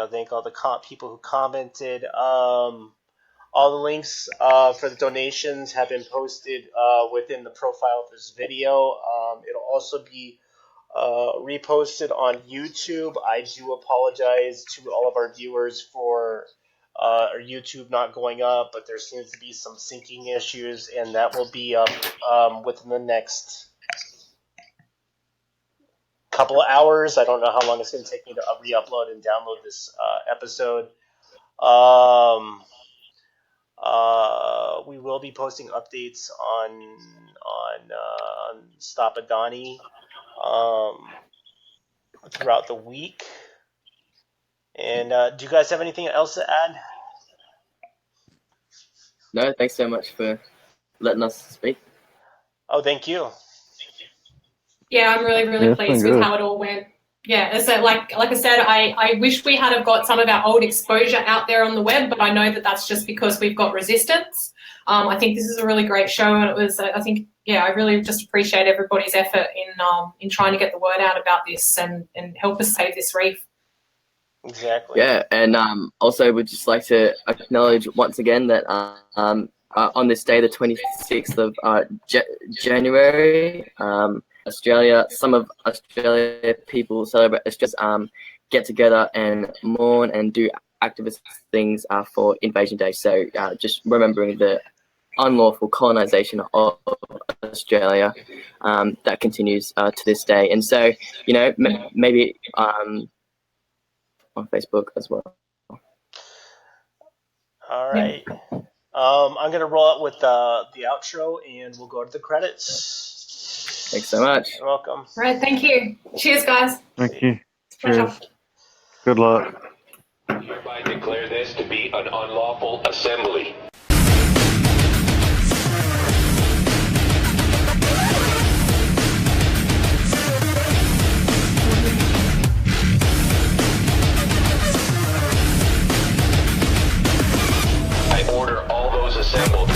thank all the people who commented. All the links for the donations have been posted within the profile of this video. It'll also be reposted on YouTube. I do apologize to all of our viewers for our YouTube not going up, but there seems to be some syncing issues, and that will be up within the next couple of hours. I don't know how long it's going to take me to re-upload and download this episode. We will be posting updates on STOPADANI throughout the week. And do you guys have anything else to add? No, thanks so much for letting us speak. Oh, thank you. Yeah, I'm really, really pleased with how it all went. Yeah, so like I said, I wish we had have got some of our old exposure out there on the web, but I know that that's just because we've got resistance. I think this is a really great show, and it was. I think, yeah, I really just appreciate everybody's effort in trying to get the word out about this and help us save this reef. Exactly. Yeah, and also would just like to acknowledge once again that on this day, the 26th of January, Australia, some of Australia people celebrate, just get together and mourn and do activist things for Invasion Day. So just remembering the unlawful colonization of Australia that continues to this day. And so, you know, maybe on Facebook as well. All right. I'm going to roll out with the outro, and we'll go to the credits. Thanks so much. You're welcome. All right, thank you. Cheers, guys. Thank you. Cheers. Good luck. Hereby declare this to be an unlawful assembly. I order all those assembled to